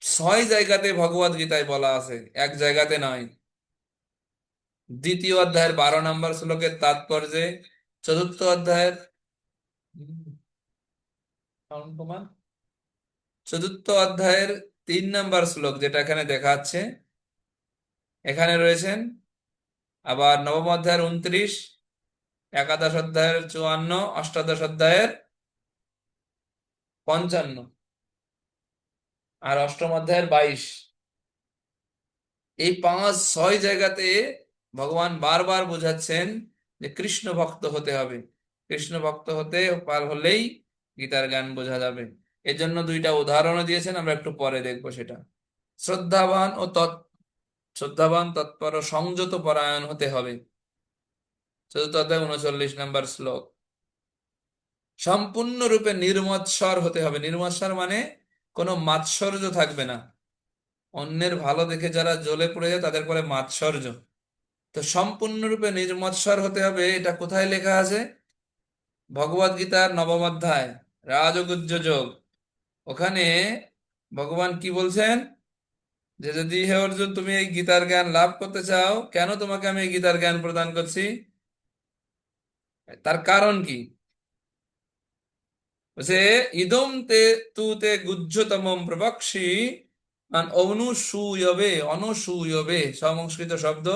6 জায়গাতে ভগবদ গীতায় বলা আছে, এক জায়গাতে নয়। 2য় অধ্যায়ের 12 নম্বর শ্লোকের তাৎপর্যে, 4th অধ্যায়ের 3 নম্বর শ্লোক, যেটা এখানে দেখাচ্ছে, এখানে রয়েছেন। আবার 9ম অধ্যায়ের 29, একাদশ অধ্যায়ের 54, অষ্টাদশ অধ্যায়ের 55, আর অষ্টম অধ্যায়ের 22। এই 5-6 জায়গাতে ভগবান বারবার বোঝাচ্ছেন যে কৃষ্ণ ভক্ত হতে হবে। কৃষ্ণ ভক্ত হতে হলেই গীতার জ্ঞান বোঝা যাবে। এর জন্য 2টা উদাহরণও দিয়েছেন, আমরা একটু পরে দেখবো সেটা। শ্রদ্ধাবান ও শ্রদ্ধাবান, তৎপর ও সংযত পরায়ণ হতে হবে। 4th অধ্যায় 39 নম্বর শ্লোক। সম্পূর্ণরূপে নির্মৎসর হতে হবে। নির্মৎসর মানে কোনো মাৎসর্য থাকবে না। অন্যের ভালো দেখে যারা জ্বলে পড়ে যায় তাদের পরে মাৎসর্য। তো সম্পূর্ণরূপে নির্মৎসর হতে হবে, এটা কোথায় লেখা আছে? ভগবদ গীতার 9ম অধ্যায় রাজগুজ্জ যোগ। ওখানে ভগবান কি বলছেন, যে যদি হে অর্জুন তুমি এই গীতার জ্ঞান লাভ করতে চাও, কেন তোমাকে আমি এই গীতার জ্ঞান প্রদান করছি, তার কারণ কি? বলছে ইদম তে তু তে গুহ্যতমম প্রবক্ষ্যি অনুসূয়বে। অনুসূয়বে সংস্কৃত শব্দ,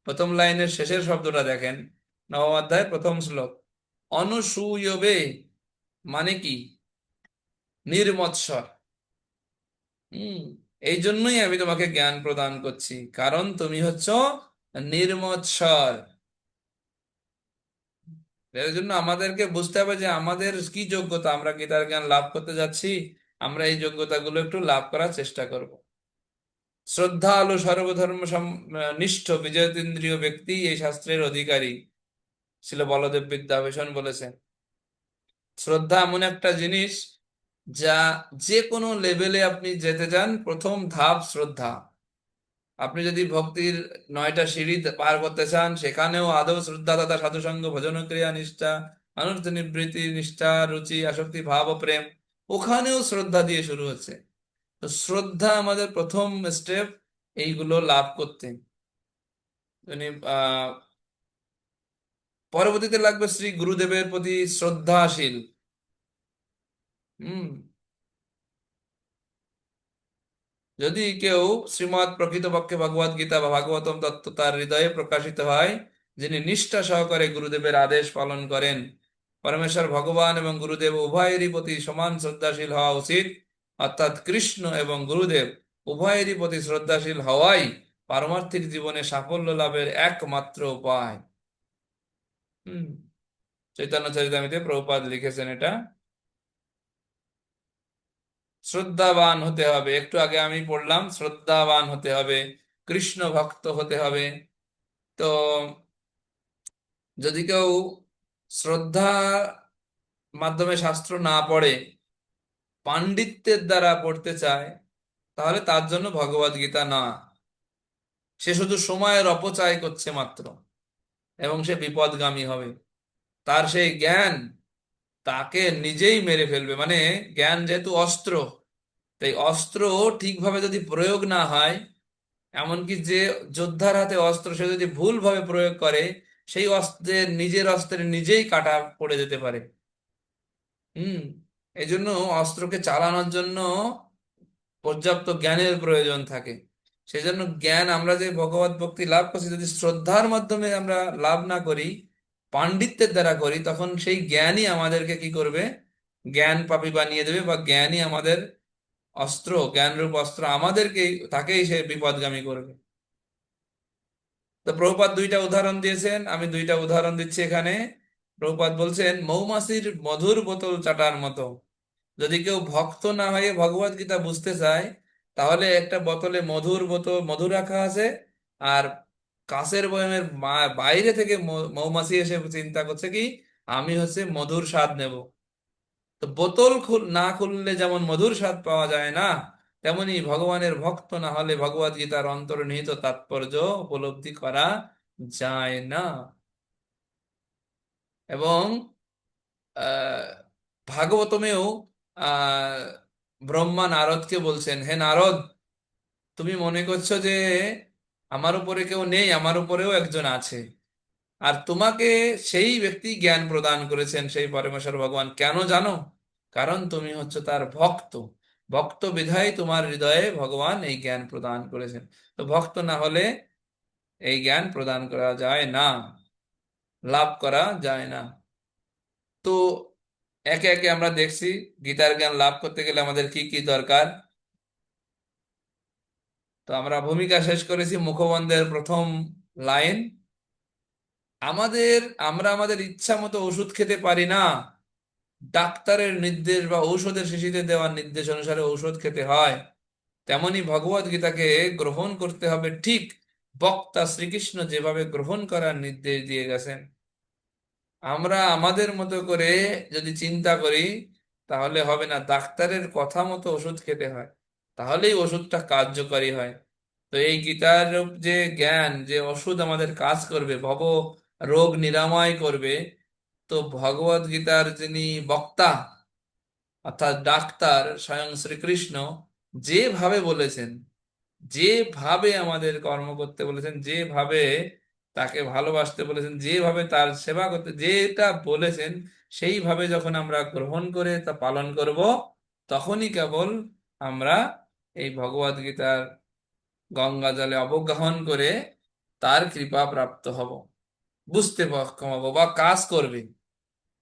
প্রথম লাইনের শেষের শব্দটা দেখেন, 9ম অধ্যায়ের প্রথম শ্লোক। অনুসূয়বে মানে কি? নির্মৎসর। এই জন্যই আমি তোমাকে জ্ঞান প্রদান করছি, কারণ তুমি হচ্ছ নির্মৎসর। এর জন্য আমাদেরকে বুঝতে হবে যে আমাদের কি যোগ্যতা, আমরা গীতার জ্ঞান লাভ করতে যাচ্ছি, আমরা এই যোগ্যতাগুলো একটু লাভ করার চেষ্টা করব। শ্রদ্ধালু সর্বধর্ম নিষ্ঠ বিজয়েন্দ্রিয় ব্যক্তি এই শাস্ত্রের অধিকারী, ছিল বলদেব বিদ্যাভূষণ বলেছেন। শ্রদ্ধা এমন একটা জিনিস যা যে কোনো লেভেলে আপনি যেতে চান, প্রথম ধাপ শ্রদ্ধা। আপনি যদি ভক্তির 9টা সিঁড়ি পার করতে চান, সেখানেও আদৌ শ্রদ্ধা তথা সাধুসঙ্গ ভজন ক্রিয়া নিষ্ঠা অনর্থ নিবৃত্তি নিষ্ঠা রুচি আসক্তি ভাব ও প্রেম, ওখানেও শ্রদ্ধা দিয়ে শুরু হচ্ছে। তো শ্রদ্ধা আমাদের প্রথম স্টেপ এইগুলো লাভ করতে। মানে পরবর্তীতে লাগবে শ্রী গুরুদেবের প্রতি শ্রদ্ধাশীল। হুম যদি কেউ শ্রীমৎ প্রকৃতপক্ষে ভগবদ গীতা বা ভাগবতম তত্ত্ব তার হৃদয়ে প্রকাশিত হয়, যিনি নিষ্ঠা সহকারে গুরুদেবের আদেশ পালন করেন, পরমেশ্বর ভগবান এবং গুরুদেব উভয়েরই প্রতি সমান শ্রদ্ধাশীল হওয়া উচিত। অর্থাৎ কৃষ্ণ এবং গুরুদেব উভয়েরই প্রতি শ্রদ্ধাশীল হওয়াই পারমার্থিক জীবনে সাফল্য লাভের একমাত্র উপায়। হম চৈতন্য চরিতামৃতে প্রভুপাদ লিখেছেন এটা। শ্রদ্ধাবান হতে হবে, একটু আগে আমি পড়লাম, শ্রদ্ধাবান হতে হবে, কৃষ্ণ ভক্ত হতে হবে। তো যদি কেউ শ্রদ্ধা মাধ্যমে শাস্ত্র না পড়ে, পাণ্ডিত্যের দ্বারা পড়তে চায়, তাহলে তার জন্য ভগবদ গীতা না। সে শুধু সময়ের অপচয় করছে মাত্র, এবং সে বিপদগামী হবে। তার সেই জ্ঞান তাকে নিজেই মেরে ফেলবে। মানে জ্ঞান যেহেতু অস্ত্র, তাই অস্ত্র ঠিকভাবে যদি প্রয়োগ না হয়, এমনকি যে যোদ্ধার হাতে অস্ত্র সে যদি ভুলভাবে প্রয়োগ করে, সেই অস্ত্রের নিজের অস্ত্রের নিজেই কাটা পড়ে যেতে পারে। হুম এই জন্য অস্ত্রকে চালানোর জন্য পর্যাপ্ত জ্ঞানের প্রয়োজন থাকে। সেই জন্য জ্ঞান আমরা যে ভগবত ভক্তি লাভ করছি, যদি শ্রদ্ধার মাধ্যমে আমরা লাভ না করি, পাণ্ডিত্যের দ্বারা করি, তখন সেই জ্ঞানই আমাদেরকে কি করবে, জ্ঞান পাপী বানিয়ে দেবে, বা জ্ঞানই আমাদের অস্ত্র, জ্ঞানরূপ অস্ত্র আমাদেরকেই, তাকেই সে বিপদগামী করবে। তো প্রভুপাদ দুইটা উদাহরণ দিয়েছেন, আমি দুইটা উদাহরণ দিচ্ছি এখানে। প্রভুপাদ বলছেন মৌমাছির মধুর বোতল চাটার মতো। যদি কেউ ভক্ত না হয়ে ভগবত গীতা বুঝতে চায়, তাহলে একটা বোতলে মধু রাখা আছে, আর কাঁচের বয়মের বাইরে থেকে মৌমাছি এসে চিন্তা করছে কি, আমি হচ্ছে মধুর স্বাদ নেব। তো বোতল না খুললে যেমন মধুর স্বাদ পাওয়া যায় না, তেমনি ভগবানের ভক্ত না হলে ভগবত গীতার অন্তর্নিহিত তাৎপর্য উপলব্ধি করা যায় না। এবং আহ ভাগবতমেও আহ ব্রহ্মা নারদকে বলছেন, হে নারদ, তুমি মনে করছো যে আমার উপরে কেউ নেই, আমার উপরেও একজন আছে। আর তোমাকে সেই ব্যক্তি জ্ঞান প্রদান করেছেন, সেই পরমেশ্বর ভগবান। কেন জানো? কারণ তুমি হচ্ছে তার ভক্ত। ভক্ত বিধায় তোমার হৃদয়ে ভগবান এই জ্ঞান প্রদান করেছেন। তো ভক্ত না হলে এই জ্ঞান প্রদান করা যায় না, লাভ করা যায় না। তো একে একে আমরা দেখছি গীতার জ্ঞান লাভ করতে গেলে আমাদের কি কি দরকার। তো আমরা ভূমিকা শেষ করেছি মুখবন্ধের প্রথম লাইন। আমরা আমাদের ইচ্ছা মতো ওষুধ খেতে পারি না। ডাক্তারের নির্দেশ বা ঔষধের শিশিতে দেওয়ার নির্দেশ অনুসারে ঔষধ খেতে হয়। তেমনি ভগবত গীতাকে গ্রহণ করতে হবে ঠিক বক্তা শ্রীকৃষ্ণ যেভাবে গ্রহণ করার নির্দেশ দিয়ে গেছেন। আমরা আমাদের মতো করে যদি চিন্তা করি, তাহলে হবে না। ডাক্তারের কথা মতো ওষুধ খেতে হয়, তাহলেই ওষুধটা কার্যকরী হয়। তো এই গীতার যে জ্ঞান, যে ওষুধ আমাদের কাজ করবে, ভব রোগ নিরাময় করবে, তো ভগবত গীতার যিনি বক্তা অর্থাৎ ডাক্তার স্বয়ং শ্রীকৃষ্ণ যেভাবে বলেছেন, যেভাবে আমাদের কর্ম করতে বলেছেন, যেভাবে তাকে ভালোবাসতে বলেছেন, যেভাবে তার সেবা করতে যেটা বলেছেন, সেইভাবে যখন আমরা গ্রহণ করে তা পালন করব, তখনই কেবল আমরা এই ভগবদ গীতার গঙ্গা জলে অবগাহন করে তার কৃপা প্রাপ্ত হব, বুঝতে সক্ষম হব, বা কাজ করবে।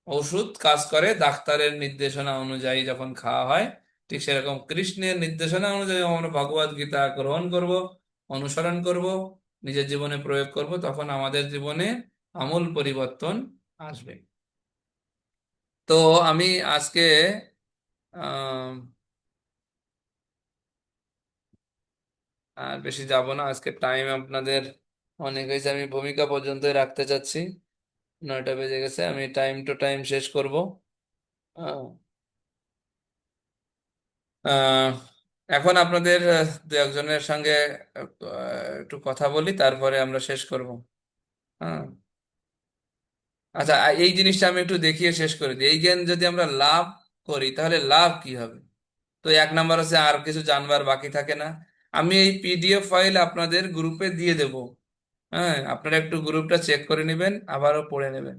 ওষুধ কাজ করে ডাক্তারের নির্দেশনা অনুযায়ী যখন খাওয়া হয়, ঠিক সেরকম কৃষ্ণের নির্দেশনা অনুযায়ী আমরা ভগবদ গীতা গ্রহণ করব, অনুসরণ করব, নিজের জীবনে প্রয়োগ করব, তখন আমাদের জীবনে আমূল পরিবর্তন আসবে। তো আমি আজকে আহ, আর বেশি যাব না, আজকে টাইম আপনাদের অনেক হয়েছে, আমি ভূমিকা পর্যন্তই রাখতে চাচ্ছি। 9টা বেজে গেছে, আমি টাইম টু টাইম শেষ করব। আহ, আহ, এখন আপনাদের দু একজনের সঙ্গে একটু কথা বলি, তারপরে আমরা শেষ করব। হ্যাঁ, আচ্ছা, এই জিনিসটা আমি একটু দেখিয়ে শেষ করে দিই। এই জ্ঞান যদি আমরা লাভ করি তাহলে লাভ কি হবে? তো 1 নাম্বার হচ্ছে আর কিছু জানবার বাকি থাকে না। আমি এই পিডিএফ ফাইল আপনাদের গ্রুপে দিয়ে দেব। হ্যাঁ, আপনারা একটু গ্রুপটা চেক করে নেবেন, আবারও পড়ে নেবেন।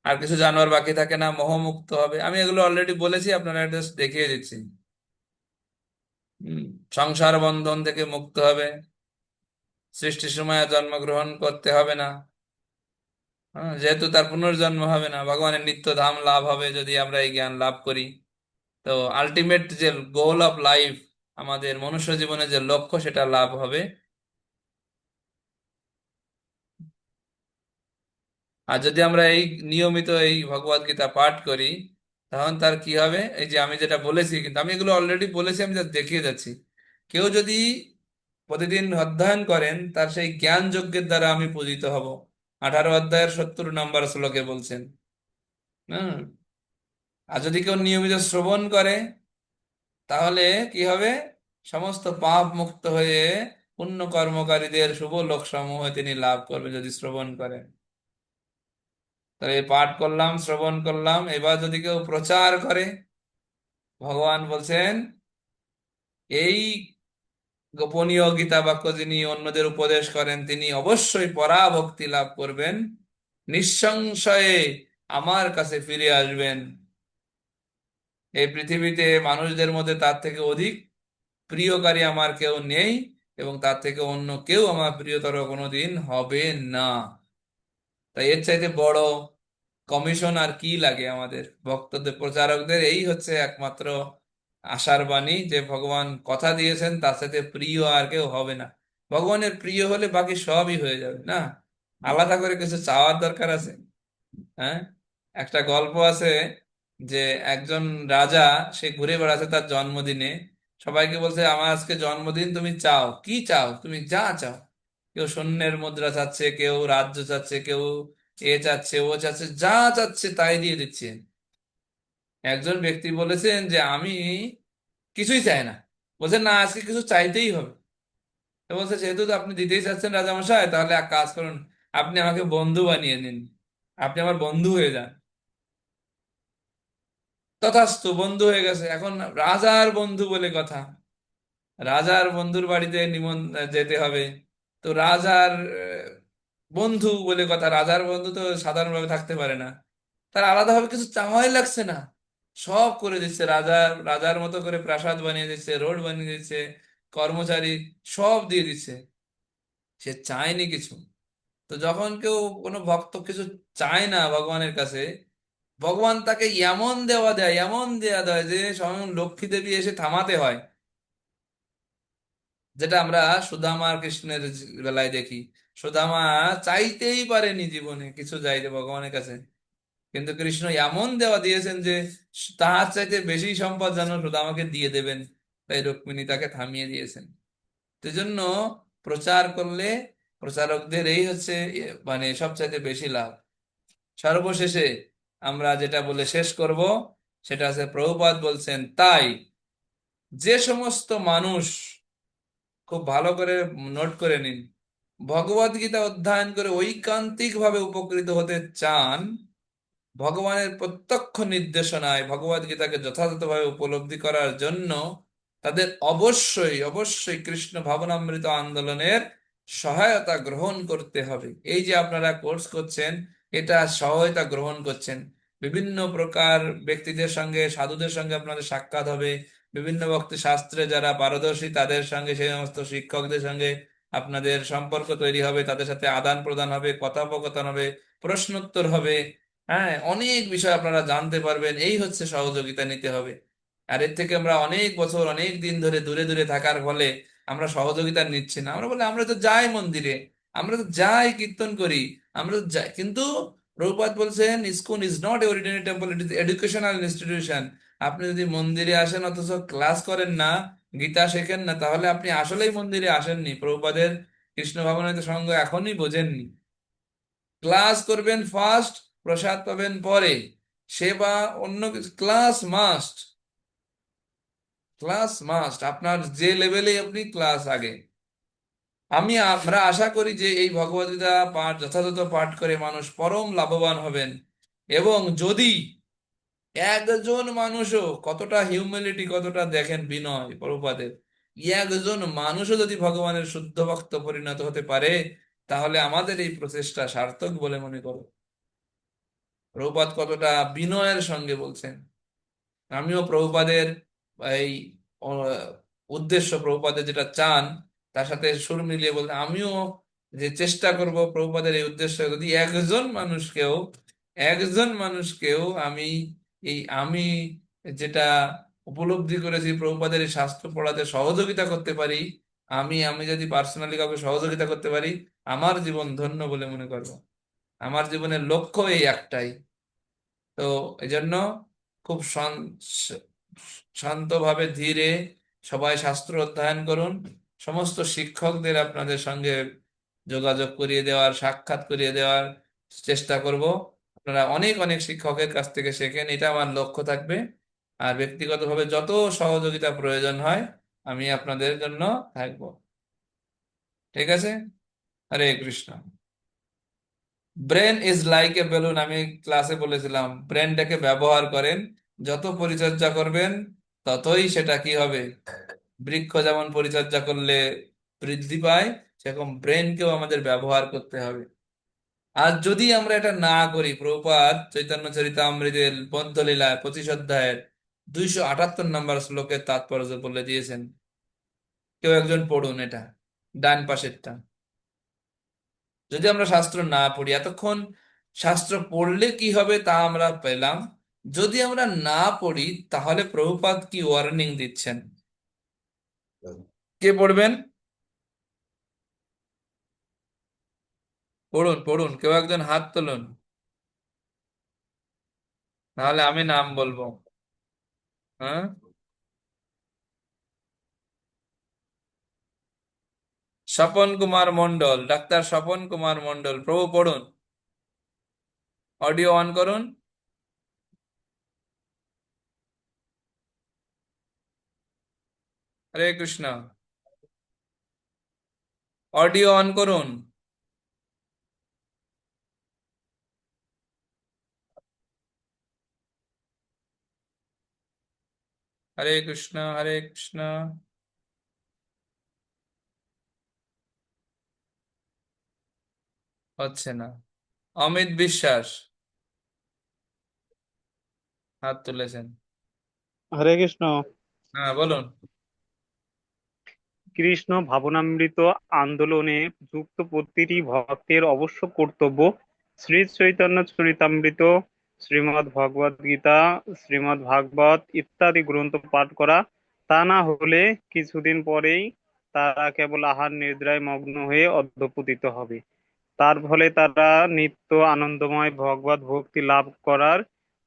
আর কিছু জানবার বাকি থাকে না, মোহমুক্ত হবে। আমি এগুলো অলরেডি বলেছি, আপনারা জাস্ট দেখিয়ে দিচ্ছি। হম, সংসার বন্ধন থেকে মুক্ত হবে, সৃষ্টির সময় আর জন্মগ্রহণ করতে হবে না। হ্যাঁ, যেহেতু তার পুনর্জন্ম হবে না, ভগবানের নিত্য ধাম লাভ হবে যদি আমরা এই জ্ঞান লাভ করি। তো আলটিমেট যে গোল অফ লাইফ, আমাদের মনুষ্য জীবনের যে লক্ষ্য, সেটা লাভ হবে। আর যদি আমরা এই নিয়মিত এই ভগবদ গীতা পাঠ করি, তখন তার কি হবে? এই যে আমি যেটা বলেছি, কিন্তু আমি এগুলো অলরেডি বলেছি, আমি যা দেখিয়ে যাচ্ছি। কেউ যদি প্রতিদিন অধ্যয়ন করেন, তার সেই জ্ঞান যজ্ঞের দ্বারা আমি পূজিত হব। 18 অধ্যায়ের 70 নম্বর শ্লোকে বলছেন। হ্যাঁ, আর যদি কেউ নিয়মিত শ্রবণ করে, তাহলে কি হবে? সমস্ত পাপ মুক্ত হয়ে পুণ্য কর্মকারীদের শুভ লোক সমূহ তিনি লাভ করবে যদি শ্রবণ করেন। তাহলে এই পাঠ করলাম, শ্রবণ করলাম, এবার যদি কেউ প্রচার করে, ভগবান বলছেন এই গোপনীয় গীতা বাক্য যিনি অন্যদের উপদেশ করেন, তিনি অবশ্যই পরাভক্তি লাভ করবেন, নিঃসংশয়ে আমার কাছে ফিরে আসবেন। এই পৃথিবীতে মানুষদের মধ্যে তার থেকে অধিক প্রিয়কারী আমার কেউ নেই, এবং তার থেকে অন্য কেউ আমার প্রিয়তর কোনোদিন হবে না। তাই এর চাইতে বড় কমিশন আর কি লাগে আমাদের ভক্তদের, প্রচারকদের? এই হচ্ছে একমাত্র আশার বাণী, যে ভগবান কথা দিয়েছেন তার সাথে প্রিয় আর কেউ হবে না। ভগবানের প্রিয় হলে বাকি সবই হয়ে যাবে না, আলাদা করে কিছু চাওয়ার দরকার আছে? হ্যাঁ, একটা গল্প আছে যে একজন রাজা, সে ঘুরে বেড়াচ্ছে তার জন্মদিনে, সবাইকে বলছে আমার আজকে জন্মদিন, তুমি চাও কি চাও, তুমি যা চাও। কেউ স্বর্ণের মুদ্রা চাচ্ছে, কেউ রাজ্য চাচ্ছে, কেউ এ চাচ্ছে, ও চাচ্ছে, যা চাচ্ছে তাই দিয়ে দিচ্ছে। একজন ব্যক্তি বলেছেন যে আমি কিছুই চাই না। বলছেন না, আজকে কিছু চাইতেই হবে। তো বলছে যেহেতু তো আপনি দিতেই চাচ্ছেন রাজামশাই, তাহলে এক কাজ করুন, আপনি আমাকে বন্ধু বানিয়ে নিন, আপনি আমার বন্ধু হয়ে যান। তথাস্তু, বন্ধু হয়ে গেছে। এখন রাজার বন্ধু বলে কথা, রাজার বন্ধুর বাড়িতে যেতে হবে। তো রাজার বন্ধু বলে কথা, রাজার বন্ধু তো সাধারণভাবে থাকতে পারে না, তার আলাদাভাবে কিছু চাওয়াই লাগছে না, সব করে দিচ্ছে। রাজার রাজার মতো করে প্রাসাদ বানিয়ে দিচ্ছে, রোড বানিয়ে দিচ্ছে, কর্মচারী সব দিয়ে দিচ্ছে, সে চায়নি কিছু। তো যখন কেউ কোনো ভক্ত কিছু চায় না ভগবানের কাছে, ভগবান তাকে এমন দেওয়া দেয়, এমন দেয়া দেয় যে স্বয়ং লক্ষ্মী দেবী এসে থামাতে হয়। যেটা আমরা সুদামা আর কৃষ্ণের বেলায় দেখি। সুদামা চাইতেই পারেনি জীবনে কিছু চাইতে ভগবানের কাছে, কিন্তু কৃষ্ণ এমন দেওয়া দিয়েছেন যে তার চাইতে বেশি সম্পদ যেন সুদামাকে দিয়ে দেবেন, তাই রুক্মিণী তাকে থামিয়ে দিয়েছেন। সেজন্য প্রচার করলে প্রচারকদের এই হচ্ছে মানে সবচাইতে বেশি লাভ। সর্বশেষে আমরা যেটা বলে শেষ করব, সেটা আছে প্রভুপাদ বলছেন, তাই যে সমস্ত মানুষ, খুব ভালো করে নোট করে নিন, ভগবদ গীতা অধ্যয়ন করে ঐকান্তিক ভাবে উপকৃত হতে চান, ভগবানের প্রত্যক্ষ নির্দেশনায় ভগবদ গীতাকে যথাযথভাবে উপলব্ধি করার জন্য তাদের অবশ্যই অবশ্যই কৃষ্ণ ভাবনামৃত আন্দোলনের সহায়তা গ্রহণ করতে হবে। এই যে আপনারা কোর্স করছেন, এটা সহায়তা গ্রহণ করছেন। বিভিন্ন প্রকার ব্যক্তিদের সঙ্গে, সাধুদের সঙ্গে আপনাদের সাক্ষাৎ হবে, বিভিন্ন ভক্তি শাস্ত্রে যারা পারদর্শী তাদের সঙ্গে, সেই সমস্ত শিক্ষকদের সঙ্গে আপনাদের সম্পর্ক তৈরি হবে, তাদের সাথে আদান প্রদান হবে, কথোপকথন হবে, প্রশ্নোত্তর হবে। হ্যাঁ, অনেক বিষয় আপনারা জানতে পারবেন। এই হচ্ছে সহযোগিতা নিতে হবে। আর এর থেকে আমরা অনেক বছর, অনেক দিন ধরে দূরে দূরে থাকার ফলে আমরা সহযোগিতা নিচ্ছি না। আমরা বলি আমরা তো যাই মন্দিরে, আমরা তো যাই কীর্তন করি, আমরা তো যাই, কিন্তু প্রভুপাদ বলছেন ISKCON is not a ordinary temple, it is educational institution. আপনি যদি মন্দিরে আসেন অথচ ক্লাস করেন না, গীতা শেখেন না, তাহলে আপনি আসলেই মন্দিরে আসেননি, প্রভুপাদের কৃষ্ণ ভাবনামৃত সঙ্গ এখনই বোঝেননি। ক্লাস করবেন ফার্স্ট, প্রসাদ পাবেন পরে, সেবা অন্য কিছু, ক্লাস মাস্ট, ক্লাস মাস্ট, আপনার যে লেভেলে আপনি ক্লাস আগে। আমরা আশা করি যে এই ভগবদ্গীতা পাঠ যথাযথ পাঠ করে মানুষ পরম লাভবান হবেন। এবং যদি একজন মানুষও, কতটা হিউম্যানিটি, কতটা দেখেন বিনয় প্রভুপাদের, একজন মানুষও যদি ভগবানের শুদ্ধ ভক্ত পরিণত হতে পারে, তাহলে আমাদের এই প্রচেষ্টা সার্থক বলে মনে করো। প্রভুপাদ কতটা বিনয়ের সঙ্গে বলছেন। আমিও প্রভুপাদের এই আহ, উদ্দেশ্য, প্রভুপাদের যেটা চান তার সাথে সুর মিলিয়ে বলতে, আমিও যে চেষ্টা করব প্রভুপাদের এই উদ্দেশ্য, যদি একজন মানুষকেও আমি যেটা উপলব্ধি করেছি প্রভুপাদের এই শাস্ত্র পড়াতে সহযোগিতা করতে পারি, আমি যদি পার্সোনালি কাউকে সহযোগিতা করতে পারি, আমার জীবন ধন্য বলে মনে করব। আমার জীবনের লক্ষ্য এই একটাই। তো এই জন্য খুব শান্তভাবে ধীরে সবাই শাস্ত্র অধ্যয়ন করুন। সমস্ত শিক্ষকদের আপনাদের সঙ্গে যোগাযোগ করিয়ে দেওয়ার, সাক্ষাৎ করিয়ে দেওয়ার চেষ্টা করব। আপনারা অনেক অনেক শিক্ষকের কাছ থেকে শেখেন, এটা আমার লক্ষ্য থাকবে। আর ব্যক্তিগতভাবে যত সহযোগিতা প্রয়োজন হয় আমি আপনাদের জন্য থাকবো। ঠিক আছে? Hare Krishna. Brain is like a balloon, আমি ক্লাসে বলেছিলাম, ব্রেনটাকে ব্যবহার করেন, যত পরিচর্যা করবেন ততই সেটা কি হবে, বৃক্ষ যেমন পরিচর্যা করলে বৃদ্ধি পায়, সেরকম ব্রেনকেও আমাদের ব্যবহার করতে হবে। আর যদি আমরা এটা না করি, প্রভুপাদ চৈতন্য চরিতামৃতের পঞ্চলীলায় 25 অধ্যায়ের 278 নম্বর শ্লোকের তাৎপর্য বলে দিয়েছেন। কেউ একজন পড়ুন এটা, ডান পাশেরটা। যদি আমরা শাস্ত্র না পড়ি, এতক্ষণ শাস্ত্র পড়লে কি হবে তা আমরা পেলাম, যদি আমরা না পড়ি তাহলে প্রভুপাদ কি ওয়ার্নিং দিচ্ছেন। কে পড়বেন? পড়ুন পড়ুন, কেউ একজন হাত তুলুন, নাহলে আমি নাম বলবো। হ্যাঁ, স্বপন কুমার মন্ডল, ডাক্তার স্বপন কুমার মন্ডল, প্রভু পড়ুন, অডিও অন করুন। হরে কৃষ্ণ, অডিও অন করুন। হরে কৃষ্ণ, হরে কৃষ্ণ। হচ্ছে না। অমিত বিশ্বাস হাত তুলেছেন। হরে কৃষ্ণ। হ্যাঁ বলুন। কৃষ্ণ ভাবনামৃত আন্দোলনে যুক্ত প্রতিটি ভক্তের অবশ্য কর্তব্য শ্রী চৈতন্য চরিতামৃত, শ্রীমদ্ ভগবদ গীতা, শ্রীমদ্ ভাগবত ইত্যাদি গ্রন্থ পাঠ করা। তা না হলে কিছুদিন পরেই তারা কেবল আহার নিদ্রায় মগ্ন হয়ে অধঃপতিত হবে। তার ফলে তারা নিত্য আনন্দময় ভগবত ভক্তি লাভ করার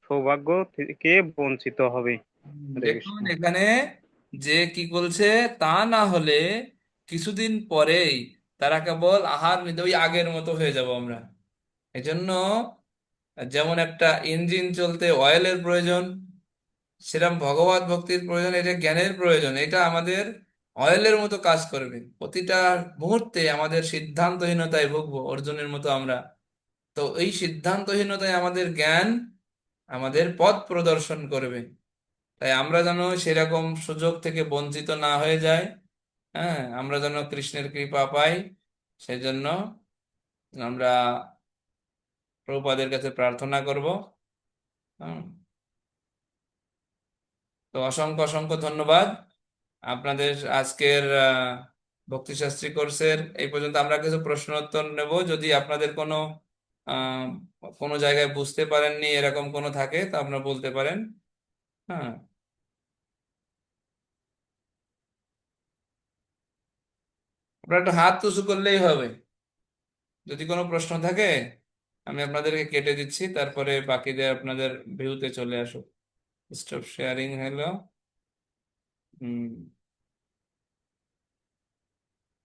সৌভাগ্য থেকে বঞ্চিত হবে। হরে দেখুন কৃষ্ণ। এখানে যে কি বলছে, তা না হলে কিছুদিন পরেই তারা কেবল আহার নিদ্রা, ওই আগের মতো হয়ে যাব আমরা। এজন্য যেমন একটা ইঞ্জিন চলতে অয়েলের প্রয়োজন, সেরকম ভগবত ভক্তির প্রয়োজন, এটা জ্ঞানের প্রয়োজন, এটা আমাদের অয়েলের মতো কাজ করবে। প্রতিটা মুহূর্তে আমাদের সিদ্ধান্তহীনতায় ভুগবো অর্জুনের মতো আমরা। তো এই সিদ্ধান্তহীনতায় আমাদের জ্ঞান আমাদের পথ প্রদর্শন করবে। তাই আমরা যেন সেরকম সুযোগ থেকে বঞ্চিত না হয়ে যায়। হ্যাঁ, আমরা যেন কৃষ্ণের কৃপা পাই, সেজন্য আমরা প্রভুপাদের কাছে প্রার্থনা করব। হুম, তো অসংখ্য অসংখ্য ধন্যবাদ আপনাদের। আজকের ভক্তিশাস্ত্রী কোর্সের এই পর্যন্ত। আমরা কিছু প্রশ্ন উত্তর নেব, যদি আপনাদের আহ, কোনো জায়গায় বুঝতে পারেননি এরকম কোনো থাকে তা আপনারা বলতে পারেন। হ্যাঁ, আপনারা একটু হাত উঁচু করলেই হবে যদি কোনো প্রশ্ন থাকে। আমি আপনাদেরকে কেটে দিচ্ছি, তারপরে বাকিদের আপনাদের ভিউতে চলে আসুক। স্টপ শেয়ারিং হলো। হুম,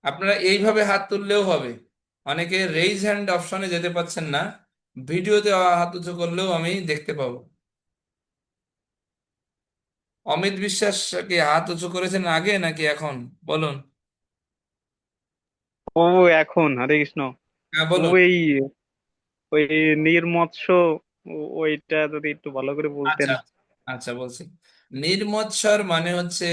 আপনারা এইভাবে হাত তুললেও হবে। অনেকে রেইজ হ্যান্ড অপশনে যেতে পারছেন না, ভিডিওতে হাত উঁচু করলেও আমি দেখতে পাবো। অমিত বিশ্বাস কি হাত উঁচু করেছেন আগে নাকি এখন? বলুন। ও এখন হরে কৃষ্ণ। হ্যাঁ বলুন। ওই ওই নির্মৎস্য, ওইটা যদি একটু ভালো করে বলতেন। আচ্ছা আচ্ছা বলছি। নির্মৎসর মানে হচ্ছে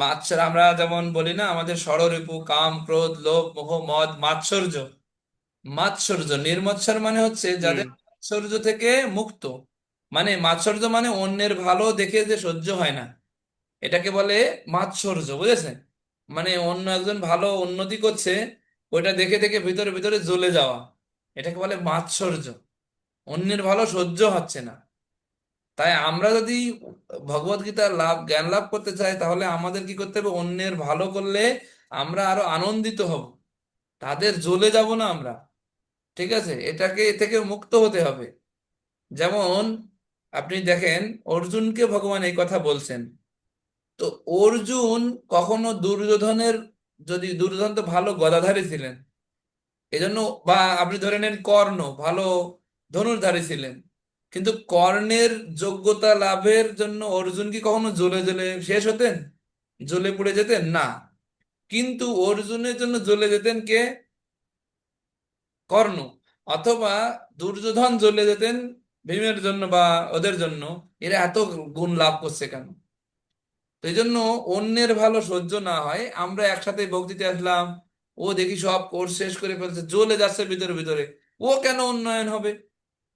মাৎসর, আমরা যেমন বলি না আমাদের ষড়রিপু কাম ক্রোধ লোভ মোহ মদ মাৎসর্য। মাৎসর্য নির্মৎসর মানে হচ্ছে হুম। যাদের মাৎসর্য থেকে মুক্ত। মানে মাৎসর্য মানে অন্যের ভালো দেখে যে সহ্য হয় না, এটাকে বলে মাৎসর্য, বুঝেছেন? মানে অন্য একজন ভালো উন্নতি করছে, ওইটা দেখে দেখে ভিতরে ভিতরে জ্বলে যাওয়া, এটাকে বলে মাৎসর্য। অন্যের ভালো সহ্য হচ্ছে না। তাই আমরা যদি ভগবত গীতার জ্ঞান লাভ করতে চাই, তাহলে আমাদের কি করতে হবে? অন্যের ভালো করলে আমরা আরো আনন্দিত হব, তাদের জ্বলে যাব না আমরা। ঠিক আছে, এ থেকে মুক্ত হতে হবে। যেমন আপনি দেখেন, অর্জুনকে ভগবান এই কথা বলছেন। তো অর্জুন কখনো দুর্যোধনের, যদি দুর্যোধন তো ভালো গদাধারী ছিলেন, এজন্য, বা আপনি ধরে নেন কর্ণ ভালো ধনুর্ধারী ছিলেন, কিন্তু কর্ণের যোগ্যতা লাভের জন্য অর্জুন কি কখনো জ্বলে জ্বলে শেষ হতেন? জ্বলে পুড়ে যেতেন না। কিন্তু অর্জুনের জন্য জ্বলে যেতেন কে? কর্ণ। অথবা দুর্যোধন জ্বলে যেতেন ভীমের জন্য বা ওদের জন্য। এরা এত গুণ লাভ করছে কেন? তো এই জন্য অন্যের ভালো সহ্য না হয়, আমরা একসাথে ভক্তিতে আসলাম, ও দেখি সব কোর্স শেষ করে ফেলছে, জ্বলে যাচ্ছে ভিতরে ভিতরে, ও কেন উন্নয়ন হবে?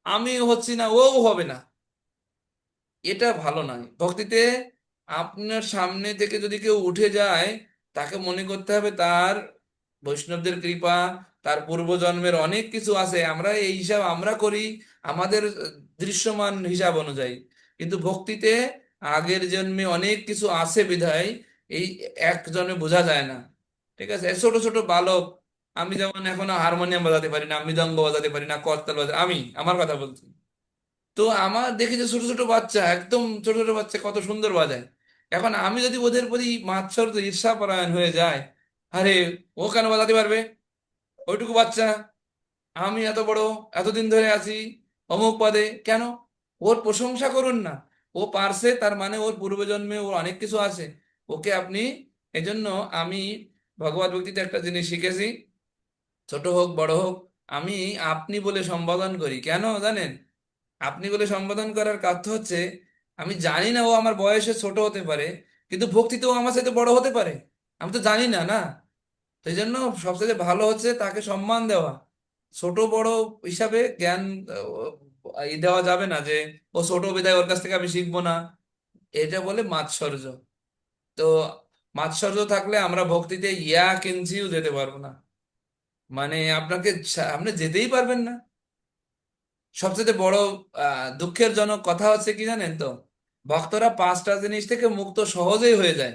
আমি হচ্ছি না, ও হবে না, এটা ভালো নয় ভক্তিতে। আপনার সামনে থেকে যদি কেউ উঠে যায়, তাকে মনে করতে হবে তার বৈষ্ণবদের কৃপা, তার পূর্বজন্মের অনেক কিছু আছে, আমরা এই হিসাব আমরা করি আমাদের দৃশ্যমান হিসাব অনুযায়ী। কিন্তু ভক্তিতে আগের জন্মে অনেক কিছু আছে বিধায় এই এক জন্মে বোঝা যায় না। ঠিক আছে, এই ছোট ছোট বালক, আমি যেমন এখনো হারমোনিয়াম বাজাতে পারি না, মৃদঙ্গ বাজাতে পারি না, করতাল বাজাতে, আমি আমার কথা বলছি। তো আমার দেখি যে ছোট ছোট বাচ্চা, একদম ছোট ছোট বাচ্চা কত সুন্দর বাজায়। এখন আমি যদি ওদের প্রতি মাৎসর্য ঈর্ষাপরায়ণ হয়ে যায়, আরে ও কেন বাজাতে পারবে, ওইটুকু বাচ্চা, আমি এত বড়, এতদিন ধরে আছি অমুক পদে, কেন? ওর প্রশংসা করুন না। ও পারছে, তার মানে ওর পূর্বজন্মে ওর অনেক কিছু আছে, ওকে আপনি। এজন্য আমি ভগবত ভক্তিতে একটা জিনিস শিখেছি, ছোট হোক বড় হোক, আমি আপনি বলে সম্বোধন করি। কেন জানেন? আপনি বলে সম্বোধন করার কারণ হচ্ছে, আমি জানি না ও আমার বয়সে ছোট হতে পারে, কিন্তু ভক্তিতেও আমার সাথে বড় হতে পারে, আমি তো জানি না না। সেই জন্য সবচেয়ে ভালো হচ্ছে তাকে সম্মান দেওয়া। ছোট বড় হিসাবে জ্ঞান দেওয়া যাবে না যে ও ছোট বিধায় ওর কাছ থেকে আমি শিখবো না, এটা বলে মাৎসর্য। তো মাৎসর্য থাকলে আমরা ভক্তিতে ইয়া কিঞ্চিও যেতে পারবো না। মানে আপনি যেতেই পারবেন না। সবচেয়ে বড় দুঃখের জনক কথা হচ্ছে কি জানেন তো? ভক্তরা পাঁচটা জিনিস থেকে মুক্ত সহজেই হয়ে যায়,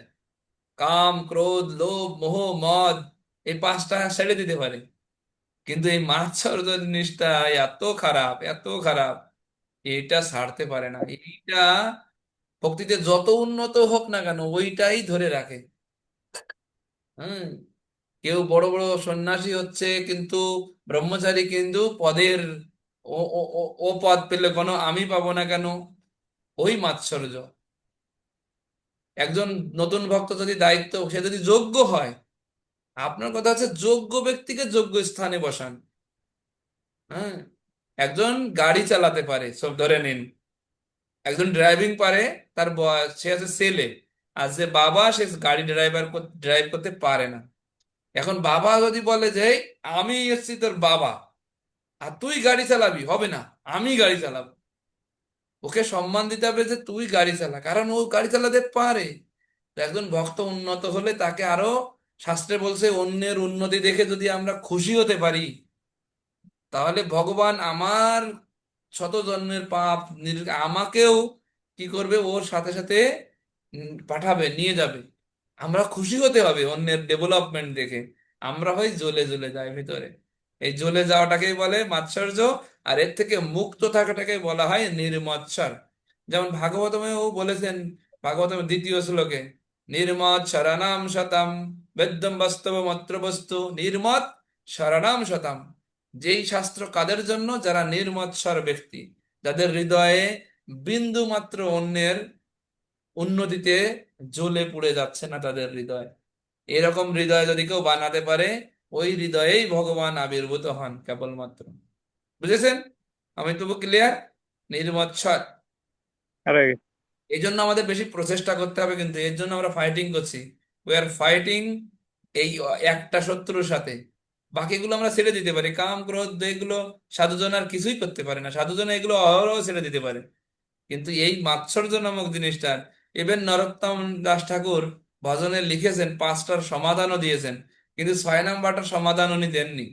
কাম ক্রোধ লোভ মোহ মদ, এই পাঁচটা ছেড়ে দিতে পারে। কিন্তু এই মাৎসর্য জিনিসটা এত খারাপ, এত খারাপ, এটা ছাড়তে পারে না। এইটা ভক্তিতে যত উন্নত হোক না কেন, ওইটাই ধরে রাখে। হুম। কেউ বড় বড় সন্ন্যাসী হচ্ছে কিন্তু ব্রহ্মচারী, কিন্তু পদের, ও পদ পেলে কোনো আমি পাবো না কেন? ওই মাৎসর্য। একজন নতুন ভক্ত যদি দায়িত্ব, সে যদি যোগ্য হয়, আপনার কথা হচ্ছে যোগ্য ব্যক্তিকে যোগ্য স্থানে বসান। হ্যাঁ, একজন গাড়ি চালাতে পারে, সব ধরে নিন, একজন ড্রাইভিং পারে, তার সে আছে ছেলে, আর যে বাবা, সে গাড়ি ড্রাইভ করতে পারে না। এখন বাবা যদি বলে যে "এই, আমি এসছি তোর বাবা, আর তুই গাড়ি চালাবি", হবে না, আমি গাড়ি চালাবো। ওকে সম্মান দিতে হবে যে তুই গাড়ি চালা, কারণ ও গাড়ি চালাতে পারে। তো একজন ভক্ত উন্নত হলে তাকে আরো, শাস্ত্রে বলছে অন্যের উন্নতি দেখে যদি আমরা খুশি হতে পারি, তাহলে ভগবান আমার শত জন্মের পাপ আমাকেও কি করবে, ওর সাথে সাথে পাঠাবে, নিয়ে যাবে। আমরা খুশি হতে হবে অন্যের ডেভেলপমেন্ট দেখে, আমরা হয় জ্বলে জ্বলে যাই ভিতরে। এই জ্বলে যাওয়াটাকেই বলে মাৎসর্য, আর এর থেকে মুক্ত থাকাটাকে বলা হয় নির্মৎসর। যেমন ভাগবতমেও বলেছেন, ভাগবতমের দ্বিতীয় শ্লোকে, নির্মৎ শরণাম শতম বেদ্যম বাস্তবমত্র বস্তু নির্মৎ শরণাম শতম। যেই শাস্ত্র কাদের জন্য? যারা নির্মৎসর ব্যক্তি, যাদের হৃদয়ে বিন্দু মাত্র অন্যের উন্নতিতে জ্বলে পুড়ে যাচ্ছে না তাদের হৃদয়। এরকম হৃদয় যদি কেউ বানাতে পারে, ওই হৃদয়েই ভগবান আবির্ভূত হন কেবলমাত্র। বুঝেছেন? আমি তবু ক্লিয়ার? নির্মৎসর। আরে এই জন্য আমাদের বেশি প্রচেষ্টা করতে হবে, কিন্তু এর জন্য আমরা ফাইটিং করছি। উই আর ফাইটিং এই একটা শত্রুর সাথে। বাকিগুলো আমরা ছেড়ে দিতে পারি, কাম ক্রোধ এগুলো সাধুজন আর কিছুই করতে পারে না, সাধুজন এগুলো অহরহ ছেড়ে দিতে পারে। কিন্তু এই মাৎসর্য নামক জিনিসটা, ইভেন নরোত্তম দাস ঠাকুর ভজনে লিখেছেন, 5টার সমাধানও দিয়েছেন, কিন্তু 6 নাম্বারটার সমাধান উনি দেননি।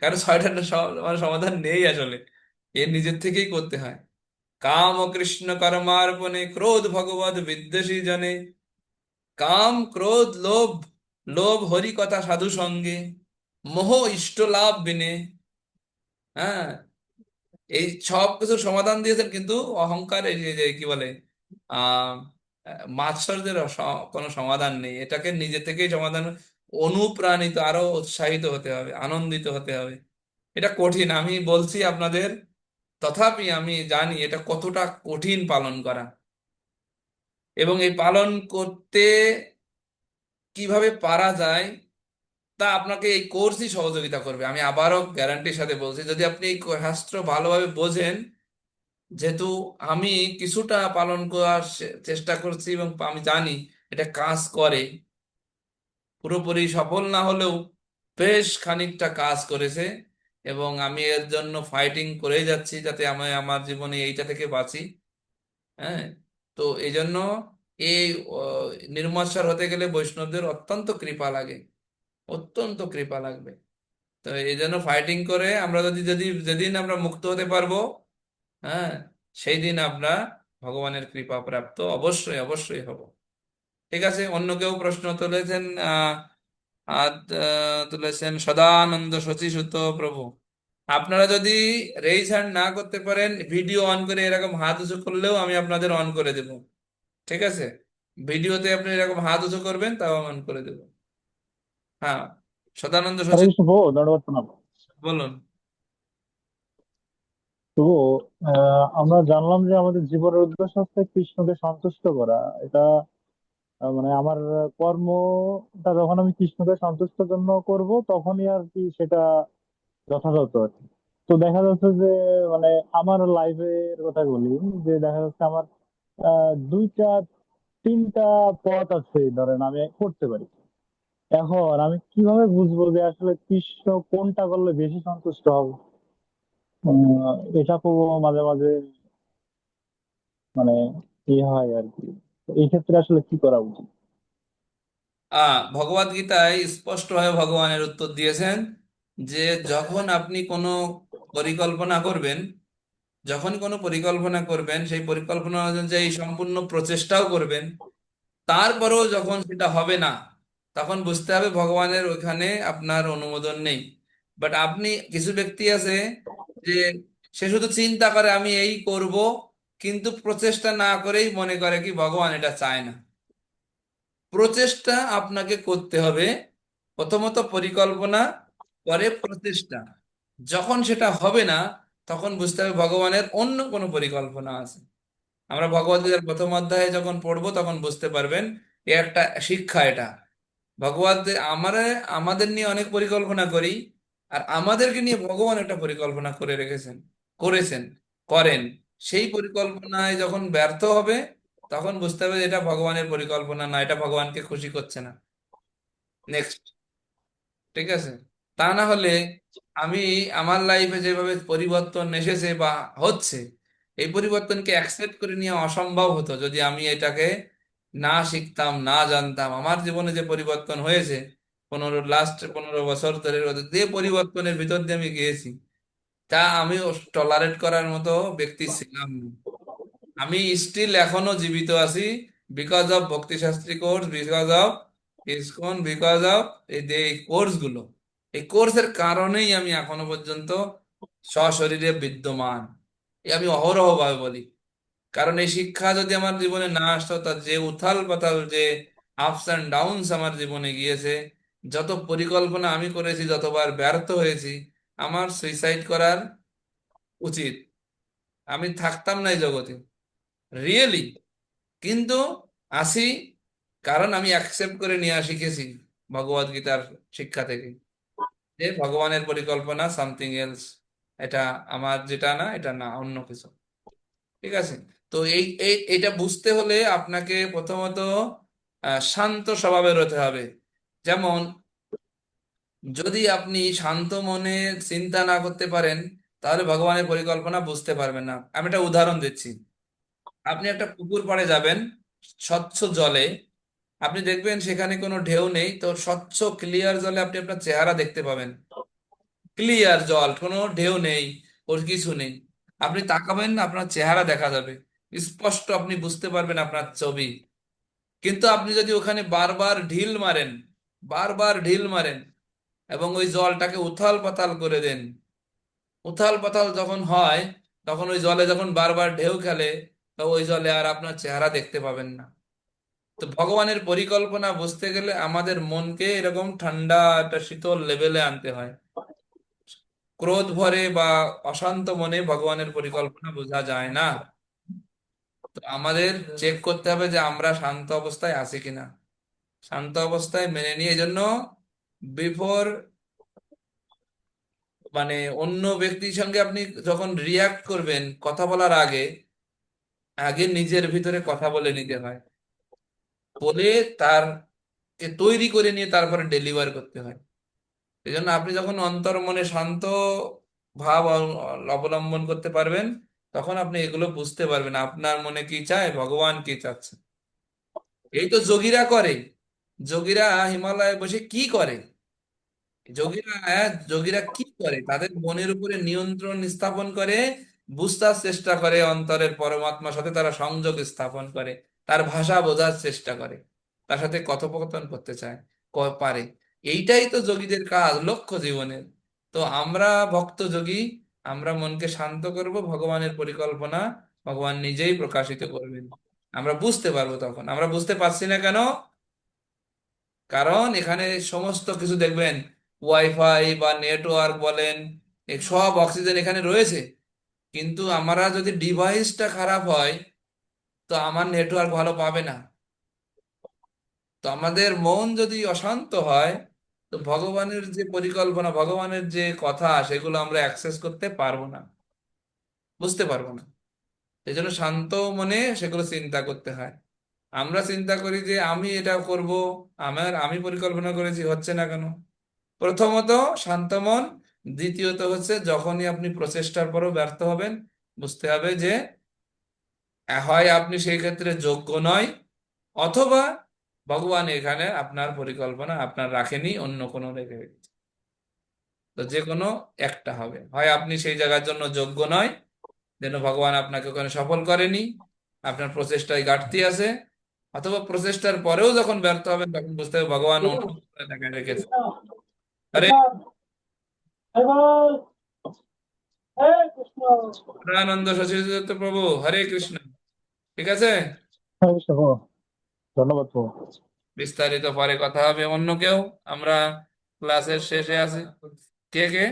কারণ 6টার সমাধান নেই আসলে, এর নিজের থেকেই করতে হয়। কাম ও কৃষ্ণ কর্মার্পণে ক্রোধ ভগবত বিদ্বেষী জনে, কাম ক্রোধ লোভ, লোভ হরি কথা সাধু সঙ্গে, মোহ ইষ্ট লাভ বিনে। হ্যাঁ, এই সব কিছুর সমাধান দিয়েছেন, কিন্তু অহংকার, এই যে যে কি বলে আহ মাৎসর্যের কোনো সমাধান নেই। এটাকে নিজে থেকেই সমাধান, অনুপ্রাণিত, আরো উৎসাহিত হতে হবে, আনন্দিত হতে হবে। এটা কঠিন আমি বলছি আপনাদের, তথাপি আমি জানি এটা কতটা কঠিন পালন করা, এবং এই পালন করতে কিভাবে পারা যায় তা আপনাকে এই কোর্সই সহযোগিতা করবে। আমি আবারও গ্যারান্টির সাথে বলছি, যদি আপনি এই শাস্ত্র ভালোভাবে বোঝেন, যেহেতু আমি কিছুটা পালন করার চেষ্টা করছি এবং আমি জানি এটা কাজ করে, পুরোপুরি সফল না হলেও বেশ খানিকটা কাজ করেছে, এবং আমি এর জন্য ফাইটিং করেই যাচ্ছি যাতে আমি আমার জীবনে এইটা থেকে বাঁচি। হ্যাঁ, তো এই জন্য এই নির্মৎসর হতে গেলে বৈষ্ণবদের অত্যন্ত কৃপা লাগে, অত্যন্ত কৃপা লাগবে। তো এই জন্য ফাইটিং করে আমরা যদি যদি যেদিন আমরা মুক্ত হতে পারবো, হ্যাঁ, সেই দিন আমরা ভগবানের কৃপা প্রাপ্ত অবশ্যই অবশ্যই হব। ঠিক আছে, অন্য কেউ প্রশ্ন তুলেছেন? তুলেছেন সদানন্দ শচীসুত প্রভু। আপনারা যদি রেইজ হ্যান্ড না করতে পারেন, ভিডিও অন করে এরকম হাত উঁচু করলেও আমি আপনাদের অন করে দেব। ঠিক আছে, ভিডিওতে আপনি এরকম হাত উঁচু করবেন, তাও আমি অন করে দেব। হ্যাঁ, সদানন্দ হরে শচী, কৃষ্ণ প্রভু, দণ্ডবত প্রণাম। বলুন। প্রভু, আমরা জানলাম যে আমাদের জীবনের উদ্দেশ্য হচ্ছে কৃষ্ণকে সন্তুষ্ট করা। এটা মানে আমার কর্মটা যখন আমি কৃষ্ণকে সন্তুষ্টের জন্য করব, তখনই আর কি সেটা যথাযথ আর কি। তো দেখা যাচ্ছে যে মানে আমার লাইফের কথা বলি, যে দেখা যাচ্ছে আমার দুইটা তিনটা পথ আছে, ধরেন আমি করতে পারি। এখন আমি কিভাবে বুঝবো যে আসলে কৃষ্ণ কোনটা করলে বেশি সন্তুষ্ট হব? এটা প্রভু মাঝে মাঝে মানে কি হয় আর কি। তো এই ক্ষেত্রে আসলে কি করা উচিত? ভগবদ গীতায় স্পষ্টভাবে ভগবানের উত্তর দিয়েছেন যে যখন আপনি কোনো পরিকল্পনা করবেন, যখন কোনো পরিকল্পনা করবেন, সেই পরিকল্পনা অনুযায়ী সম্পূর্ণ প্রচেষ্টাও করবেন, তারপরেও যখন সেটা হবে না, তখন বুঝতে হবে ভগবানের ওখানে আপনার অনুমোদন নেই। বাট আপনি, কিছু ব্যক্তি আছে যে সে শুধু চিন্তা করে আমি এই করব, কিন্তু প্রচেষ্টা না করেই মনে করে কি ভগবান এটা চায় না। প্রচেষ্টা আপনাকে করতে হবে, প্রথমত পরিকল্পনা, পরে প্রচেষ্টা। যখন সেটা হবে না, তখন বুঝতে হবে ভগবানের অন্য কোনো পরিকল্পনা আছে। আমরা ভগবদ্গীতার প্রথম অধ্যায়ে যখন পড়বো তখন বুঝতে পারবেন, এ একটা শিক্ষা এটা। ভগবদ আমরা আমাদের নিয়ে অনেক পরিকল্পনা করি, আর আমাদেরকে নিয়ে ভগবান একটা পরিকল্পনা করে রেখেছেন, করেছেন, করেন। সেই পরিকল্পনায় যখন ব্যর্থ হবে, তখন বুঝতে হবে যে এটা ভগবানের পরিকল্পনা না, এটা ভগবানকে খুশি করছে না। নেক্সট। ঠিক আছে, তা না হলে আমি আমার লাইফে যেভাবে পরিবর্তন এসেছে বা হচ্ছে, এই পরিবর্তনকে অ্যাকসেপ্ট করে নেওয়া অসম্ভব হতো যদি আমি এটাকে না শিখতাম, না জানতাম। আমার জীবনে যে পরিবর্তন হয়েছে, লাস্ট 15 বছর ধরে যে পরিবর্তনের ভিতর দিয়ে আমি গিয়েছি, তা আমি টলারেট করার মতো ব্যক্তি ছিলাম না। আমি স্টিল এখনো জীবিত আছি, বিকজ অফ ভক্তি Shastri course, because of ISKCON, because of এই যে কোর্স গুলো। এই কোর্সের কারণেই আমি এখনো পর্যন্ত সশরীরে বিদ্যমান, আমি অহরহভাবে বলি। কারণ এই শিক্ষা যদি আমার জীবনে না আসতো, তার যে উথাল পাতাল, যে আপস অ্যান্ড ডাউনস আমার জীবনে গিয়েছে, যত পরিকল্পনা আমি করেছি, যতবার ব্যর্থ হয়েছি, আমার সুইসাইড করার উচিত, আমি থাকতাম না এই জগতে, রিয়েলি। কিন্তু আসি, কারণ আমি অ্যাকসেপ্ট করে নিয়ে শিখেছি ভগবদ গীতার শিক্ষা থেকে, যে ভগবানের পরিকল্পনা সামথিং এলস, এটা আমার যেটা না, এটা না, অন্য কিছু। ঠিক আছে? তো এটা বুঝতে হলে আপনাকে প্রথমত শান্ত স্বভাবের হতে হবে। যেমন, যদি আপনি শান্ত মনে চিন্তা না করতে পারেন, তাহলে ভগবানের পরিকল্পনা বুঝতে পারবেন না। আমি একটা উদাহরণ দিচ্ছি। আপনি একটা পুকুর পাড়ে যাবেন, স্বচ্ছ জলে, আপনি দেখবেন সেখানে কোনো ঢেউ নেই, তো স্বচ্ছ ক্লিয়ার জলে আপনি আপনার চেহারা দেখতে পাবেন। ক্লিয়ার জল, কোনো ঢেউ নেই, ওর কিছু নেই, আপনি তাকাবেন না, আপনার চেহারা দেখা যাবে স্পষ্ট, আপনি বুঝতে পারবেন আপনার ছবি। কিন্তু আপনি যদি ওখানে বারবার ঢিল মারেন, বারবার ঢিল মারেন, এবং ওই জলটাকে উথাল পাতাল করে দেন, উথাল পাতাল যখন হয়, তখন ওই জলে যখন বারবার ঢেউ খেলে, তো ওই জলে আর আপনার চেহারা দেখতে পাবেন না। তো ভগবানের পরিকল্পনা বুঝতে গেলে আমাদের মনকে এরকম ঠান্ডা একটা শীতল লেভেলে আনতে হয়। ক্রোধ ভরে বা অশান্ত মনে ভগবানের পরিকল্পনা বোঝা যায় না। তো আমাদের চেক করতে হবে যে আমরা শান্ত অবস্থায় আছি কিনা, শান্ত অবস্থায় মেনে নিয়ে, এই জন্য বিফোর, মানে অন্য ব্যক্তির সঙ্গে আপনি যখন রিয়াক্ট করবেন, কথা বলার আগে আগে নিজের ভিতরে কথা বলে নিতে হয়, বলে তার তৈরি করে নিয়ে তারপরে ডেলিভার করতে হয়। এই জন্য আপনি যখন অন্তর মনে শান্ত ভাব অবলম্বন করতে পারবেন, তখন আপনি এগুলো বুঝতে পারবেন আপনার মনে কি চায়, ভগবান কি চাচ্ছে। এই তো যোগীরা করে। যোগীরা হিমালয়ে বসে কি করে? যোগীরা কি করে? তাদের মনের উপরে নিয়ন্ত্রণ স্থাপন করে, বুঝতে চেষ্টা করে, অন্তরের পরমাত্মার সাথে তারা সংযোগ স্থাপন করে, তার ভাষা বোঝার চেষ্টা করে, তার সাথে কথোপকথন করতে চায়, পারে। এইটাই তো যোগীদের কাজ, লক্ষ্য জীবনের। তো আমরা ভক্ত যোগী, আমরা মনকে শান্ত করব, ভগবানের পরিকল্পনা ভগবান নিজেই প্রকাশিত করবেন, আমরা বুঝতে পারবো। তখন আমরা বুঝতে পারছি না কেন? কারণ এখানে সমস্ত কিছু দেখবেন, ওয়াইফাই বা নেটওয়ার্ক বলেন, সব অক্সিজেন এখানে রয়েছে, কিন্তু আমরা যদি ডিভাইসটা খারাপ হয়, তো আমার নেটওয়ার্ক ভালো পাবে না। তো আমাদের মন যদি অশান্ত হয়, তো ভগবানের যে পরিকল্পনা, ভগবানের যে কথা, সেগুলো আমরা অ্যাক্সেস করতে পারবো না, বুঝতে পারবো না। এই জন্য শান্ত মনে সেগুলো চিন্তা করতে হয়। আমরা চিন্তা করি যে আমি এটা করব, আমি পরিকল্পনা করেছি, হচ্ছে না কেন? প্রথমত শান্ত মন, দ্বিতীয়ত হচ্ছে যখনই আপনি প্রচেষ্টার পরও ব্যর্থ হবেন, বুঝতে হবে যে হয় আপনি সেই ক্ষেত্রে যোগ্য নয়, অথবা ভগবান এখানে আপনার পরিকল্পনা আপনার রাখেনি, অন্য কোনো রেখে রেখেছে। তো যে কোনো একটা হবে, হয় আপনি সেই জায়গার জন্য যোগ্য নয়, যেন ভগবান আপনাকে ওখানে সফল করেনি, আপনার প্রচেষ্টায় ঘাটতি আছে, অথবা প্রচেষ্টার পরেও যখন ব্যর্থ হবেন, তখন বুঝতে হবে ভগবান অন্য কোথাও তাকে রেখেছে। আরে, আনন্দ সচিদানন্দ প্রভু, হরে কৃষ্ণ। ঠিক আছে, হরে কৃষ্ণ প্রভু। ধন্যবাদ প্রভু। বিস্তারিত পরে কথা হবে। অন্য কেউ? আমরা ক্লাসের শেষে আছি। কে কে?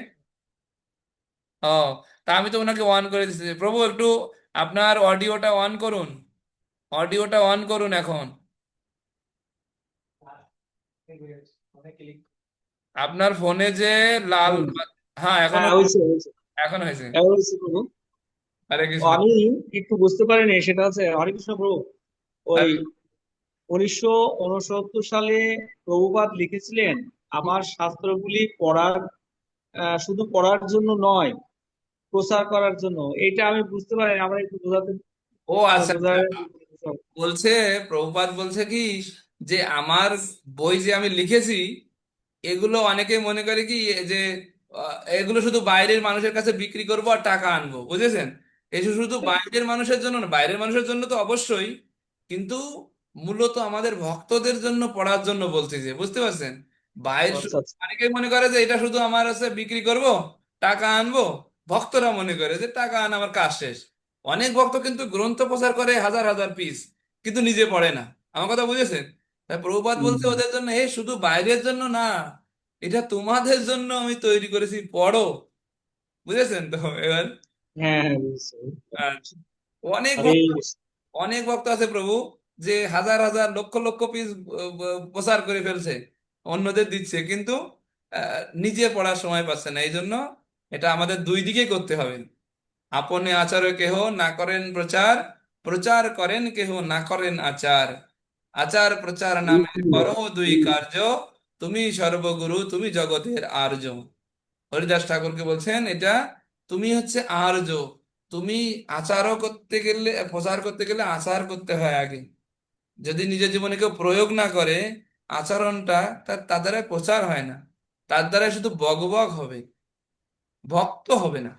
ও, তা আমি তো ওনাকে অন করে দিচ্ছি। প্রভু, একটু আপনার অডিওটা অন করুন, অডিওটা অন করুন এখন। আপনার ফোনে যে লাল, হুম। হ্যাঁ, এখন হ্যাঁ, হয়েছে হয়েছে। এখন হয়েছে। এখন হয়েছে প্রভু। হরে ও, কৃষ্ণ। আমি একটু বুঝতে পারিনি, সেটা হচ্ছে হরে কৃষ্ণ প্রভু। ওই হরে, 1969 সালে প্রভুপাদ লিখেছিলেন, আমার শাস্ত্রগুলি পড়ার, শুধু পড়ার জন্য নয়, প্রচার করার জন্য। এটা আমি বুঝতে পারি, আমার একটু বোঝাতে, ও আচ্ছা আচ্ছা, বোঝার। বলছে, প্রভুপাদ বলছে কি, যে আমার বই যে আমি লিখেছি, এগুলো অনেকে মনে করে কি, যে এগুলো শুধু বাইরের মানুষের কাছে বিক্রি করবো আর টাকা আনবো, বুঝেছেন? এই শুধু বাইরের মানুষের জন্য না, বাইরের মানুষের জন্য তো অবশ্যই, কিন্তু মূলত আমাদের ভক্তদের জন্য পড়ার জন্য বলছি, যে বুঝতে পারছেন, বাইর আচ্ছা আচ্ছা। অনেকেই মনে করে যে এটা শুধু আমার হচ্ছে বিক্রি করব, টাকা আনবো। ভক্তরা মনে করে যে টাকা আন আমার কাজ শেষ। অনেক ভক্ত কিন্তু গ্রন্থ প্রচার করে হাজার হাজার পিস, কিন্তু নিজে পড়ে না। আমার কথা বুঝেছেন? তাই প্রভুপাদ বলছে হুম। ওদের জন্য, এই শুধু বাইরের জন্য না, এটা তোমাদের জন্য আমি তৈরি করেছি, পড়ো। বুঝেছেন তো এবার? হ্যাঁ হ্যাঁ, বুঝছি। আচ্ছা। অনেক আর এই ভক্ত, অনেক ভক্ত আছে প্রভু, যে হাজার হাজার লক্ষ লক্ষ পিস প্রচার করে ফেলছে, অন্যদের দিচ্ছে, কিন্তু নিজে পড়ার সময় পাচ্ছে না। এই জন্য এটা আমাদের দুই দিকে করতে হবে। আপনে আচার কেহ না করেন প্রচার, প্রচার করেন কেহ না করেন আচার। আচার প্রচার নামে করো দুই কার্য, তুমি সর্বগুরু তুমি জগতের আর্য। হরিদাস ঠাকুরকে বলছেন এটা, তুমি হচ্ছে আর্য। তুমি আচারও করতে গেলে, প্রচার করতে গেলে আচার করতে হয় আগে। যদি নিজের জীবনে কেউ প্রয়োগ না করে আচরণটা, তার দ্বারা প্রচার হয় না, তার দ্বারা শুধু বকবক হবে, ভক্ত হবে না।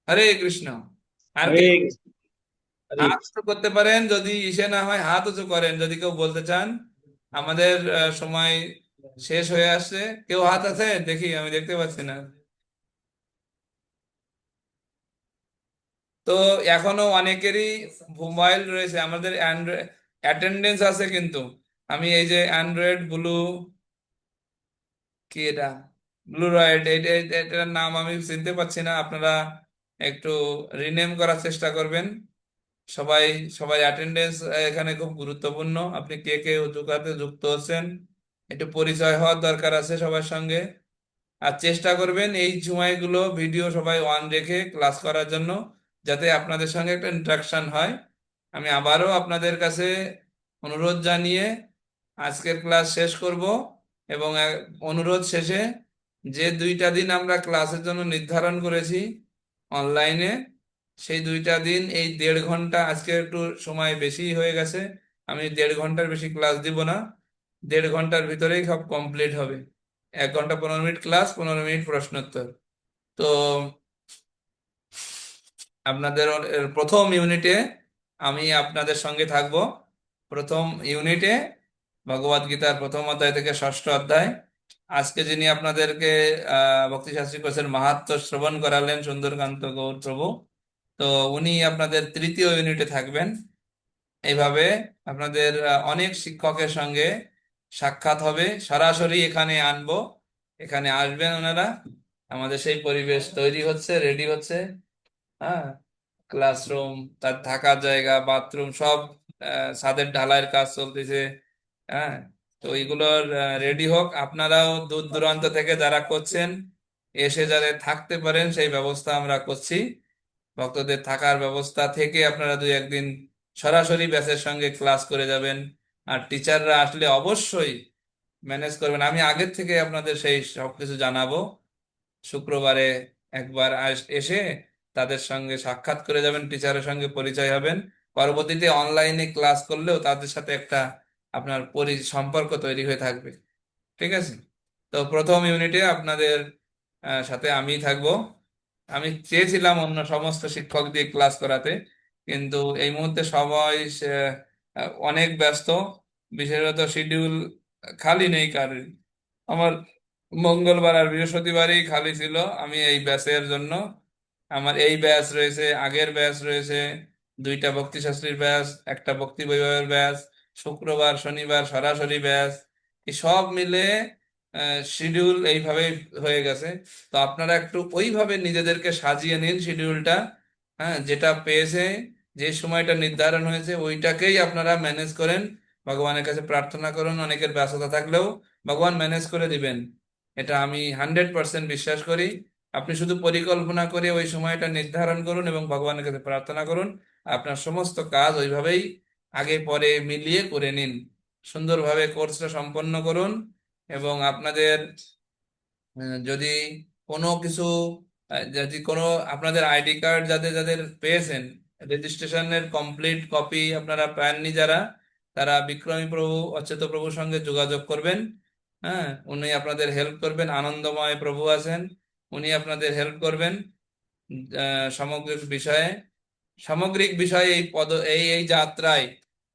হরে কৃষ্ণ। আর হরে কেউ কৃষ্ণ, হরে হাত কৃষ্ণ। উঁচু করতে পারেন, যদি ইসে না হয় হাত উঁচু করেন যদি কেউ বলতে চান। আমাদের সময় শেষ হয়ে আসছে। কেউ হাত আছে দেখি, আমি দেখতে পাচ্ছি না। তো এখনো অনেকেরই মোবাইল রয়েছে, আমাদের অ্যান্ড্রয়েড অ্যাটেন্ডেন্স আছে, কিন্তু আমি এই যে অ্যান্ড্রয়েড ব্লু, কি এটা, ব্লুরয়েড, এটার নাম আমি চিনতে পাচ্ছি না, আপনারা একটু রিনেম করার চেষ্টা করবেন। সবাই, সবাই অ্যাটেন্ডেন্স এখানে খুব গুরুত্বপূর্ণ। আপনি কে কে যুক্ত যুক্ত হচ্ছেন, একটু পরিচয় হওয়ার দরকার আছে সবার সঙ্গে। আর চেষ্টা করবেন এই সময়গুলো ভিডিও সবাই অন রেখে ক্লাস করার জন্য, যাতে আপনাদের সঙ্গে একটা ইন্টারাকশন হয়। আমি আবারও আপনাদের কাছে অনুরোধ জানিয়ে আজকের ক্লাস শেষ করব। এবং অনুরোধ শেষে, যে দুইটা দিন আমরা ক্লাসের জন্য নির্ধারণ করেছি অনলাইনে, সেই দুইটা দিন এই 1.5 ঘন্টা, আজকে একটু সময় বেশি হয়ে গেছে, আমি 1.5 ঘন্টার বেশি ক্লাস দিব না। 1.5 ঘন্টার ভিতরেই সব কমপ্লিট হবে। 1 ঘন্টা 15 মিনিট ক্লাস, 15 মিনিট প্রশ্নোত্তর। তো আপনাদের প্রথম ইউনিটে আমি আপনাদের সঙ্গে থাকব। প্রথম ইউনিটে ভগবদ গীতার প্রথম অধ্যায় থেকে ষষ্ঠ অধ্যায়। আজকে যিনি আপনাদেরকে ভক্তি শাস্ত্রী কোর্সের মাহাত্ম্য শ্রবণ করালেন সুন্দরকান্ত গৌর প্রভু, তো উনি আপনাদের তৃতীয় ইউনিটে থাকবেন। এইভাবে আপনাদের অনেক শিক্ষকের সঙ্গে সাক্ষাৎ হবে, সরাসরি এখানে আনবো, এখানে আসবেন ওনারা। আমাদের সেই পরিবেশ তৈরি হচ্ছে, রেডি হচ্ছে। হ্যাঁ, ক্লাসরুম, তার থাকার জায়গা, বাথরুম সব, ছাদের ঢালাইয়ের কাজ চলতেছে। হ্যাঁ, তো এইগুলোর রেডি হোক। আপনারাও দূর দূরান্ত থেকে যারা করছেন, এসে যারা থাকতে পারেন সেই ব্যবস্থা আমরা করছি। ভক্তদের থাকার ব্যবস্থা থেকে আপনারা 2-1 দিন সরাসরি ব্যাচের সঙ্গে ক্লাস করে যাবেন। আর টিচাররা আসলে অবশ্যই ম্যানেজ করবেন, আমি আগের থেকে আপনাদের সেই সবকিছু জানাবো। শুক্রবারে একবার এসে তাদের সঙ্গে সাক্ষাৎ করে যাবেন, টিচারের সঙ্গে পরিচয় হবেন। পরবর্তীতে অনলাইনে ক্লাস করলেও তাদের সাথে একটা আপনার সম্পর্ক তৈরি হয়ে থাকবে। ঠিক আছে? তো প্রথম ইউনিটে আপনাদের সাথে আমি থাকবো। আমি চেয়েছিলাম অন্য সমস্ত শিক্ষক দিয়ে ক্লাস করাতে, কিন্তু এই মুহূর্তে সবাই অনেক ব্যস্ত, বিশেষত শিডিউল খালি নেই কারোর। আমার মঙ্গলবার আর বৃহস্পতিবারই খালি ছিল আমি এই ব্যাচের জন্য। আমার এই ব্যাচ রয়েছে, আগের ব্যাচ রয়েছে, 2টা ভক্তি শাস্ত্রীর ব্যাচ, একটা ভক্তি বৈভবের ব্যাচ, শুক্রবার শনিবার সরাসরি ব্যাচ, এই সব মিলে শিডিউল এইভাবে হয়ে গেছে। তো আপনারা একটু ওইভাবে নিজেদেরকে সাজিয়ে নিন শিডিউলটা। হ্যাঁ, যেটা পেয়েছে, যে সময়টা নির্ধারণ হয়েছে ওইটাকেই আপনারা ম্যানেজ করেন। ভগবানের কাছে প্রার্থনা করুন, অনেকের ব্যস্ততা থাকলেও ভগবান ম্যানেজ করে দিবেন, এটা আমি 100% বিশ্বাস করি। আপনি শুধু পরিকল্পনা করে ওই সময়টা নির্ধারণ করুন এবং ভগবানের কাছে প্রার্থনা করুন। আপনার সমস্ত কাজ ওইভাবেই আগে পরে মিলিয়ে করে নিন। সুন্দরভাবে কোর্সটা সম্পন্ন করুন। এবং আপনাদের যদি কোনো কিছু, যদি কোনো আপনাদের আইডি কার্ড যাদের যাদের পেয়েছেন, রেজিস্ট্রেশনের কমপ্লিট কপি আপনারা পাননি যারা, তারা বিক্রমী প্রভু অচ্যুত প্রভুর সঙ্গে যোগাযোগ করবেন। হ্যাঁ, উনি আপনাদের হেল্প করবেন। আনন্দময় প্রভু আছেন, উনি আপনাদের হেল্প করবেন সামগ্রিক বিষয়ে। সামগ্রিক বিষয়ে এই এই যাত্রায়,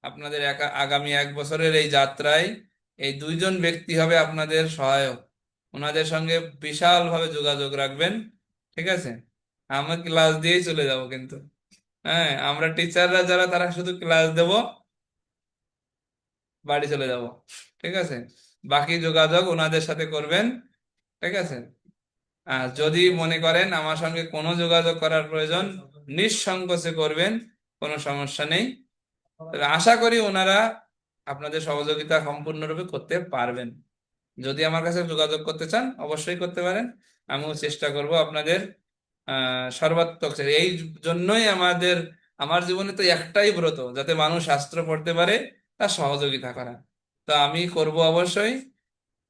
আপনাদের আগামী 1 বছরের এই যাত্রায় এই দুইজন ব্যক্তি হবে আপনাদের সহায়ক। ওনাদের সঙ্গে বিশালভাবে যোগাযোগ রাখবেন, ঠিক আছে? আমরা ক্লাস দিয়েই চলে যাব কিন্তু। হ্যাঁ, আমরা টিচাররা যারা তারা শুধু ক্লাস দেব, বাড়ি চলে যাব, ঠিক আছে? বাকি যোগাযোগ ওনাদের সাথে করবেন, ঠিক আছে? আর যদি মনে করেন আমার সঙ্গে কোনো যোগাযোগ করার প্রয়োজন, নিঃসংকোচে করবেন, কোনো সমস্যা নেই। তবে আশা করি ওনারা আপনাদের সহযোগিতা সম্পূর্ণরূপে করতে পারবেন। যদি আমার কাছে যোগাযোগ করতে চান অবশ্যই করতে পারেন, আমিও চেষ্টা করব আপনাদের সর্বাত্মক এই জন্যই আমার জীবনে তো একটাই ব্রত, যাতে মানুষ শাস্ত্র পড়তে পারে, তার সহযোগিতা করা। তো আমি করব অবশ্যই।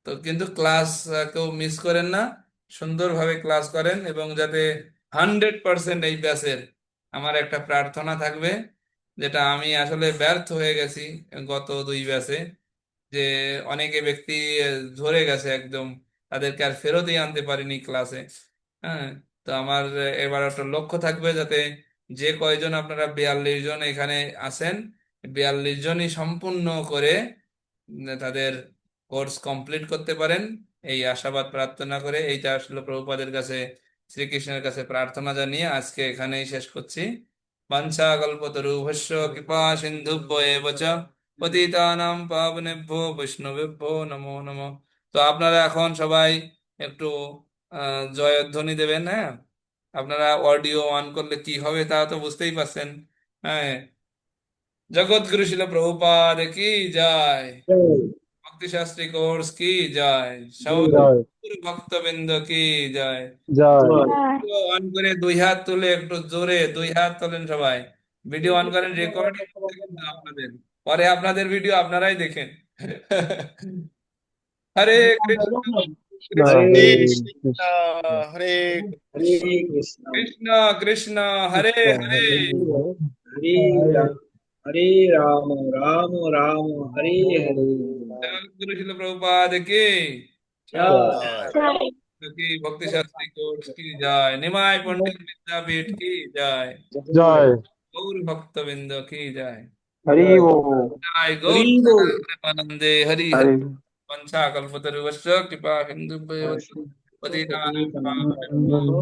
তো কিন্তু ক্লাস কেউ মিস করেন না, সুন্দরভাবে ক্লাস করেন, এবং যাতে 100% এই ব্যাচের, আমার একটা প্রার্থনা থাকবে, যেটা আমি আসলে ব্যর্থ হয়ে গেছি গত 2 ব্যাচে, যে অনেকে ব্যক্তি ধরে গেছে একদম, তাদেরকে আর ফেরতই আনতে পারিনি ক্লাসে। হ্যাঁ, তো আমার এবার একটা লক্ষ্য থাকবে, যাতে যে কয়জন আপনারা 42 জন এখানে আছেন, 42 জনই সম্পূর্ণ করে তাদের কোর্স কমপ্লিট করতে পারেন, এই আশাবাদ প্রার্থনা করে, এইটা আসলে প্রভুপাদের কাছে, শ্রীকৃষ্ণের কাছে প্রার্থনা জানিয়ে আজকে এখানেই শেষ করছি। বাঞ্ছা কল্পতরুভ্যশ্চ কৃপা সিন্ধুভ্য এব চ পতিতানাং পাবনেভ্যো বৈষ্ণবেভ্যো নমো নমঃ। তো আপনারা এখন সবাই একটু জয়ধ্বনি দেবেন। হ্যাঁ, আপনারা অডিও অন করলে কি হবে তা তো বুঝতেই পারছেন। হ্যাঁ, জগৎগুরু শিল প্রভুপাদ কি জয়, ভক্তি শাস্ত্রী কোর্স কি জয়, সব জয় ভক্তবৃন্দ কি জয়। জয়। ভিডিও অন করে 2 হাত তুলে একটু জোরে 2 হাত তোলেন সবাই। ভিডিও অন করেন, রেকর্ডিং কিন্তু আপনাদের, পরে আপনাদের ভিডিও আপনারাই দেখেন। হরে কৃষ্ণ, কৃষ্ণ হরে হরে কৃষ্ণ, হরে হরে কৃষ্ণ, কৃষ্ণ কৃষ্ণ হরে কৃষ্ণ হরে। হরে হরে রাম, হরে রাম, রাম রাম, হরে হরে। জগৎগুরু শিল প্রভুপাদ কি জয়। জয়। की भक्ति शास्त्री कोर्स की जय, निमाय पंडित विद्यापीठ की जय, জয়। गौर भक्तविंद की जय। হরি জয়। বল। जय হরি गौर বল। प्रेमानंदे हरि हरि। হরি वंशा कल्पतरुश्च कृपा सिन्धुभ्यो पतितानां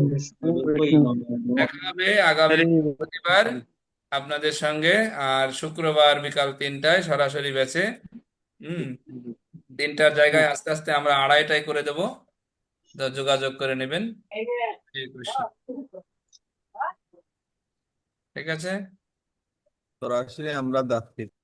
বৈষ্ণবেভ্যো নমো নমঃ। দেখা হবে আগামী বৃহস্পতিবার আপনাদের সঙ্গে, আর শুক্রবার বিকাল 3টায় সরাসরি ব্যাচে। 3টার জায়গায় আস্তে আস্তে আমরা 2:30টায় করে দেব, তো যোগাযোগ করে নেবেন। হরে কৃষ্ণ, ঠিক আছে। সরাসরি আমরা যাচ্ছি।